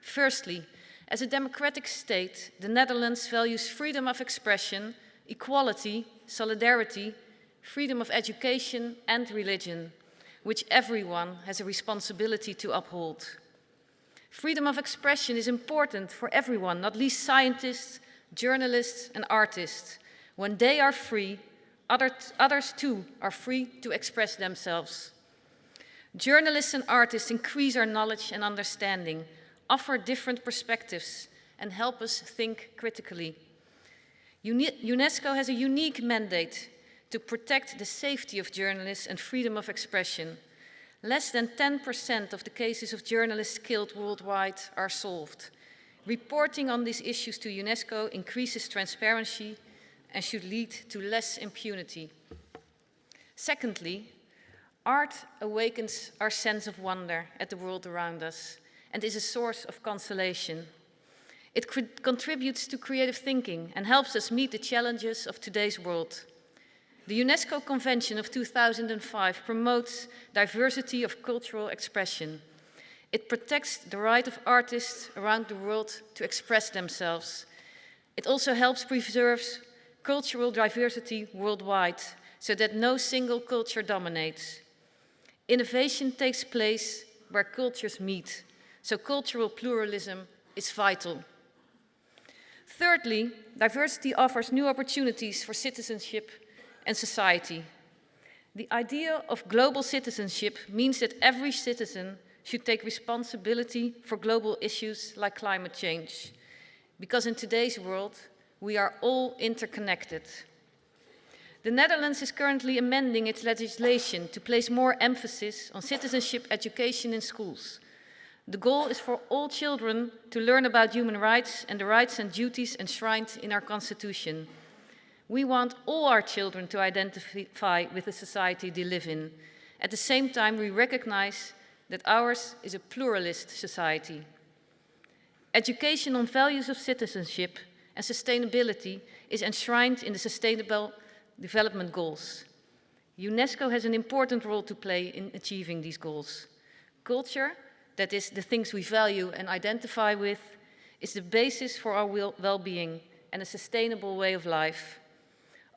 Firstly, as a democratic state, the Netherlands values freedom of expression, equality, solidarity, freedom of education and religion, which everyone has a responsibility to uphold. Freedom of expression is important for everyone, not least scientists, journalists, and artists. When they are free, others too are free to express themselves. Journalists and artists increase our knowledge and understanding, offer different perspectives, and help us think critically. UNESCO has a unique mandate to protect the safety of journalists and freedom of expression. Less than 10% of the cases of journalists killed worldwide are solved. Reporting on these issues to UNESCO increases transparency and should lead to less impunity. Secondly, art awakens our sense of wonder at the world around us and is a source of consolation. It contributes to creative thinking and helps us meet the challenges of today's world. The UNESCO Convention of 2005 promotes diversity of cultural expression. It protects the right of artists around the world to express themselves. It also helps preserve cultural diversity worldwide so that no single culture dominates. Innovation takes place where cultures meet, so cultural pluralism is vital. Thirdly, diversity offers new opportunities for citizenship and society. The idea of global citizenship means that every citizen should take responsibility for global issues like climate change, because in today's world, we are all interconnected. The Netherlands is currently amending its legislation to place more emphasis on citizenship education in schools. The goal is for all children to learn about human rights and the rights and duties enshrined in our Constitution. We want all our children to identify with the society they live in. At the same time, we recognize that ours is a pluralist society. Education on values of citizenship and sustainability is enshrined in the Sustainable Development Goals. UNESCO has an important role to play in achieving these goals. Culture, that is the things we value and identify with, is the basis for our well-being and a sustainable way of life.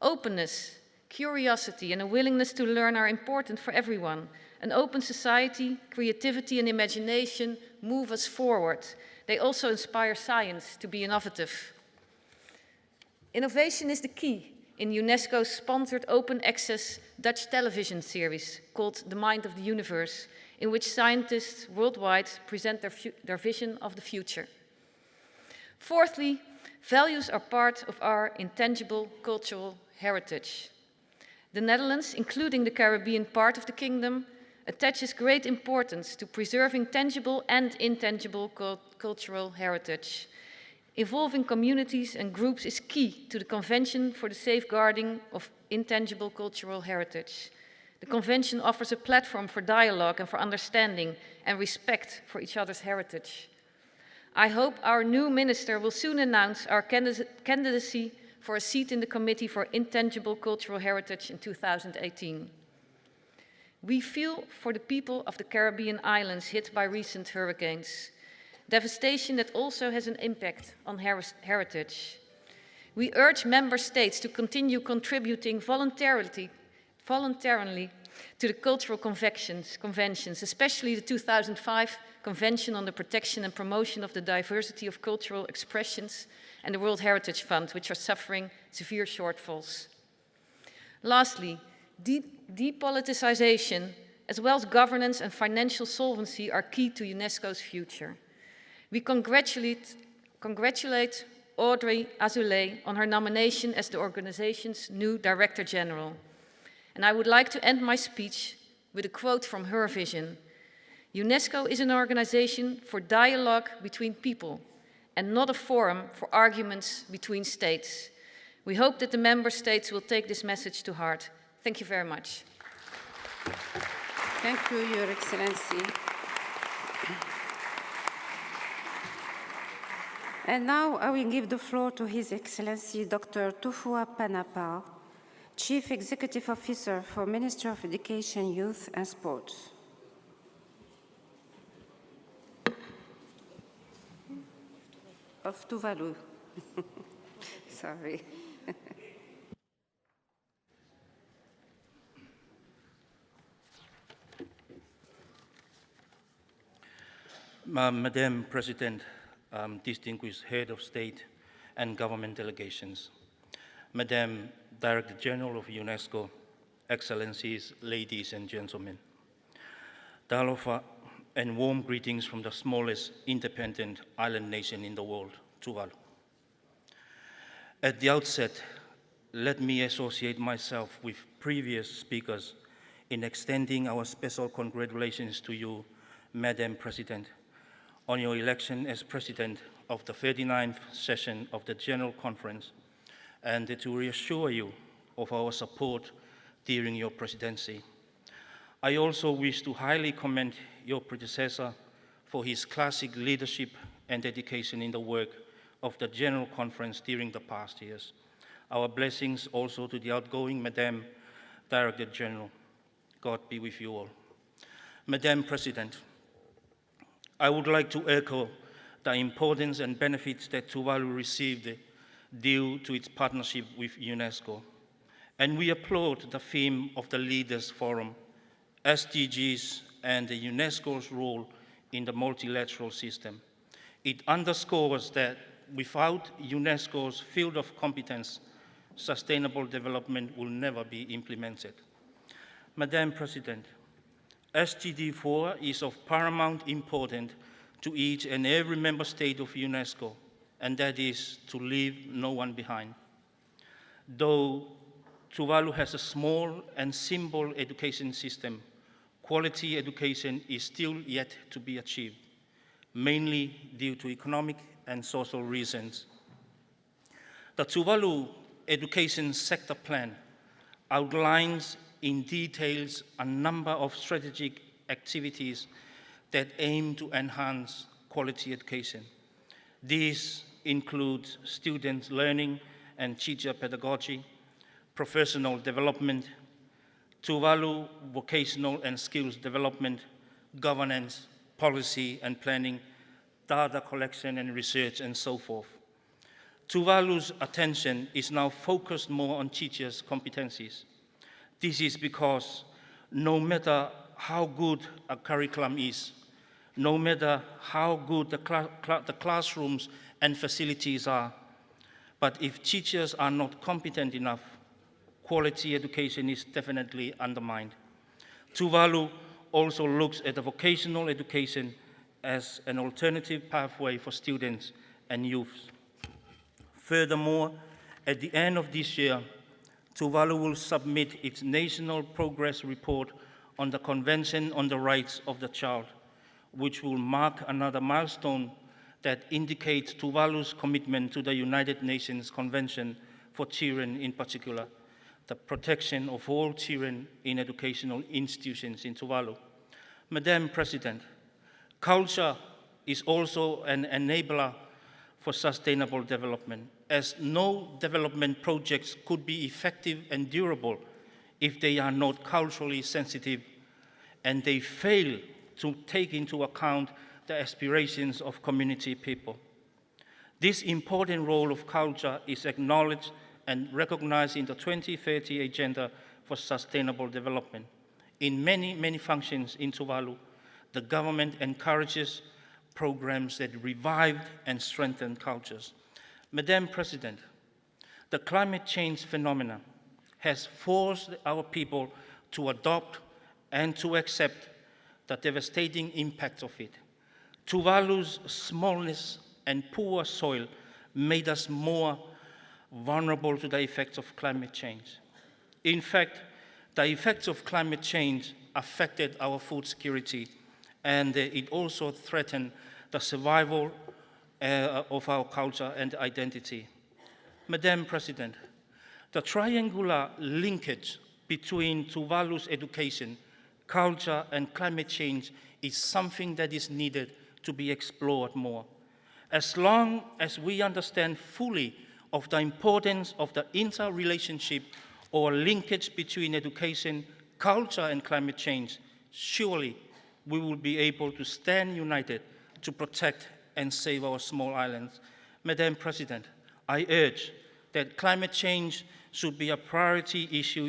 Openness, curiosity, and a willingness to learn are important for everyone. An open society, creativity, and imagination move us forward. They also inspire science to be innovative. Innovation is the key in UNESCO's sponsored open access Dutch television series called The Mind of the Universe, in which scientists worldwide present their vision of the future. Fourthly, values are part of our intangible cultural heritage. The Netherlands, including the Caribbean part of the kingdom, attaches great importance to preserving tangible and intangible cultural heritage. Involving communities and groups is key to the Convention for the Safeguarding of Intangible Cultural Heritage. The Convention offers a platform for dialogue and for understanding and respect for each other's heritage. I hope our new minister will soon announce our candidacy for a seat in the Committee for Intangible Cultural Heritage in 2018. We feel for the people of the Caribbean islands hit by recent hurricanes, devastation that also has an impact on heritage. We urge member states to continue contributing voluntarily to the cultural conventions, especially the 2005 Convention on the Protection and Promotion of the Diversity of Cultural Expressions and the World Heritage Fund, which are suffering severe shortfalls. Lastly, depoliticization, as well as governance and financial solvency, are key to UNESCO's future. We congratulate Audrey Azoulay on her nomination as the organization's new Director General. And I would like to end my speech with a quote from her vision. UNESCO is an organization for dialogue between people and not a forum for arguments between states. We hope that the member states will take this message to heart. Thank you very much. Thank you, Your Excellency. And now I will give the floor to His Excellency Dr. Tufua Panapa, Chief Executive Officer for Ministry of Education, Youth and Sports. Of Tuvalu. Sorry. Madam President, distinguished Head of State and Government delegations, Madam Director General of UNESCO, Excellencies, ladies and gentlemen, Talofa and warm greetings from the smallest independent island nation in the world, Tuvalu. At the outset, let me associate myself with previous speakers in extending our special congratulations to you, Madam President, on your election as President of the 39th session of the General Conference, and to reassure you of our support during your presidency. I also wish to highly commend your predecessor for his classic leadership and dedication in the work of the General Conference during the past years. Our blessings also to the outgoing Madam Director General. God be with you all. Madam President, I would like to echo the importance and benefits that Tuvalu received due to its partnership with UNESCO. And we applaud the theme of the Leaders Forum, SDGs, and the UNESCO's role in the multilateral system. It underscores that without UNESCO's field of competence, sustainable development will never be implemented. Madam President, SDG 4 is of paramount importance to each and every member state of UNESCO, and that is to leave no one behind. Though Tuvalu has a small and simple education system, quality education is still yet to be achieved, mainly due to economic and social reasons. The Tuvalu Education Sector Plan outlines in details a number of strategic activities that aim to enhance quality education. These include student learning and teacher pedagogy, professional development, Tuvalu vocational and skills development, governance, policy and planning, data collection and research, and so forth. Tuvalu's attention is now focused more on teachers' competencies. This is because no matter how good a curriculum is, no matter how good the classrooms and facilities are, but if teachers are not competent enough, quality education is definitely undermined. Tuvalu also looks at the vocational education as an alternative pathway for students and youth. Furthermore, at the end of this year, Tuvalu will submit its National Progress Report on the Convention on the Rights of the Child, which will mark another milestone that indicates Tuvalu's commitment to the United Nations Convention for Children in particular, the protection of all children in educational institutions in Tuvalu. Madam President, culture is also an enabler for sustainable development, as no development projects could be effective and durable if they are not culturally sensitive and they fail to take into account the aspirations of community people. This important role of culture is acknowledged and recognized in the 2030 Agenda for Sustainable Development. In many functions in Tuvalu, the government encourages programs that revive and strengthen cultures. Madam President, the climate change phenomenon has forced our people to adopt and to accept the devastating impact of it. Tuvalu's smallness and poor soil made us more vulnerable to the effects of climate change. In fact, the effects of climate change affected our food security, and it also threatened the survival of our culture and identity. Madam President, the triangular linkage between Tuvalu's education, culture, and climate change is something that is needed to be explored more. As long as we understand fully of the importance of the interrelationship or linkage between education, culture, and climate change, surely we will be able to stand united to protect and save our small islands. Madam President, I urge that climate change should be a priority issue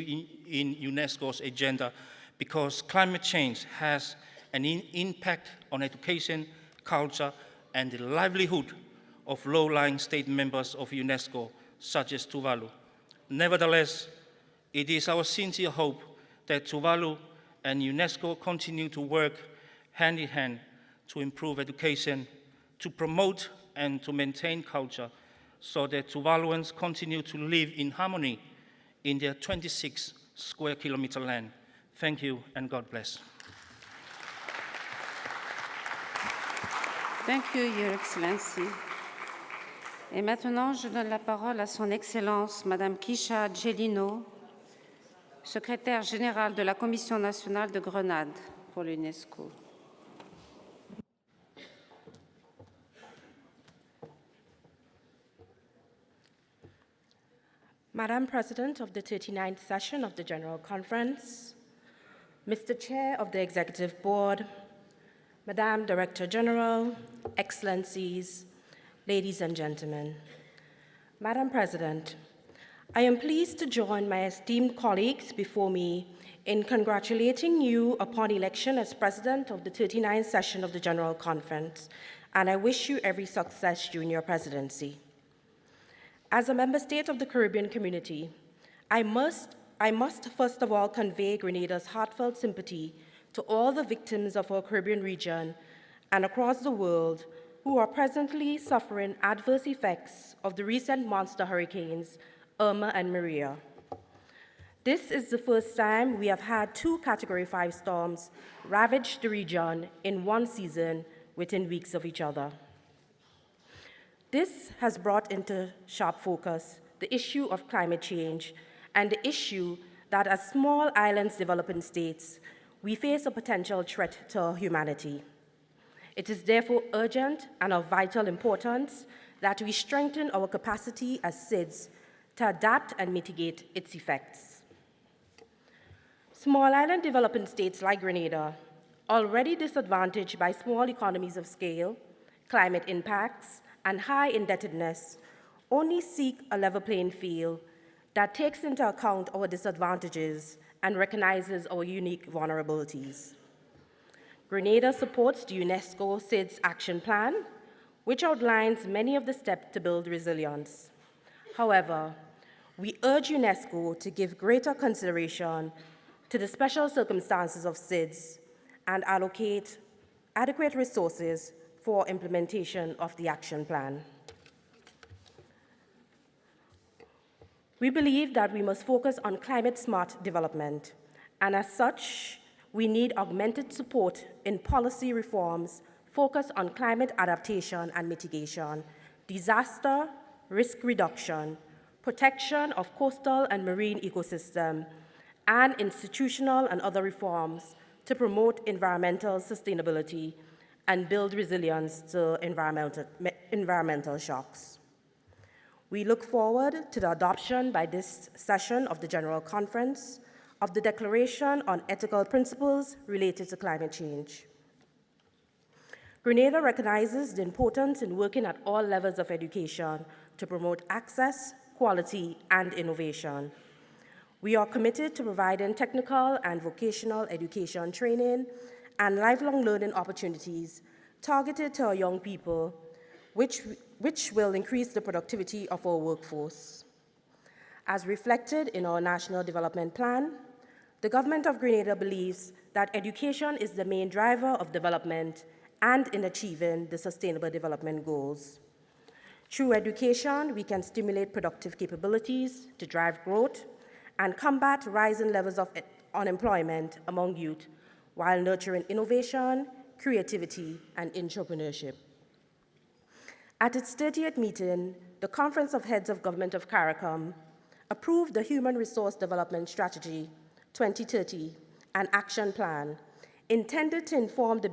in UNESCO's agenda, because climate change has an impact on education, culture, and the livelihood of low-lying state members of UNESCO, such as Tuvalu. Nevertheless, it is our sincere hope that Tuvalu and UNESCO continue to work hand in hand to improve education, to promote and to maintain culture, so that Tuvaluans continue to live in harmony in their 26 square kilometer land. Thank you, and God bless. Thank you, Your Excellency. Et maintenant, je donne la parole à Son Excellence, Madame Kisha Gelino, secrétaire générale de la Commission nationale de Grenade pour l'UNESCO. Madam President of the 39th session of the General Conference, Mr. Chair of the Executive Board, Madam Director General, Excellencies, ladies and gentlemen. Madam President, I am pleased to join my esteemed colleagues before me in congratulating you upon election as President of the 39th session of the General Conference, and I wish you every success during your presidency. As a member state of the Caribbean community, I must first of all convey Grenada's heartfelt sympathy to all the victims of our Caribbean region and across the world who are presently suffering adverse effects of the recent monster hurricanes, Irma and Maria. This is the first time we have had 2 Category 5 storms ravage the region in one season within weeks of each other. This has brought into sharp focus the issue of climate change and the issue that as small islands developing states, we face a potential threat to humanity. It is therefore urgent and of vital importance that we strengthen our capacity as SIDS to adapt and mitigate its effects. Small island developing states like Grenada, already disadvantaged by small economies of scale, climate impacts, and high indebtedness, only seek a level playing field that takes into account our disadvantages and recognizes our unique vulnerabilities. Grenada supports the UNESCO SIDS Action Plan, which outlines many of the steps to build resilience. However, we urge UNESCO to give greater consideration to the special circumstances of SIDS and allocate adequate resources for implementation of the action plan. We believe that we must focus on climate-smart development, and as such, we need augmented support in policy reforms focused on climate adaptation and mitigation, disaster risk reduction, protection of coastal and marine ecosystem, and institutional and other reforms to promote environmental sustainability and build resilience to environmental shocks. We look forward to the adoption by this session of the General Conference of the Declaration on Ethical Principles related to climate change. Grenada recognizes the importance in working at all levels of education to promote access, quality, and innovation. We are committed to providing technical and vocational education training and lifelong learning opportunities targeted to our young people, which will increase the productivity of our workforce. As reflected in our National Development Plan, the Government of Grenada believes that education is the main driver of development and in achieving the Sustainable Development Goals. Through education, we can stimulate productive capabilities to drive growth and combat rising levels of unemployment among youth while nurturing innovation, creativity, and entrepreneurship. At its 30th meeting, the Conference of Heads of Government of CARICOM approved the Human Resource Development Strategy 2030, an action plan intended to inform the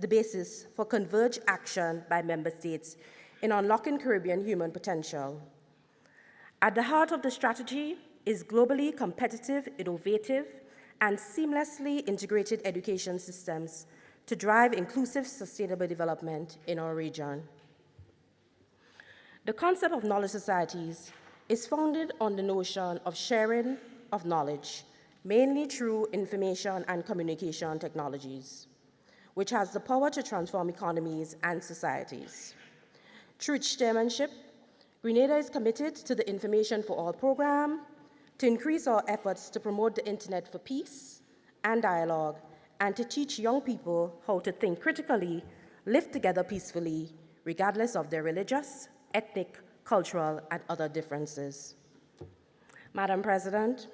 basis for converged action by member states in unlocking Caribbean human potential. At the heart of the strategy is globally competitive, innovative, and seamlessly integrated education systems to drive inclusive, sustainable development in our region. The concept of knowledge societies is founded on the notion of sharing of knowledge, mainly through information and communication technologies, which has the power to transform economies and societies. Through its chairmanship, Grenada is committed to the Information for All program to increase our efforts to promote the Internet for peace and dialogue, and to teach young people how to think critically, live together peacefully, regardless of their religious, ethnic, cultural, and other differences. Madam President,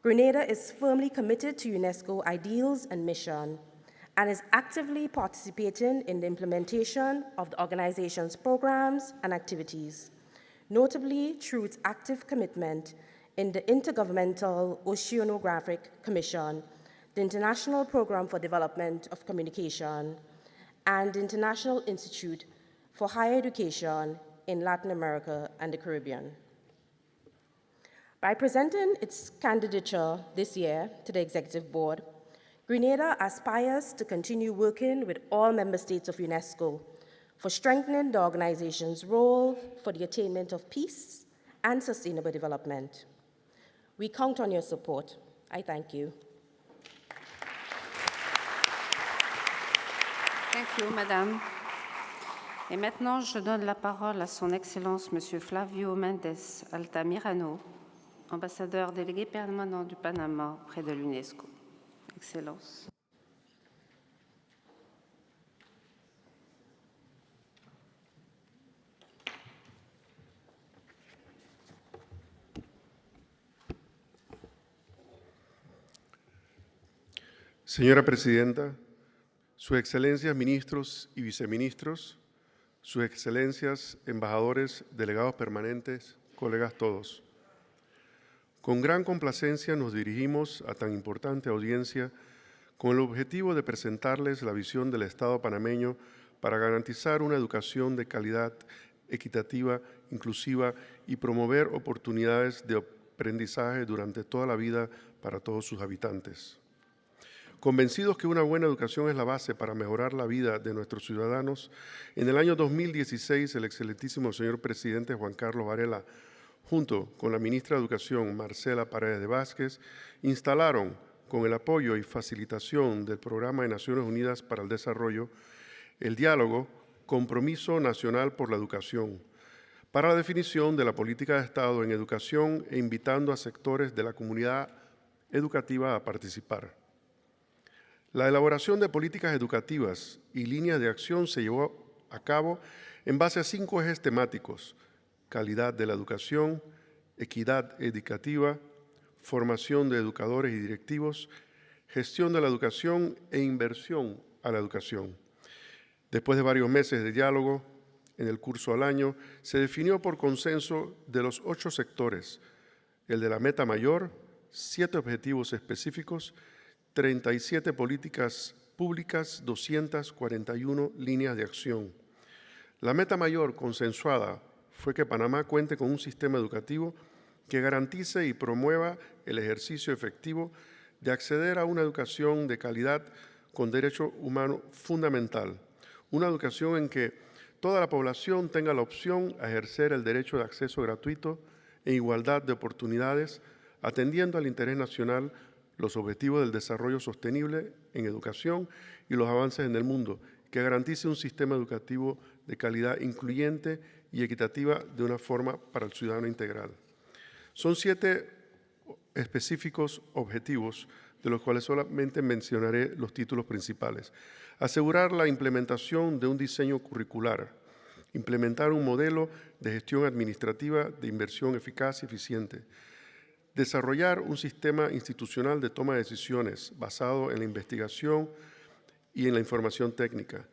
Grenada is firmly committed to UNESCO ideals and mission, and is actively participating in the implementation of the organization's programs and activities, notably through its active commitment in the Intergovernmental Oceanographic Commission, the International Program for Development of Communication, and the International Institute for Higher Education in Latin America and the Caribbean. By presenting its candidature this year to the Executive Board, Grenada aspires to continue working with all member states of UNESCO for strengthening the organization's role for the attainment of peace and sustainable development. We count on your support. I thank you. Thank you, Madame. Et maintenant, je donne la parole à son Excellence, Monsieur Flavio Mendes Altamirano, ambassadeur délégué permanent du Panama auprès de l'UNESCO. Excellence. Señora Presidenta, Sus Excelencias Ministros y Viceministros, Sus Excelencias Embajadores, Delegados Permanentes, colegas todos. Con gran complacencia nos dirigimos a tan importante audiencia con el objetivo de presentarles la visión del Estado panameño para garantizar una educación de calidad, equitativa, inclusiva y promover oportunidades de aprendizaje durante toda la vida para todos sus habitantes. Convencidos que una buena educación es la base para mejorar la vida de nuestros ciudadanos, en el año 2016 el excelentísimo señor presidente Juan Carlos Varela, junto con la ministra de Educación Marcela Paredes de Vázquez, instalaron, con el apoyo y facilitación del Programa de Naciones Unidas para el Desarrollo, el diálogo Compromiso Nacional por la Educación, para la definición de la política de Estado en educación e invitando a sectores de la comunidad educativa a participar. La elaboración de políticas educativas y líneas de acción se llevó a cabo en base a 5 ejes temáticos: calidad de la educación, equidad educativa, formación de educadores y directivos, gestión de la educación e inversión a la educación. Después de varios meses de diálogo, en el curso al año, se definió por consenso de los 8 sectores, el de la meta mayor, 7 objetivos específicos, 37 políticas públicas, 241 líneas de acción. La meta mayor consensuada fue que Panamá cuente con un sistema educativo que garantice y promueva el ejercicio efectivo de acceder a una educación de calidad con derecho humano fundamental, una educación en que toda la población tenga la opción a ejercer el derecho de acceso gratuito e igualdad de oportunidades, atendiendo al interés nacional, los objetivos del desarrollo sostenible en educación y los avances en el mundo, que garantice un sistema educativo de calidad incluyente y equitativa de una forma para el ciudadano integral. Son 7 específicos objetivos, de los cuales solamente mencionaré los títulos principales. Asegurar la implementación de un diseño curricular, implementar un modelo de gestión administrativa de inversión eficaz y eficiente, desarrollar un sistema institucional de toma de decisiones basado en la investigación y en la información técnica,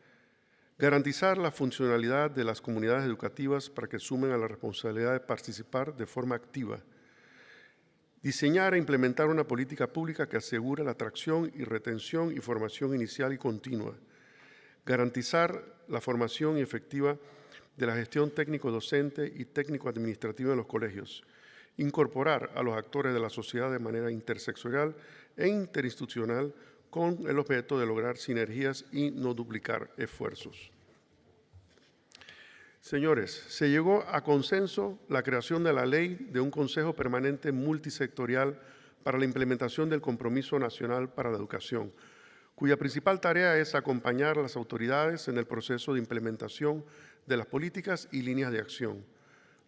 garantizar la funcionalidad de las comunidades educativas para que sumen a la responsabilidad de participar de forma activa, diseñar e implementar una política pública que asegure la atracción y retención y formación inicial y continua, garantizar la formación efectiva de la gestión técnico-docente y técnico-administrativa en los colegios, incorporar a los actores de la sociedad de manera interseccional e interinstitucional con el objeto de lograr sinergias y no duplicar esfuerzos. Señores, se llegó a consenso la creación de la ley de un Consejo Permanente Multisectorial para la implementación del Compromiso Nacional para la Educación, cuya principal tarea es acompañar a las autoridades en el proceso de implementación de las políticas y líneas de acción.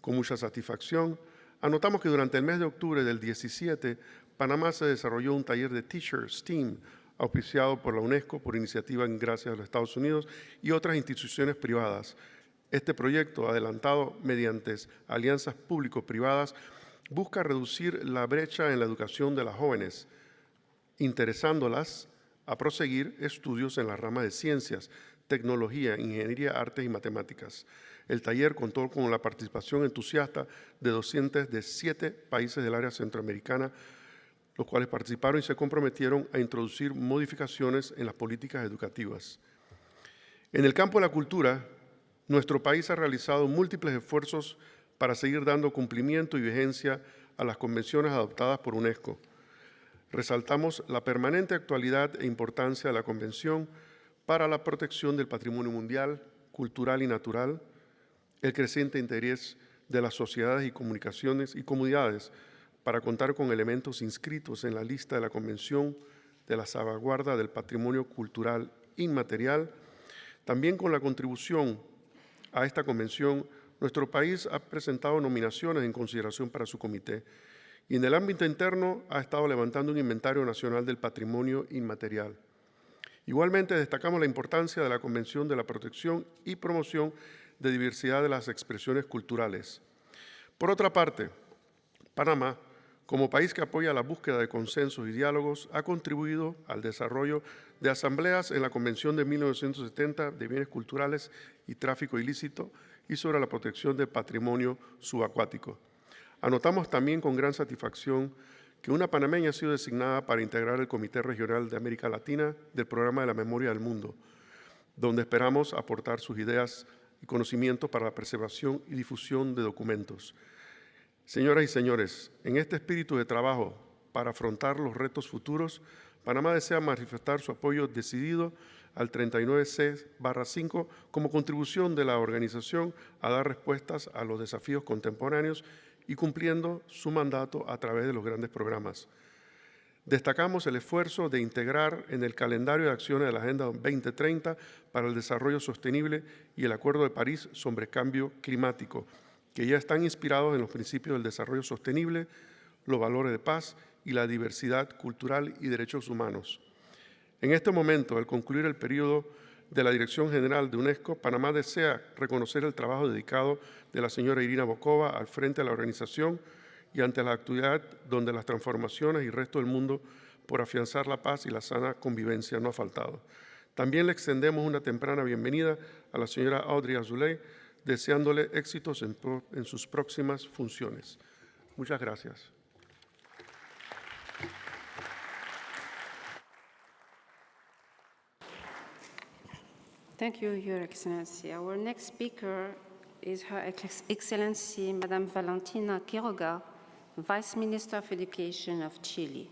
Con mucha satisfacción, anotamos que durante el mes de octubre del 17, Panamá se desarrolló un taller de Teacher STEAM, auspiciado por la UNESCO por iniciativa en gracias a los Estados Unidos y otras instituciones privadas. Este proyecto, adelantado mediante alianzas público-privadas, busca reducir la brecha en la educación de las jóvenes, interesándolas a proseguir estudios en las ramas de ciencias, tecnología, ingeniería, artes y matemáticas. El taller contó con la participación entusiasta de docentes de 7 países del área centroamericana, los cuales participaron y se comprometieron a introducir modificaciones en las políticas educativas. En el campo de la cultura, nuestro país ha realizado múltiples esfuerzos para seguir dando cumplimiento y vigencia a las convenciones adoptadas por UNESCO. Resaltamos la permanente actualidad e importancia de la Convención para la protección del patrimonio mundial, cultural y natural, el creciente interés de las sociedades y comunidades para contar con elementos inscritos en la lista de la Convención de la salvaguarda del patrimonio cultural inmaterial. También con la contribución a esta convención, nuestro país ha presentado nominaciones en consideración para su comité y en el ámbito interno ha estado levantando un inventario nacional del patrimonio inmaterial. Igualmente destacamos la importancia de la Convención de la Protección y Promoción de Diversidad de las Expresiones Culturales. Por otra parte, Panamá, como país que apoya la búsqueda de consensos y diálogos, ha contribuido al desarrollo de asambleas en la Convención de 1970 de Bienes Culturales y Tráfico Ilícito y sobre la protección del patrimonio subacuático. Anotamos también con gran satisfacción que una panameña ha sido designada para integrar el Comité Regional de América Latina del Programa de la Memoria del Mundo, donde esperamos aportar sus ideas y conocimientos para la preservación y difusión de documentos. Señoras y señores, en este espíritu de trabajo para afrontar los retos futuros, Panamá desea manifestar su apoyo decidido al 39C/5 como contribución de la organización a dar respuestas a los desafíos contemporáneos y cumpliendo su mandato a través de los grandes programas. Destacamos el esfuerzo de integrar en el calendario de acciones de la Agenda 2030 para el Desarrollo Sostenible y el Acuerdo de París sobre Cambio Climático, que ya están inspirados en los principios del desarrollo sostenible, los valores de paz y la diversidad cultural y derechos humanos. En este momento, al concluir el periodo de la Dirección General de UNESCO, Panamá desea reconocer el trabajo dedicado de la señora Irina Bokova al frente de la organización y ante la actividad donde las transformaciones y el resto del mundo por afianzar la paz y la sana convivencia no ha faltado. También le extendemos una temprana bienvenida a la señora Audrey Azoulay, deseándole éxitos en sus próximas funciones. Muchas gracias. Thank you, Your Excellency. Our next speaker is Her Excellency Madame Valentina Quiroga, Vice Minister of Education of Chile.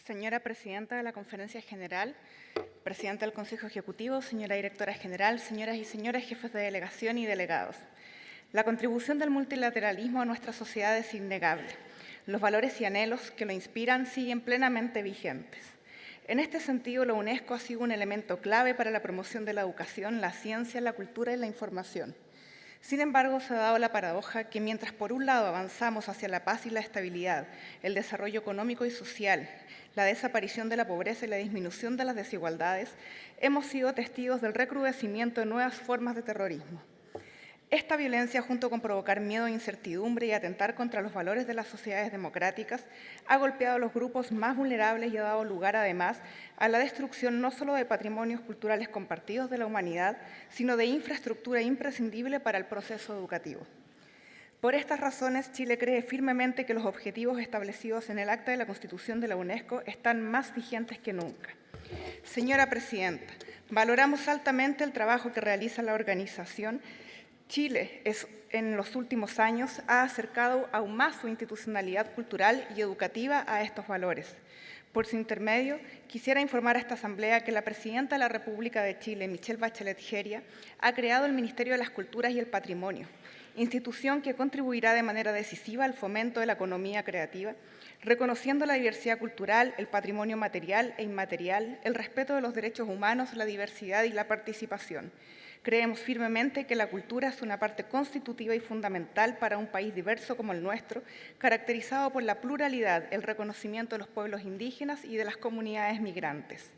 Señora Presidenta de la Conferencia General, Presidenta del Consejo Ejecutivo, señora Directora General, señoras y señores jefes de delegación y delegados. La contribución del multilateralismo a nuestra sociedad es innegable. Los valores y anhelos que lo inspiran siguen plenamente vigentes. En este sentido, la UNESCO ha sido un elemento clave para la promoción de la educación, la ciencia, la cultura y la información. Sin embargo, se ha dado la paradoja que mientras por un lado avanzamos hacia la paz y la estabilidad, el desarrollo económico y social, la desaparición de la pobreza y la disminución de las desigualdades, hemos sido testigos del recrudecimiento de nuevas formas de terrorismo. Esta violencia, junto con provocar miedo e incertidumbre y atentar contra los valores de las sociedades democráticas, ha golpeado a los grupos más vulnerables y ha dado lugar, además, a la destrucción no solo de patrimonios culturales compartidos de la humanidad, sino de infraestructura imprescindible para el proceso educativo. Por estas razones, Chile cree firmemente que los objetivos establecidos en el Acta de la Constitución de la UNESCO están más vigentes que nunca. Señora Presidenta, valoramos altamente el trabajo que realiza la organización. Chile, en los últimos años, ha acercado aún más su institucionalidad cultural y educativa a estos valores. Por su intermedio, quisiera informar a esta Asamblea que la Presidenta de la República de Chile, Michelle Bachelet Jeria, ha creado el Ministerio de las Culturas y el Patrimonio, institución que contribuirá de manera decisiva al fomento de la economía creativa, reconociendo la diversidad cultural, el patrimonio material e inmaterial, el respeto de los derechos humanos, la diversidad y la participación. Creemos firmemente que la cultura es una parte constitutiva y fundamental para un país diverso como el nuestro, caracterizado por la pluralidad, el reconocimiento de los pueblos indígenas y de las comunidades migrantes.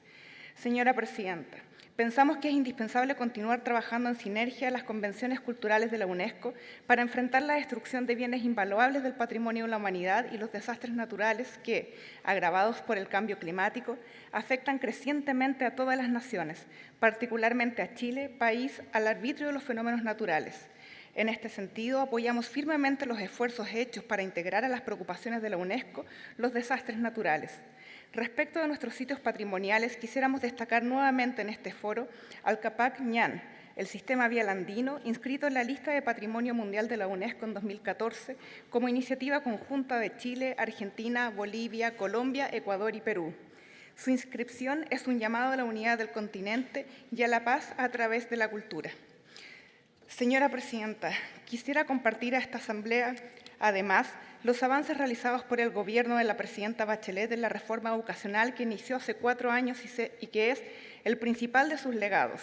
Señora Presidenta, pensamos que es indispensable continuar trabajando en sinergia en las convenciones culturales de la UNESCO para enfrentar la destrucción de bienes invaluables del patrimonio de la humanidad y los desastres naturales que, agravados por el cambio climático, afectan crecientemente a todas las naciones, particularmente a Chile, país al arbitrio de los fenómenos naturales. En este sentido, apoyamos firmemente los esfuerzos hechos para integrar a las preocupaciones de la UNESCO los desastres naturales. Respecto de nuestros sitios patrimoniales, quisiéramos destacar nuevamente en este foro al Capac Ñan, el sistema vial andino, inscrito en la lista de Patrimonio Mundial de la UNESCO en 2014, como iniciativa conjunta de Chile, Argentina, Bolivia, Colombia, Ecuador y Perú. Su inscripción es un llamado a la unidad del continente y a la paz a través de la cultura. Señora Presidenta, quisiera compartir a esta Asamblea, además, los avances realizados por el Gobierno de la Presidenta Bachelet en la reforma educacional que inició hace 4 años y que es el principal de sus legados.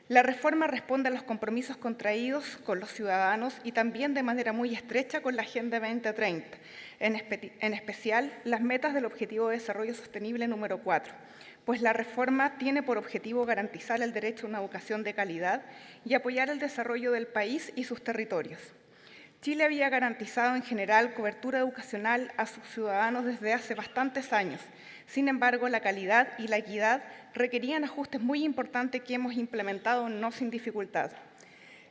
La reforma responde a los compromisos contraídos con los ciudadanos y también de manera muy estrecha con la Agenda 2030, en especial las metas del Objetivo de Desarrollo Sostenible número 4, pues la reforma tiene por objetivo garantizar el derecho a una educación de calidad y apoyar el desarrollo del país y sus territorios. Chile había garantizado en general cobertura educacional a sus ciudadanos desde hace bastantes años. Sin embargo, la calidad y la equidad requerían ajustes muy importantes que hemos implementado no sin dificultad.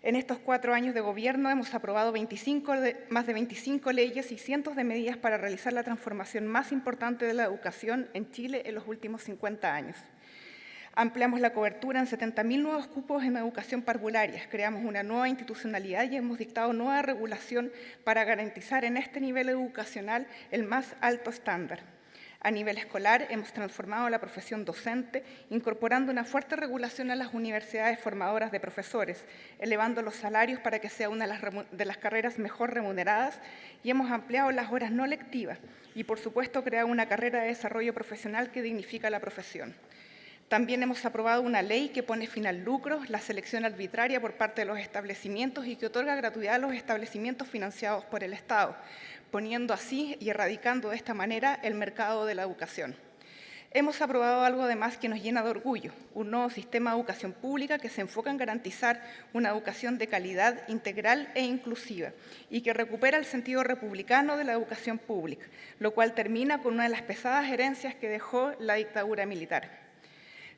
En estos 4 años de gobierno hemos aprobado más de 25 leyes y cientos de medidas para realizar la transformación más importante de la educación en Chile en los últimos 50 años. Ampliamos la cobertura en 70.000 nuevos cupos en educación parvularia, creamos una nueva institucionalidad y hemos dictado nueva regulación para garantizar en este nivel educacional el más alto estándar. A nivel escolar, hemos transformado la profesión docente, incorporando una fuerte regulación a las universidades formadoras de profesores, elevando los salarios para que sea una de las carreras mejor remuneradas y hemos ampliado las horas no lectivas y, por supuesto, creado una carrera de desarrollo profesional que dignifica la profesión. También hemos aprobado una ley que pone fin al lucro, la selección arbitraria por parte de los establecimientos y que otorga gratuidad a los establecimientos financiados por el Estado, poniendo así y erradicando de esta manera el mercado de la educación. Hemos aprobado algo además que nos llena de orgullo, un nuevo sistema de educación pública que se enfoca en garantizar una educación de calidad, integral e inclusiva y que recupera el sentido republicano de la educación pública, lo cual termina con una de las pesadas herencias que dejó la dictadura militar.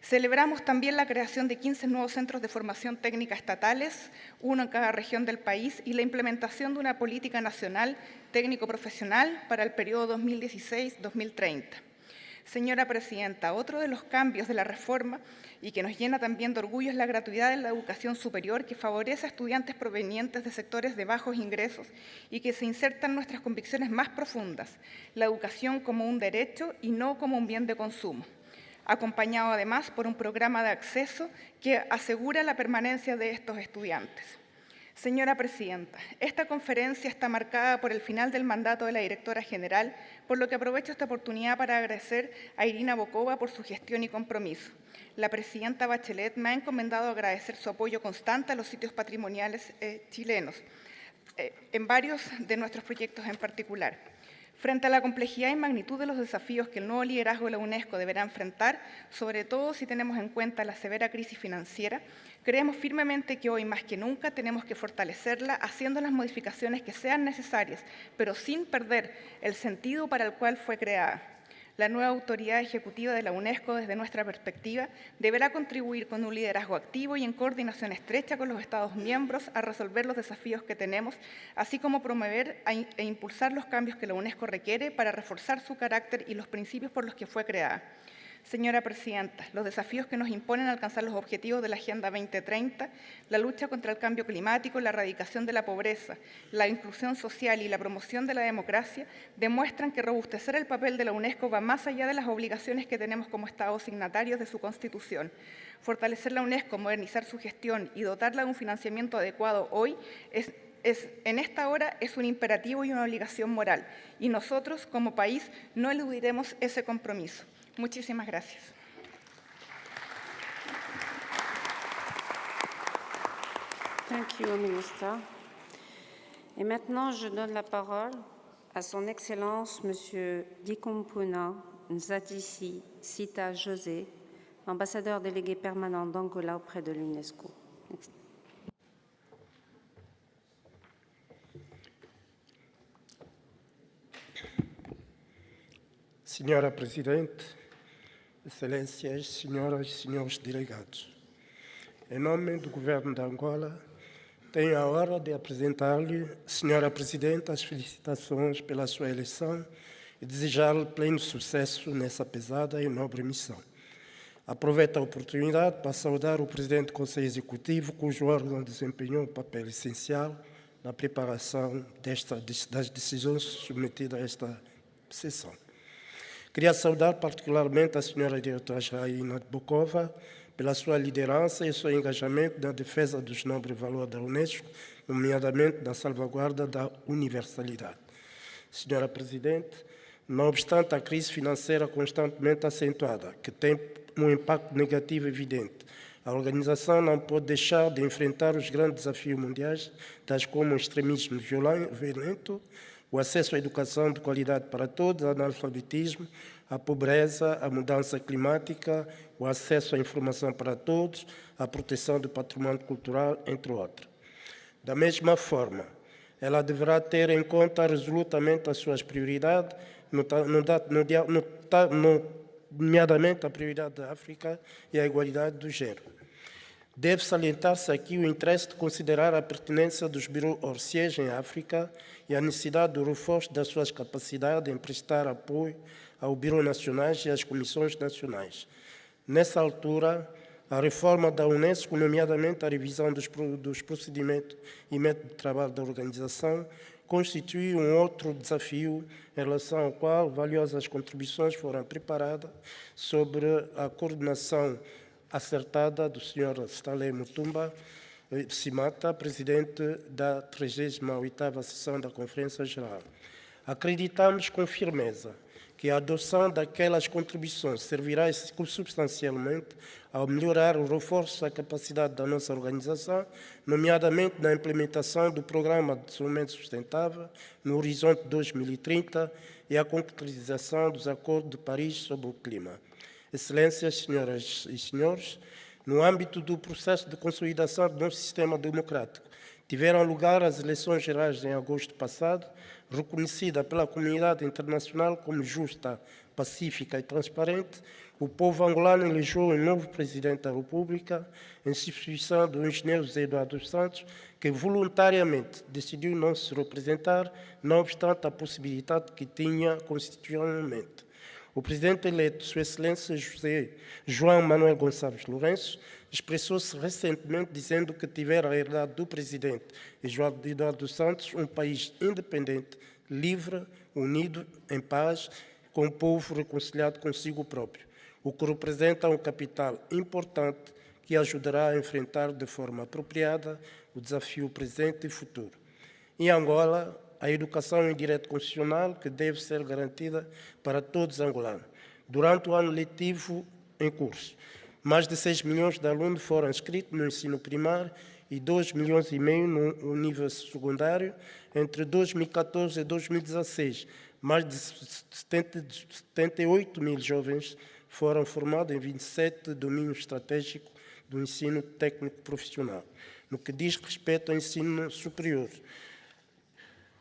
Celebramos también la creación de 15 nuevos centros de formación técnica estatales, uno en cada región del país, y la implementación de una política nacional técnico-profesional para el periodo 2016-2030. Señora Presidenta, otro de los cambios de la reforma y que nos llena también de orgullo es la gratuidad en la educación superior que favorece a estudiantes provenientes de sectores de bajos ingresos y que se insertan en nuestras convicciones más profundas, la educación como un derecho y no como un bien de consumo, acompañado además por un programa de acceso que asegura la permanencia de estos estudiantes. Señora Presidenta, esta conferencia está marcada por el final del mandato de la directora general, por lo que aprovecho esta oportunidad para agradecer a Irina Bokova por su gestión y compromiso. La presidenta Bachelet me ha encomendado agradecer su apoyo constante a los sitios patrimoniales chilenos, en varios de nuestros proyectos en particular. Frente a la complejidad y magnitud de los desafíos que el nuevo liderazgo de la UNESCO deberá enfrentar, sobre todo si tenemos en cuenta la severa crisis financiera, creemos firmemente que hoy más que nunca tenemos que fortalecerla haciendo las modificaciones que sean necesarias, pero sin perder el sentido para el cual fue creada. La nueva autoridad ejecutiva de la UNESCO, desde nuestra perspectiva, deberá contribuir con un liderazgo activo y en coordinación estrecha con los Estados miembros a resolver los desafíos que tenemos, así como promover e impulsar los cambios que la UNESCO requiere para reforzar su carácter y los principios por los que fue creada. Señora Presidenta, los desafíos que nos imponen alcanzar los objetivos de la Agenda 2030, la lucha contra el cambio climático, la erradicación de la pobreza, la inclusión social y la promoción de la democracia demuestran que robustecer el papel de la UNESCO va más allá de las obligaciones que tenemos como Estados signatarios de su Constitución. Fortalecer la UNESCO, modernizar su gestión y dotarla de un financiamiento adecuado hoy en esta hora es un imperativo y una obligación moral, y nosotros, como país, no eludiremos ese compromiso. Muchísimas gracias. Thank you, Minister. Et maintenant, je donne la parole à son Excellence, Monsieur Dikumpuna Nzadisi Sita José, ambassadeur délégué permanent d'Angola auprès de l'UNESCO. Senhora Presidente, Excelências, senhoras e senhores delegados, em nome do Governo de Angola, tenho a honra de apresentar-lhe, Senhora Presidente, as felicitações pela sua eleição e desejar-lhe pleno sucesso nessa pesada e nobre missão. Aproveito a oportunidade para saudar o Presidente do Conselho Executivo, cujo órgão desempenhou um papel essencial na preparação das decisões submetidas a esta sessão. Queria saudar particularmente a senhora diretora Irina Bokova pela sua liderança e seu engajamento na defesa dos nobres valores da UNESCO, nomeadamente na salvaguarda da universalidade. Senhora Presidente, não obstante a crise financeira constantemente acentuada, que tem um impacto negativo evidente, a organização não pode deixar de enfrentar os grandes desafios mundiais, tais como o extremismo violento, o acesso à educação de qualidade para todos, o analfabetismo, a pobreza, a mudança climática, o acesso à informação para todos, a proteção do patrimônio cultural, entre outros. Da mesma forma, ela deverá ter em conta resolutamente as suas prioridades, nomeadamente a prioridade da África e a igualdade do género. Deve salientar-se aqui o interesse de considerar a pertinência dos bureaux hors siège em África e a necessidade do reforço das suas capacidades em prestar apoio ao Bureau Nacional e às comissões nacionais. Nessa altura, a reforma da UNESCO, nomeadamente a revisão dos procedimentos e métodos de trabalho da organização, constitui um outro desafio em relação ao qual valiosas contribuições foram preparadas sobre a coordenação acertada do Sr. Stanley Mutumba Simata, presidente da 38ª sessão da Conferência Geral. Acreditamos com firmeza que a adoção daquelas contribuições servirá substancialmente ao melhorar o reforço da capacidade da nossa organização, nomeadamente na implementação do Programa de Desenvolvimento Sustentável no Horizonte 2030 e a concretização dos Acordos de Paris sobre o Clima. Excelências, senhoras e senhores, no âmbito do processo de consolidação do nosso sistema democrático, tiveram lugar as eleições gerais em agosto passado, reconhecida pela comunidade internacional como justa, pacífica e transparente. O povo angolano elegeu um novo presidente da República, em substituição do engenheiro José Eduardo Santos, que voluntariamente decidiu não se representar, não obstante a possibilidade que tinha constitucionalmente. O presidente eleito, Sua Excelência João Manuel Gonçalves Lourenço, expressou-se recentemente dizendo que tivera herdado do presidente Eduardo Santos um país independente, livre, unido, em paz, com um povo reconciliado consigo próprio, o que representa um capital importante que ajudará a enfrentar de forma apropriada o desafio presente e futuro. Em Angola, a educação em direito constitucional que deve ser garantida para todos os angolanos. Durante o ano letivo em curso, mais de 6 milhões de alunos foram inscritos no ensino primário e 2,5 milhões no nível secundário. Entre 2014 e 2016, mais de 78 mil jovens foram formados em 27 domínios estratégicos do ensino técnico profissional. No que diz respeito ao ensino superior,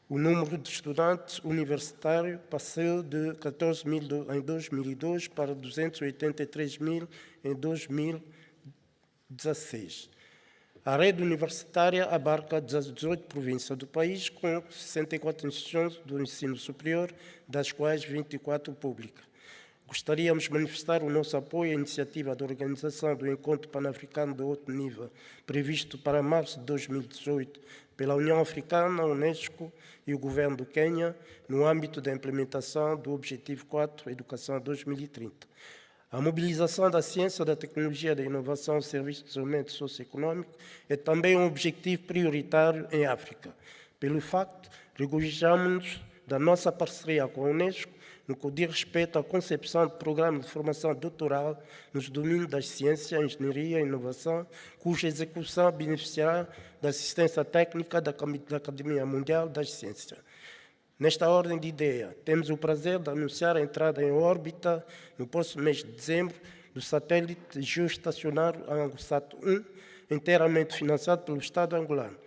o número de estudantes universitários passou de 14 mil em 2002 para 283 mil em 2016. A rede universitária abarca 18 províncias do país, com 64 instituições do ensino superior, das quais 24 públicas. Gostaríamos de manifestar o nosso apoio à iniciativa da organização do Encontro Pan-Africano de Alto Nível, previsto para março de 2018 pela União Africana, a UNESCO e o Governo do Quênia, no âmbito da implementação do Objetivo 4, Educação 2030. A mobilização da ciência, da tecnologia, da inovação ao serviço do desenvolvimento socioeconômico é também um objetivo prioritário em África. Pelo facto, regozijamos-nos da nossa parceria com a UNESCO no que diz respeito à concepção de programas de formação doutoral nos domínios das ciências, engenharia e inovação, cuja execução beneficiará da assistência técnica da Academia Mundial das Ciências. Nesta ordem de ideia, temos o prazer de anunciar a entrada em órbita, no próximo mês de dezembro, do satélite geoestacionário ANGOSAT-1, inteiramente financiado pelo Estado angolano.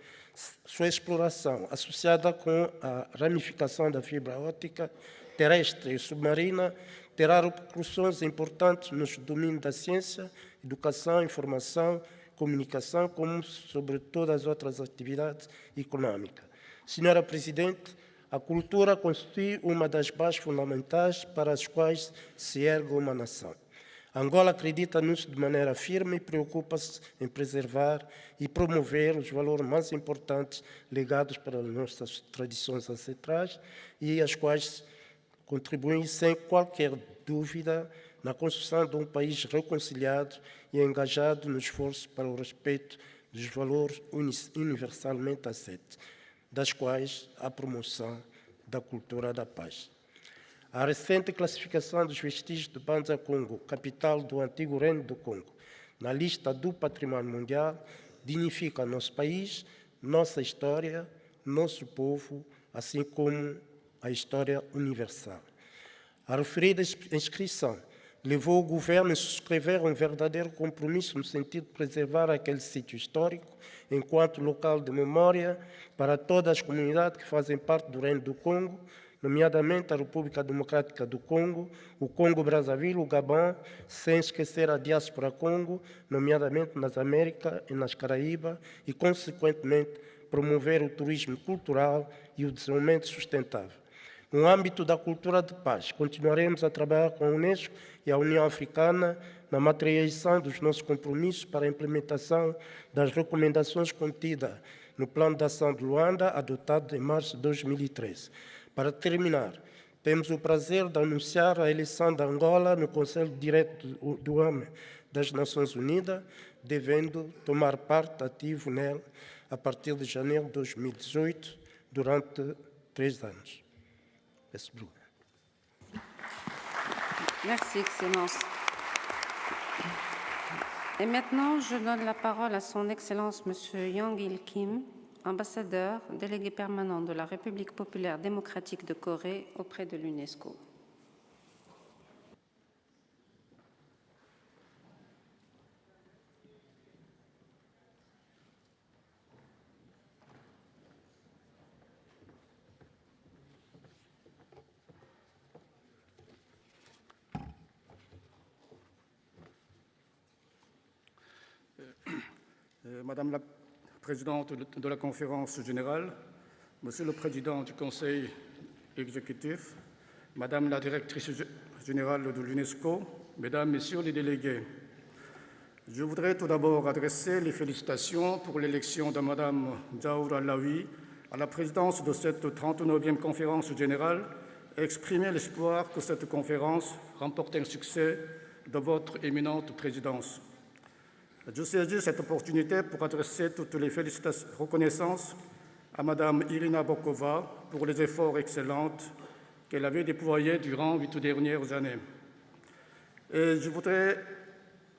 Sua exploração, associada com a ramificação da fibra óptica terrestre e submarina, terá repercussões importantes nos domínios da ciência, educação, informação, comunicação, como sobre todas as outras atividades econômicas. Senhora Presidente, a cultura constitui uma das bases fundamentais para as quais se ergue uma nação. Angola acredita nisso de maneira firme e preocupa-se em preservar e promover os valores mais importantes legados pelas nossas tradições ancestrais e as quais contribuem sem qualquer dúvida na construção de um país reconciliado e engajado no esforço para o respeito dos valores universalmente aceitos, das quais a promoção da cultura da paz. A recente classificação dos vestígios de Banza Congo, capital do antigo Reino do Congo, na lista do Patrimônio Mundial, dignifica nosso país, nossa história, nosso povo, assim como à história universal. A referida inscrição levou o governo a subscrever um verdadeiro compromisso no sentido de preservar aquele sítio histórico enquanto local de memória para todas as comunidades que fazem parte do Reino do Congo, nomeadamente a República Democrática do Congo, o Congo-Brazzaville, o Gabão, sem esquecer a diáspora Congo, nomeadamente nas Américas e nas Caraíbas, e, consequentemente, promover o turismo cultural e o desenvolvimento sustentável. No âmbito da cultura de paz, continuaremos a trabalhar com a UNESCO e a União Africana na materialização dos nossos compromissos para a implementação das recomendações contidas no Plano de Ação de Luanda, adotado em março de 2013. Para terminar, temos o prazer de anunciar a eleição de Angola no Conselho Direto do Homem das Nações Unidas, devendo tomar parte ativo nela a partir de janeiro de 2018, durante 3 anos. Merci, Excellence. Et maintenant, je donne la parole à son Excellence M. Yang Il-kim, ambassadeur, délégué permanent de la République populaire démocratique de Corée auprès de l'UNESCO. Madame la Présidente de la Conférence générale, Monsieur le Président du Conseil exécutif, Madame la Directrice générale de l'UNESCO, Mesdames, Messieurs les délégués, je voudrais tout d'abord adresser les félicitations pour l'élection de Madame Jaoura Laoui à la présidence de cette 39e conférence générale et exprimer l'espoir que cette conférence remporte un succès de votre éminente présidence. Je saisis cette opportunité pour adresser toutes les reconnaissances à Madame Irina Bokova pour les efforts excellents qu'elle avait déployés durant 8 dernières années. Et je voudrais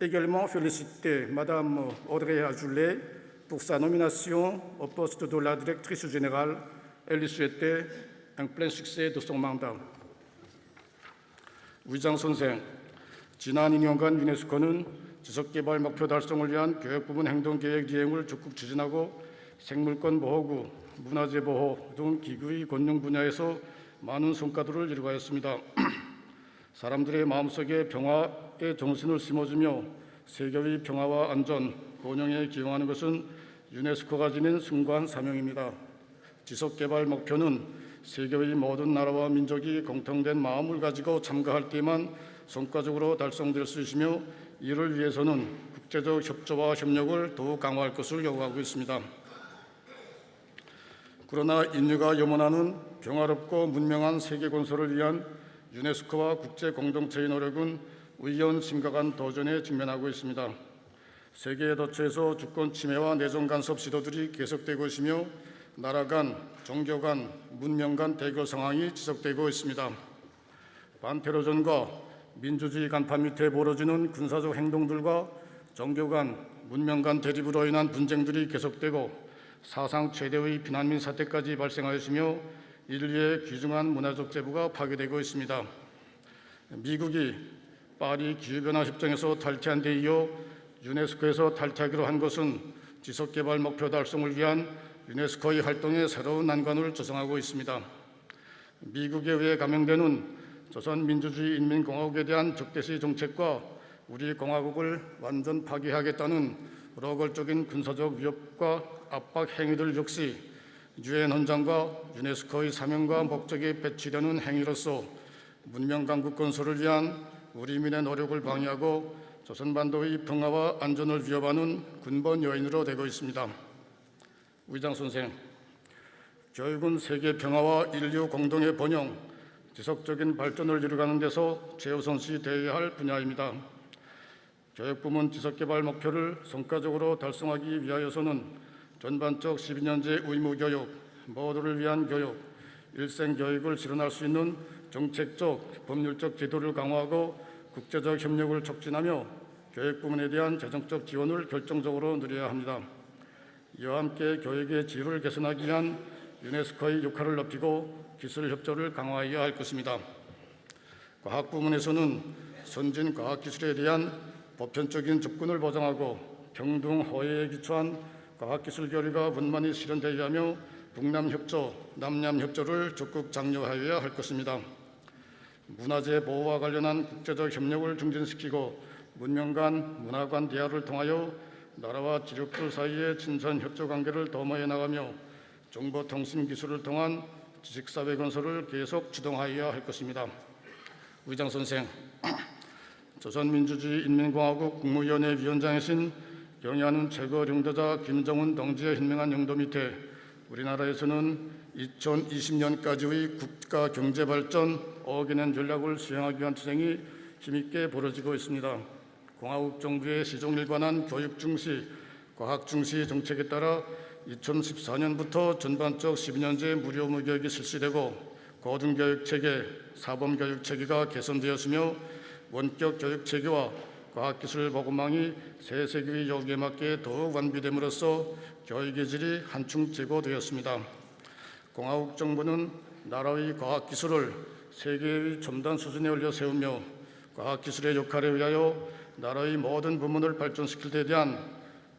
également féliciter Madame Audrey Azoulay pour sa nomination au poste de la directrice générale et lui souhaiter un plein succès de son mandat. 위장 선생, 지난 2년간 유네스코는 지속개발 목표 달성을 위한 교육부문 행동계획 이행을 적극 추진하고 생물권 보호구, 문화재 보호 등 기구의 권용 분야에서 많은 성과들을 이루어갔습니다. 사람들의 마음속에 평화의 정신을 심어주며 세계의 평화와 안전, 번영에 기여하는 것은 유네스코가 지닌 숭고한 사명입니다. 지속개발 목표는 세계의 모든 나라와 민족이 공통된 마음을 가지고 참가할 때만 성과적으로 달성될 수 있으며 이를 위해서는 국제적 협조와 협력을 더욱 강화할 것을 요구하고 있습니다. 그러나 인류가 염원하는 평화롭고 문명한 세계 건설을 위한 유네스코와 국제 공동체의 노력은 위험 심각한 도전에 직면하고 있습니다. 세계의 도처에서 주권 침해와 내정 간섭 시도들이 계속되고 있으며 나라 간, 종교 간, 문명 간 대결 상황이 지속되고 있습니다. 반테러전과 민주주의 간판 밑에 벌어지는 군사적 행동들과 종교 간, 문명 간 대립으로 인한 분쟁들이 계속되고 사상 최대의 피난민 사태까지 발생하였으며 인류의 귀중한 문화적 재부가 파괴되고 있습니다. 미국이 파리 기후변화 협정에서 탈퇴한 데 이어 유네스코에서 탈퇴하기로 한 것은 지속개발 목표 달성을 위한 유네스코의 활동에 새로운 난관을 조성하고 있습니다. 미국에 의해 감행되는 조선민주주의인민공화국에 대한 적대시 정책과 우리 공화국을 완전 파괴하겠다는 노골적인 군사적 위협과 압박 행위들 역시 유엔 헌장과 유네스코의 사명과 목적에 배치되는 행위로서 문명 강국 건설을 위한 우리민의 노력을 방해하고 조선반도의 평화와 안전을 위협하는 근본 요인으로 되고 있습니다. 위장 선생, 교육은 세계 평화와 인류 공동의 번영, 지속적인 발전을 이루가는 데서 최우선시 되어야 할 분야입니다. 교육부문 지속개발 목표를 성과적으로 달성하기 위하여서는 전반적 12년제 의무교육, 모두를 위한 교육, 일생교육을 실현할 수 있는 정책적, 법률적 제도를 강화하고 국제적 협력을 촉진하며 교육부문에 대한 재정적 지원을 결정적으로 누려야 합니다. 이와 함께 교육의 질을 개선하기 위한 유네스코의 역할을 높이고 기술 협조를 강화해야 할 것입니다. 과학 부문에서는 선진 과학 기술에 대한 보편적인 접근을 보장하고 평등 호혜에 기초한 과학기술 교류가 원만히 실현되어야 하며 북남 협조, 남남 협조를 적극 장려하여야 할 것입니다. 문화재 보호와 관련한 국제적 협력을 증진시키고 문명 간, 문화 간 대화를 통하여 나라와 지력들 사이의 친선 협조 관계를 도모해 나가며 정보통신 기술을 통한 지식사회 건설을 계속 주동하여야 할 것입니다. 의장 선생, 조선민주주의 인민공화국 국무위원회 위원장이신 경의하는 최고領導자 김정은 동지의 현명한 영도 밑에 우리나라에서는 2020년까지의 국가 경제 발전 5억여 년 전략을 수행하기 위한 투쟁이 힘있게 벌어지고 있습니다. 공화국 정부의 시종일관한 교육 중시, 과학 중시 정책에 따라 2014년부터 전반적 12년제 무료 무교육이 실시되고 고등교육 체계, 사범교육 체계가 개선되었으며 원격 교육 체계와 과학기술 보급망이 새 세계의 요구에 맞게 더욱 완비됨으로써 교육의 질이 한층 제고되었습니다. 공화국 정부는 나라의 과학기술을 세계의 첨단 수준에 올려 세우며 과학기술의 역할에 의하여 나라의 모든 부문을 발전시킬 데 대한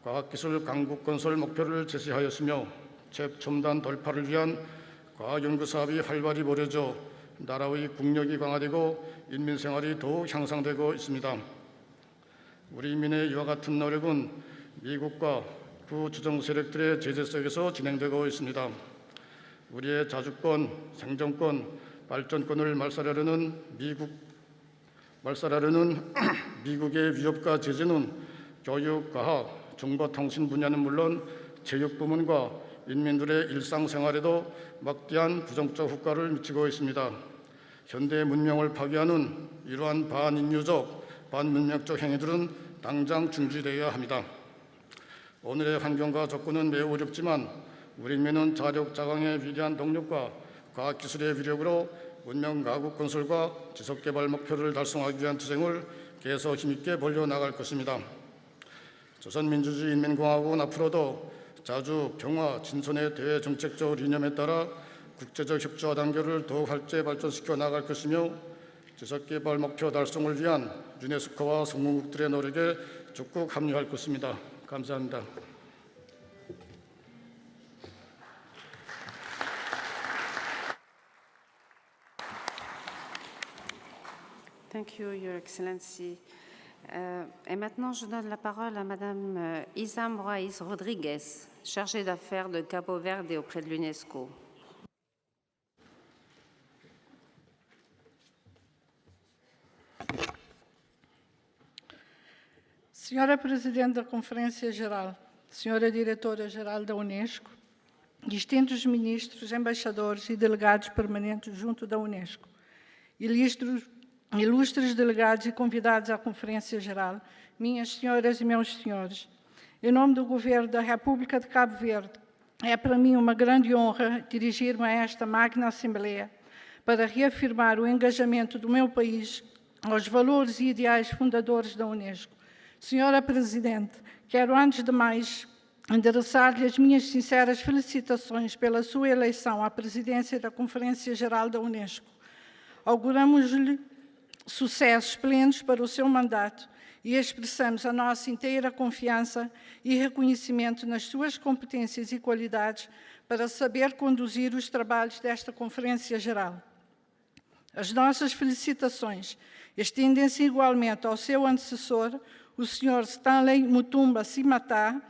과학기술 강국 건설 목표를 제시하였으며 최첨단 돌파를 위한 과학연구사업이 활발히 벌여져 나라의 국력이 강화되고 인민생활이 더욱 향상되고 있습니다. 우리 인민의 이와 같은 노력은 미국과 그 주정 세력들의 제재 속에서 진행되고 있습니다. 우리의 자주권, 생존권, 발전권을 말살하려는 미국의 위협과 제재는 교육, 과학, 정보통신 분야는 물론 체육 부문과 인민들의 일상생활에도 막대한 부정적 효과를 미치고 있습니다. 현대 문명을 파괴하는 이러한 반인류적, 반문명적 행위들은 당장 중지되어야 합니다. 오늘의 환경과 조건은 매우 어렵지만 우리 인민은 자력자강의 위대한 동력과 과학기술의 위력으로 문명 가국 건설과 지속개발 목표를 달성하기 위한 투쟁을 계속 힘있게 벌려나갈 것입니다. 조선민주주의 인민공화국은 앞으로도 자주 평화, 진선의 대외 정책적 이념에 따라 국제적 협조와 단결을 더욱 활발히 발전시켜 나갈 것이며 지속개발 목표 달성을 위한 유네스코와 성공국들의 노력에 적극 합류할 것입니다. 감사합니다. Thank you, Your Excellency. Et maintenant, je donne la parole à Madame Isa Moraes Rodriguez, chargée d'affaires de Cabo Verde auprès de l'UNESCO. Senhora Presidente da Conferência Geral, Senhora Diretora-Geral da UNESCO, distintos ministros, embaixadores e delegados permanentes junto da UNESCO, ilustres delegados e convidados à Conferência Geral, minhas senhoras e meus senhores, em nome do Governo da República de Cabo Verde, é para mim uma grande honra dirigir-me a esta magna Assembleia para reafirmar o engajamento do meu país aos valores e ideais fundadores da UNESCO. Senhora Presidente, quero antes de mais endereçar-lhe as minhas sinceras felicitações pela sua eleição à presidência da Conferência Geral da UNESCO. Auguramos-lhe sucessos plenos para o seu mandato e expressamos a nossa inteira confiança e reconhecimento nas suas competências e qualidades para saber conduzir os trabalhos desta Conferência Geral. As nossas felicitações estendem-se igualmente ao seu antecessor, o Sr. Stanley Mutumba Simatá,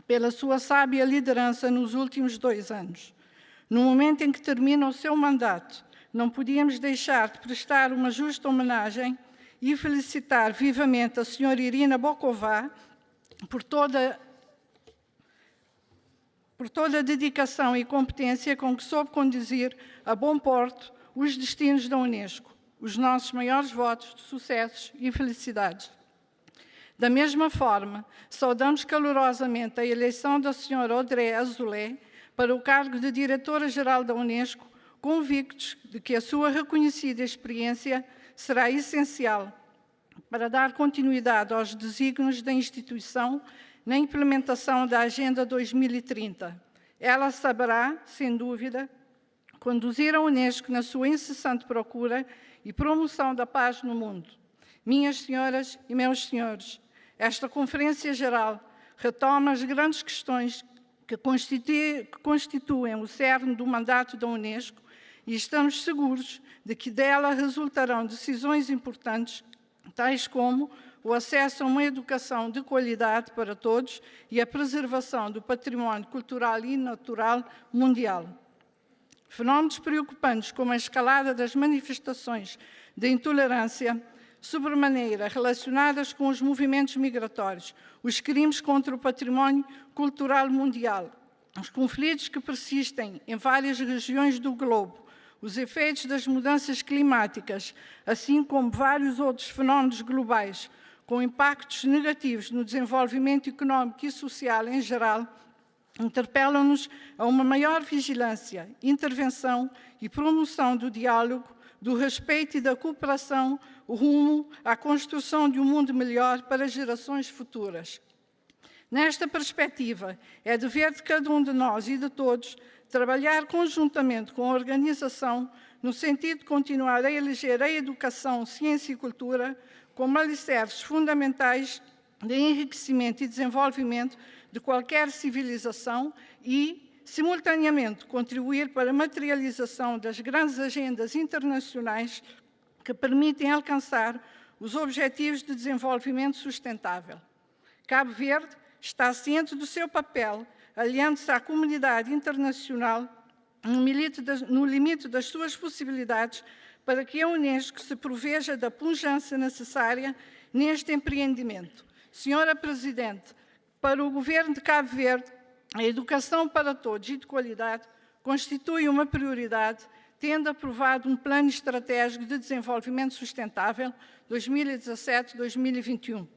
pela sua sábia liderança nos últimos 2 anos. No momento em que termina o seu mandato, não podíamos deixar de prestar uma justa homenagem e felicitar vivamente a Sra. Irina Bokova por toda a dedicação e competência com que soube conduzir a bom porto os destinos da UNESCO. Os nossos maiores votos de sucessos e felicidades. Da mesma forma, saudamos calorosamente a eleição da Sra. Audrey Azoulay para o cargo de Diretora-Geral da UNESCO, convictos de que a sua reconhecida experiência será essencial para dar continuidade aos desígnios da instituição na implementação da Agenda 2030 Ela saberá, sem dúvida, conduzir a Unesco na sua incessante procura e promoção da paz no mundo. Minhas senhoras e meus senhores, esta Conferência Geral retoma as grandes questões que constituem o cerne do mandato da Unesco e estamos seguros de que dela resultarão decisões importantes, tais como o acesso a uma educação de qualidade para todos e a preservação do património cultural e natural mundial. Fenómenos preocupantes como a escalada das manifestações de intolerância sobremaneira relacionadas com os movimentos migratórios, os crimes contra o património cultural mundial, os conflitos que persistem em várias regiões do globo, os efeitos das mudanças climáticas, assim como vários outros fenómenos globais, com impactos negativos no desenvolvimento económico e social em geral, interpelam-nos a uma maior vigilância, intervenção e promoção do diálogo, do respeito e da cooperação rumo à construção de um mundo melhor para gerações futuras. Nesta perspectiva, é dever de cada um de nós e de todos trabalhar conjuntamente com a organização no sentido de continuar a eleger a educação, ciência e cultura como alicerces fundamentais de enriquecimento e desenvolvimento de qualquer civilização e, simultaneamente, contribuir para a materialização das grandes agendas internacionais que permitem alcançar os Objetivos de Desenvolvimento Sustentável. Cabo Verde está ciente do seu papel, aliando-se à comunidade internacional no limite das suas possibilidades para que a Unesco se proveja da pujança necessária neste empreendimento. Senhora Presidente, para o Governo de Cabo Verde, a educação para todos e de qualidade constitui uma prioridade, tendo aprovado um Plano Estratégico de Desenvolvimento Sustentável 2017-2021,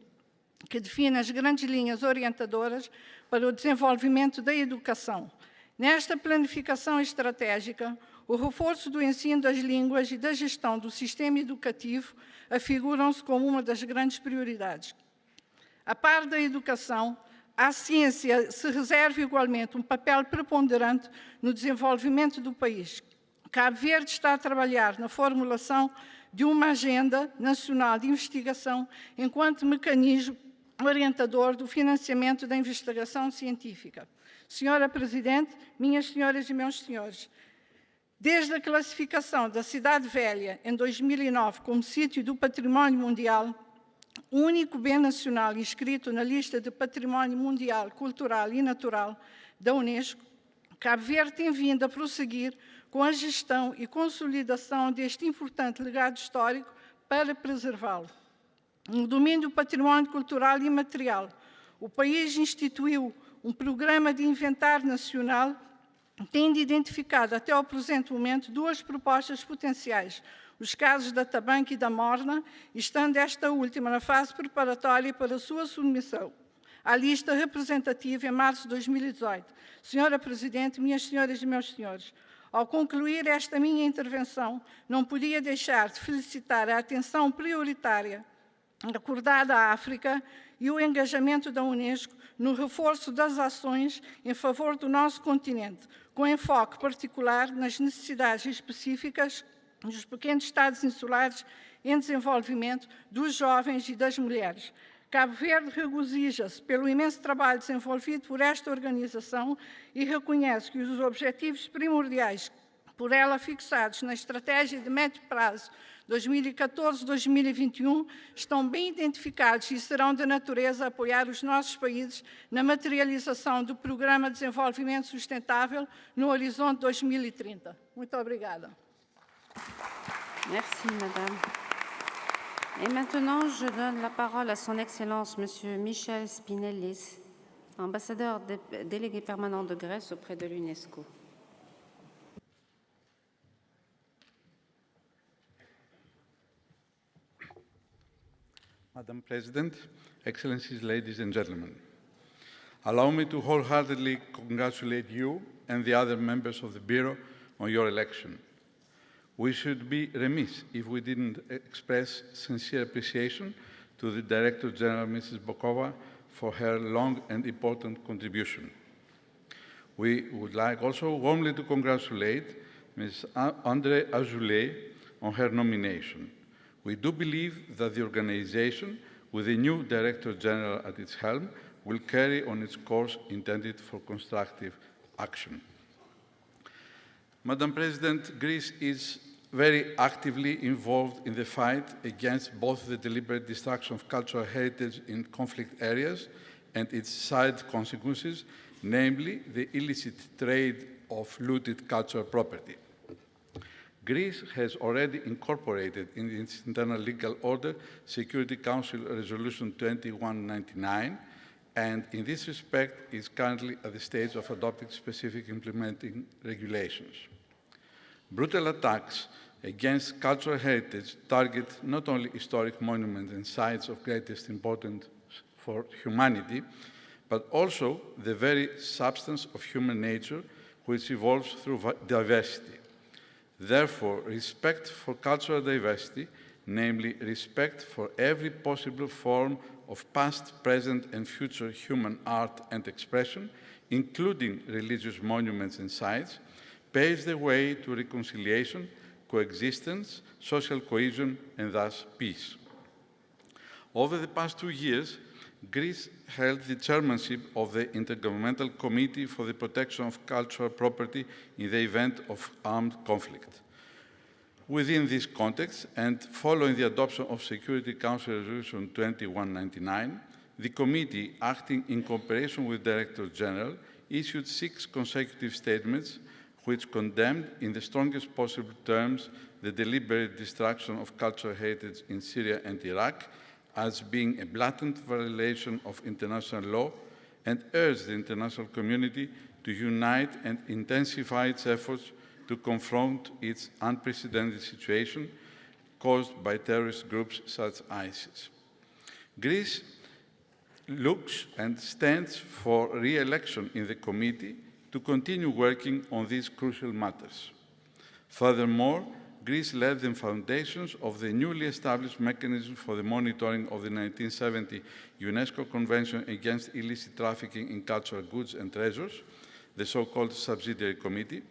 que define as grandes linhas orientadoras para o desenvolvimento da educação. Nesta planificação estratégica, o reforço do ensino das línguas e da gestão do sistema educativo afiguram-se como uma das grandes prioridades. A par da educação, a ciência se reserva igualmente um papel preponderante no desenvolvimento do país. Cabo Verde está a trabalhar na formulação de uma agenda nacional de investigação enquanto mecanismo orientador do financiamento da investigação científica. Senhora Presidente, minhas senhoras e meus senhores, desde a classificação da Cidade Velha em 2009 como sítio do património mundial, o único bem nacional inscrito na lista de património mundial, cultural e natural da Unesco, Cabo Verde tem vindo a prosseguir com a gestão e consolidação deste importante legado histórico para preservá-lo. No domínio do património cultural e imaterial, o país instituiu um programa de inventário nacional, tendo identificado até ao presente momento 2 propostas potenciais, os casos da Tabanca e da Morna, estando esta última na fase preparatória para a sua submissão à lista representativa em março de 2018. Senhora Presidente, minhas senhoras e meus senhores, ao concluir esta minha intervenção, não podia deixar de felicitar a atenção prioritária acordada à África e o engajamento da Unesco no reforço das ações em favor do nosso continente, com enfoque particular nas necessidades específicas dos pequenos Estados insulares em desenvolvimento, dos jovens e das mulheres. Cabo Verde regozija-se pelo imenso trabalho desenvolvido por esta organização e reconhece que os objetivos primordiais por ela fixados na estratégia de médio prazo 2014-2021 estão bem identificados e serão de natureza a apoiar os nossos países na materialização do Programa de Desenvolvimento Sustentável no horizonte 2030. Muito obrigada. Merci, Madame. Et maintenant, je donne la parole à Son Excellence, Monsieur Michel Spinellis, ambassadeur délégué permanent de Grèce auprès de l'UNESCO. Madam President, Excellencies, ladies and gentlemen, allow me to wholeheartedly congratulate you and the other members of the Bureau on your election. We should be remiss if we didn't express sincere appreciation to the Director General, Mrs. Bokova, for her long and important contribution. We would like also warmly to congratulate Ms. André Azoulay on her nomination. We do believe that the organization, with a new Director General at its helm, will carry on its course intended for constructive action. Madam President, Greece is very actively involved in the fight against both the deliberate destruction of cultural heritage in conflict areas and its side consequences, namely the illicit trade of looted cultural property. Greece has already incorporated in its internal legal order Security Council Resolution 2199, and in this respect is currently at the stage of adopting specific implementing regulations. Brutal attacks against cultural heritage target not only historic monuments and sites of greatest importance for humanity, but also the very substance of human nature, which evolves through diversity. Therefore, respect for cultural diversity, namely respect for every possible form of past, present, and future human art and expression, including religious monuments and sites, paves the way to reconciliation, coexistence, social cohesion, and thus peace. Over the past 2 years, Greece held the chairmanship of the Intergovernmental Committee for the Protection of Cultural Property in the event of armed conflict. Within this context, and following the adoption of Security Council Resolution 2199, the committee, acting in cooperation with Director General, issued 6 consecutive statements which condemned in the strongest possible terms the deliberate destruction of cultural heritage in Syria and Iraq as being a blatant violation of international law, and urged the international community to unite and intensify its efforts to confront its unprecedented situation caused by terrorist groups such as ISIS. Greece looks and stands for re-election in the committee to continue working on these crucial matters. Furthermore, Greece led the foundations of the newly established mechanism for the monitoring of the 1970 UNESCO Convention Against Illicit Trafficking in Cultural Goods and Treasures, the so-called Subsidiary Committee,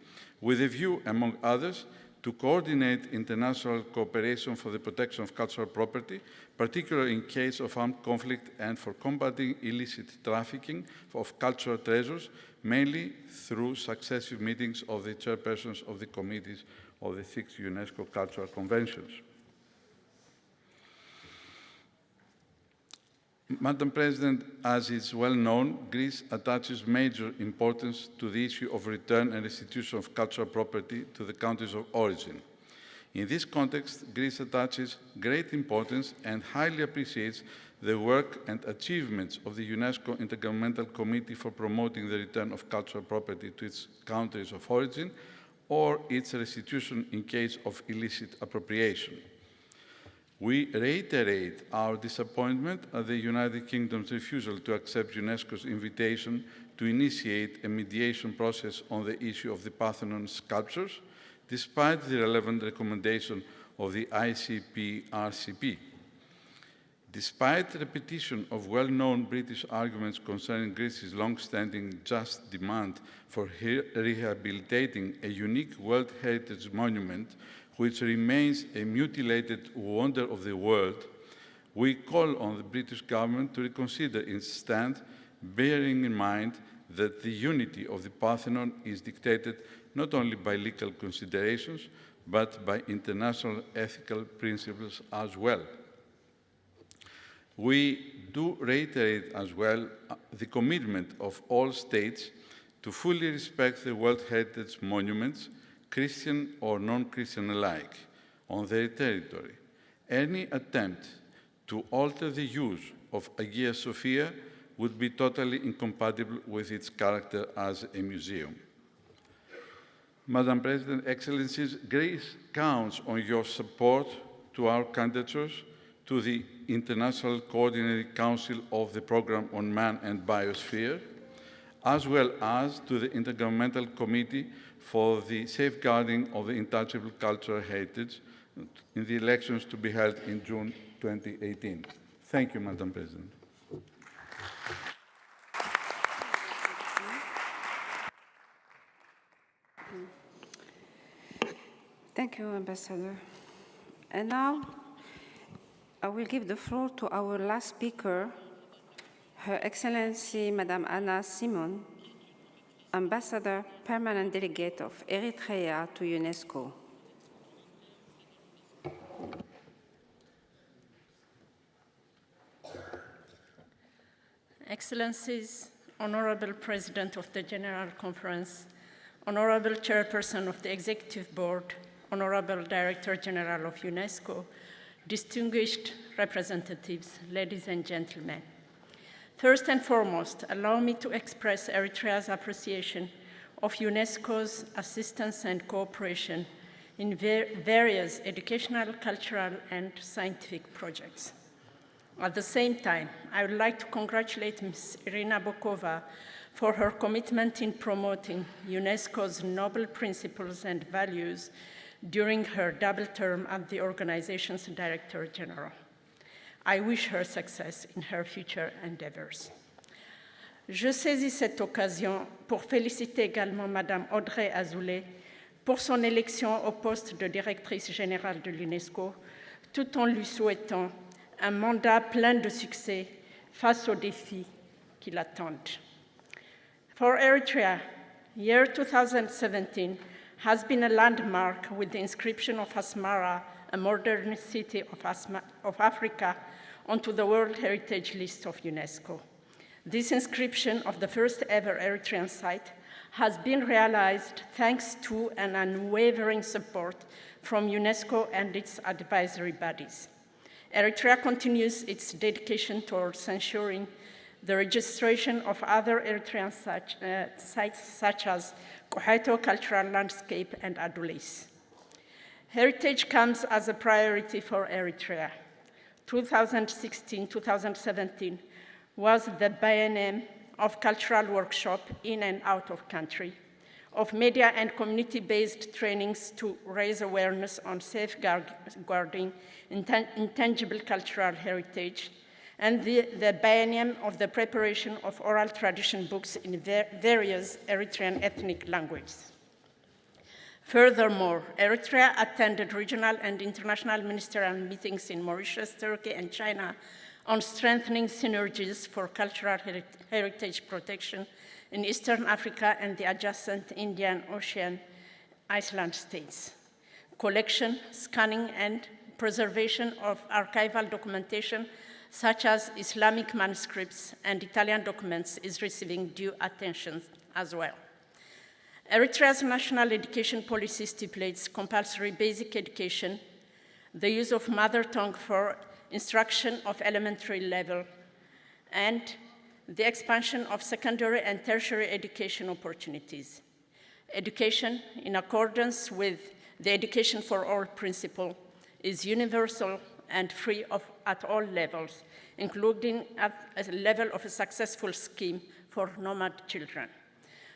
with a view, among others, to coordinate international cooperation for the protection of cultural property, particularly in case of armed conflict, and for combating illicit trafficking of cultural treasures, mainly through successive meetings of the chairpersons of the committees of the 6 UNESCO Cultural Conventions. Madam President, as is well known, Greece attaches major importance to the issue of return and restitution of cultural property to the countries of origin. In this context, Greece attaches great importance and highly appreciates the work and achievements of the UNESCO Intergovernmental Committee for promoting the return of cultural property to its countries of origin or its restitution in case of illicit appropriation. We reiterate our disappointment at the United Kingdom's refusal to accept UNESCO's invitation to initiate a mediation process on the issue of the Parthenon sculptures, despite the relevant recommendation of the ICP-RCP. Despite repetition of well-known British arguments concerning Greece's long-standing just demand for rehabilitating a unique World Heritage Monument, which remains a mutilated wonder of the world, we call on the British government to reconsider its stand, bearing in mind that the unity of the Parthenon is dictated not only by legal considerations, but by international ethical principles as well. We do reiterate as well the commitment of all states to fully respect the World Heritage Monuments, Christian or non-Christian alike, on their territory. Any attempt to alter the use of Hagia Sophia would be totally incompatible with its character as a museum. Madam President, Excellencies, Greece counts on your support to our candidatures to the International Coordinating Council of the Programme on Man and Biosphere, as well as to the Intergovernmental Committee for the Safeguarding of the Intouchable Cultural Heritage in the elections to be held in June 2018. Thank you, Madam President. Thank you, Ambassador. And now, I will give the floor to our last speaker, Her Excellency Madame Anna Simon, Ambassador, Permanent Delegate of Eritrea to UNESCO. Excellencies, Honorable President of the General Conference, Honorable Chairperson of the Executive Board, Honorable Director General of UNESCO, distinguished representatives, ladies and gentlemen. First and foremost, allow me to express Eritrea's appreciation of UNESCO's assistance and cooperation in various educational, cultural, and scientific projects. At the same time, I would like to congratulate Ms. Irina Bokova for her commitment in promoting UNESCO's noble principles and values during her double term as the organization's Director General. I wish her success in her future endeavors. Je saisis cette occasion pour féliciter également Madame Audrey Azoulay pour son élection au poste de directrice générale de l'UNESCO, tout en lui souhaitant un mandat plein de succès face aux défis qui l'attendent. For Eritrea, year 2017 has been a landmark with the inscription of Asmara, a modern city of Africa, onto the World Heritage List of UNESCO. This inscription of the first ever Eritrean site has been realized thanks to an unwavering support from UNESCO and its advisory bodies. Eritrea continues its dedication towards ensuring the registration of other Eritrean sites such as Koheto Cultural Landscape and Adulis. Heritage comes as a priority for Eritrea. 2016-2017 was the biennium of cultural workshop in and out of country, of media and community-based trainings to raise awareness on safeguarding intangible cultural heritage, and the biennium of the preparation of oral tradition books in various Eritrean ethnic languages. Furthermore, Eritrea attended regional and international ministerial meetings in Mauritius, Turkey, and China on strengthening synergies for cultural heritage protection in Eastern Africa and the adjacent Indian Ocean island states. Collection, scanning, and preservation of archival documentation such as Islamic manuscripts and Italian documents is receiving due attention as well. Eritrea's national education policy stipulates compulsory basic education, the use of mother tongue for instruction of elementary level, and the expansion of secondary and tertiary education opportunities. Education, in accordance with the Education for All principle, is universal and free at all levels, including at a level of a successful scheme for nomad children.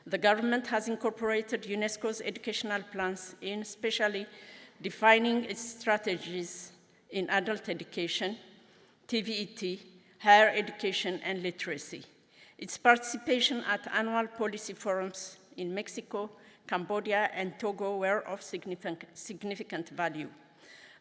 The government has incorporated UNESCO's educational plans in especially defining its strategies in adult education, TVET, higher education, and literacy. Its participation at annual policy forums in Mexico, Cambodia, and Togo were of significant value.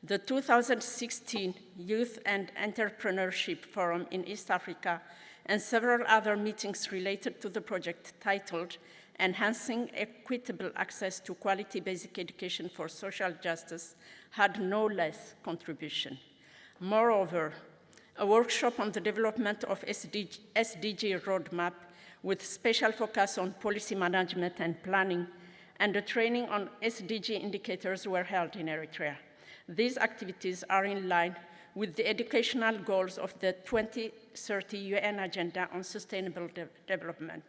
The 2016 Youth and Entrepreneurship Forum in East Africa and several other meetings related to the project titled Enhancing Equitable Access to Quality Basic Education for Social Justice had no less contribution. Moreover, a workshop on the development of SDG roadmap with special focus on policy management and planning, and a training on SDG indicators were held in Eritrea. These activities are in line with the educational goals of the 2030 UN Agenda on Sustainable Development.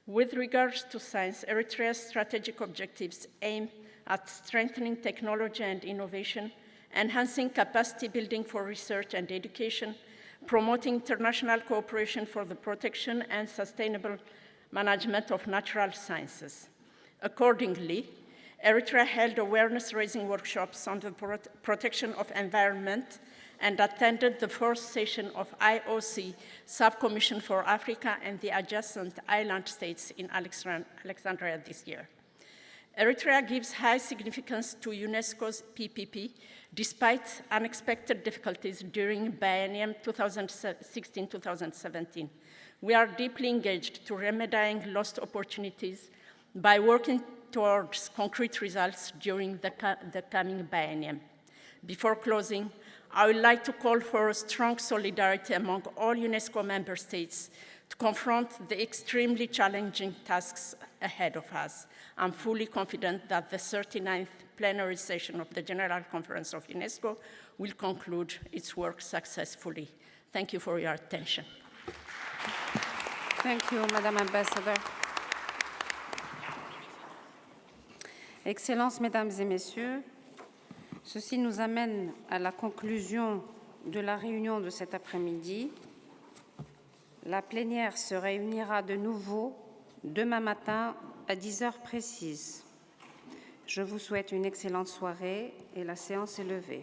With regards to science, Eritrea's strategic objectives aim at strengthening technology and innovation, enhancing capacity building for research and education, promoting international cooperation for the protection and sustainable management of natural sciences. Accordingly, Eritrea held awareness-raising workshops on the protection of environment and attended the fourth session of IOC Subcommission for Africa and the adjacent island states in Alexandria this year. Eritrea gives high significance to UNESCO's PPP, despite unexpected difficulties during biennium 2016-2017. We are deeply engaged to remedying lost opportunities by working towards concrete results during the coming biennium. Before closing, I would like to call for a strong solidarity among all UNESCO member states to confront the extremely challenging tasks ahead of us. I'm fully confident that the 39th plenary session of the General Conference of UNESCO will conclude its work successfully. Thank you for your attention. Thank you, Madame Ambassador. Excellences, Mesdames et Messieurs, ceci nous amène à la conclusion de la réunion de cet après-midi. La plénière se réunira de nouveau demain matin à 10 heures précises. Je vous souhaite une excellente soirée et la séance est levée.